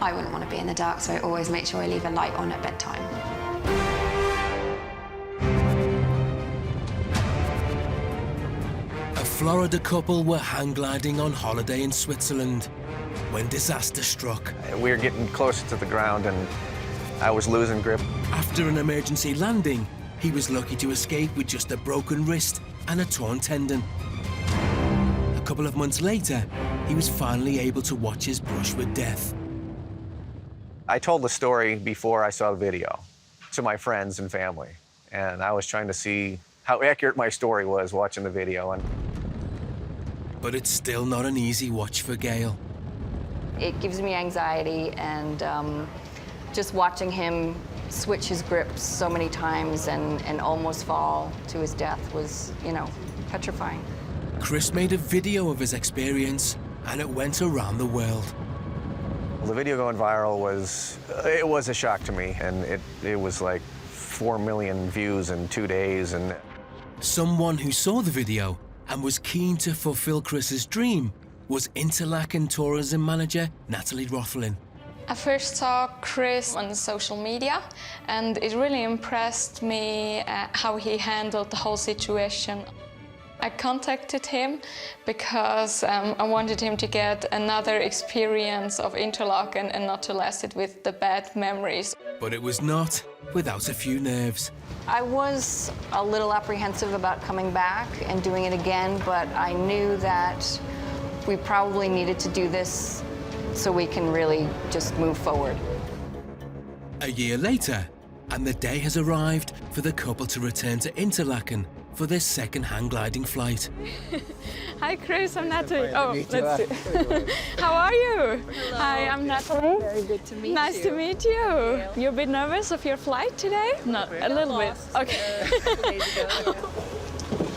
I wouldn't want to be in the dark, so I always make sure I leave a light on at bedtime. A Florida couple were hang gliding on holiday in Switzerland when disaster struck. We were getting closer to the ground and I was losing grip. After an emergency landing, he was lucky to escape with just a broken wrist and a torn tendon. A couple of months later, he was finally able to watch his brush with death. I told the story before I saw the video to my friends and family, and I was trying to see how accurate my story was watching the video. But it's still not an easy watch for Gail. It gives me anxiety, and just watching him switch his grips so many times and almost fall to his death was, you know, petrifying. Chris made a video of his experience, and it went around the world. The video going viral was a shock to me, and it was like 4 million views in 2 days. And someone who saw the video and was keen to fulfill Chris's dream was Interlaken tourism manager Natalie Rothlin. I first saw Chris on social media, and it really impressed me how he handled the whole situation. I contacted him because I wanted him to get another experience of Interlaken and not to last it with the bad memories. But it was not without a few nerves. I was a little apprehensive about coming back and doing it again, but I knew that we probably needed to do this so we can really just move forward. A year later, and the day has arrived for the couple to return to Interlaken for their second hang gliding flight. Hi Chris, I'm Natalie. Oh, let's see. How are you? Hello. Hi, I'm Natalie. Very good to meet you. Nice to meet you. You're a bit nervous of your flight today? Not a little bit. Okay.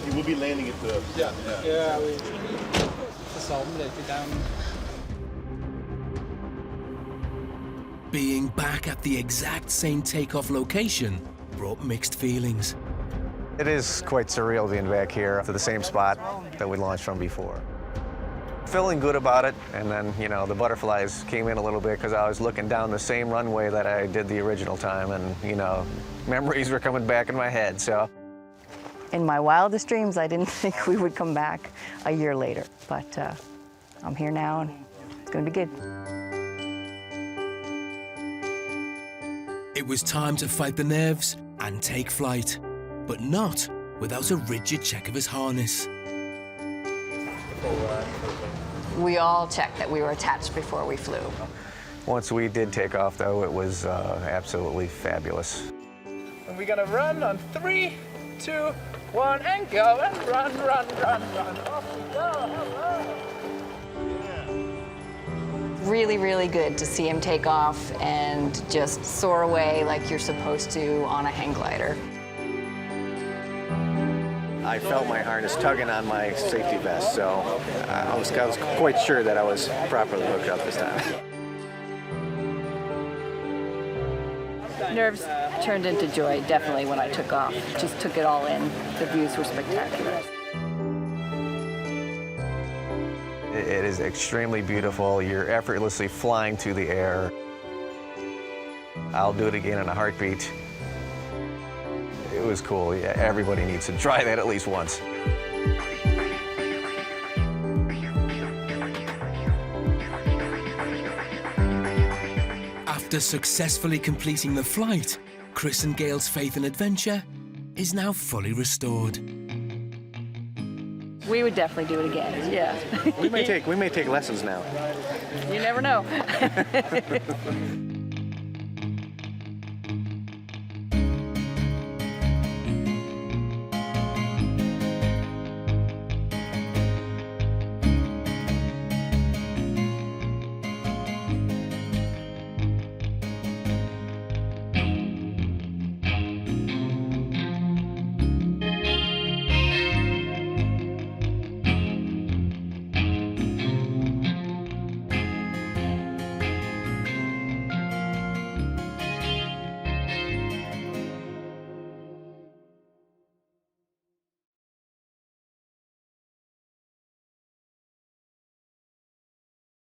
You will be landing at the... Yeah. Being back at the exact same takeoff location brought mixed feelings. it is quite surreal being back here to the same spot that we launched from before. Feeling good about it, and then, you know, the butterflies came in a little bit because I was looking down the same runway that I did the original time, and, you know, memories were coming back in my head, so. In my wildest dreams, I didn't think we would come back a year later, but I'm here now, and it's going to be good. It was time to fight the nerves and take flight, but not without a rigid check of his harness. We all checked that we were attached before we flew. Once we did take off, though, it was absolutely fabulous. And we're gonna run on 3, 2, 1, and go, and run, run, run, run. Off we go, hello. Really, really good to see him take off and just soar away like you're supposed to on a hang glider. I felt my harness tugging on my safety vest, so I was quite sure that I was properly hooked up this time. Nerves turned into joy, definitely, when I took off. Just took it all in. The views were spectacular. It is extremely beautiful. You're effortlessly flying through the air. I'll do it again in a heartbeat. It was cool. Yeah, everybody needs to try that at least once. After successfully completing the flight, Chris and Gail's faith in adventure is now fully restored. We would definitely do it again, yeah. We may take lessons now. You never know.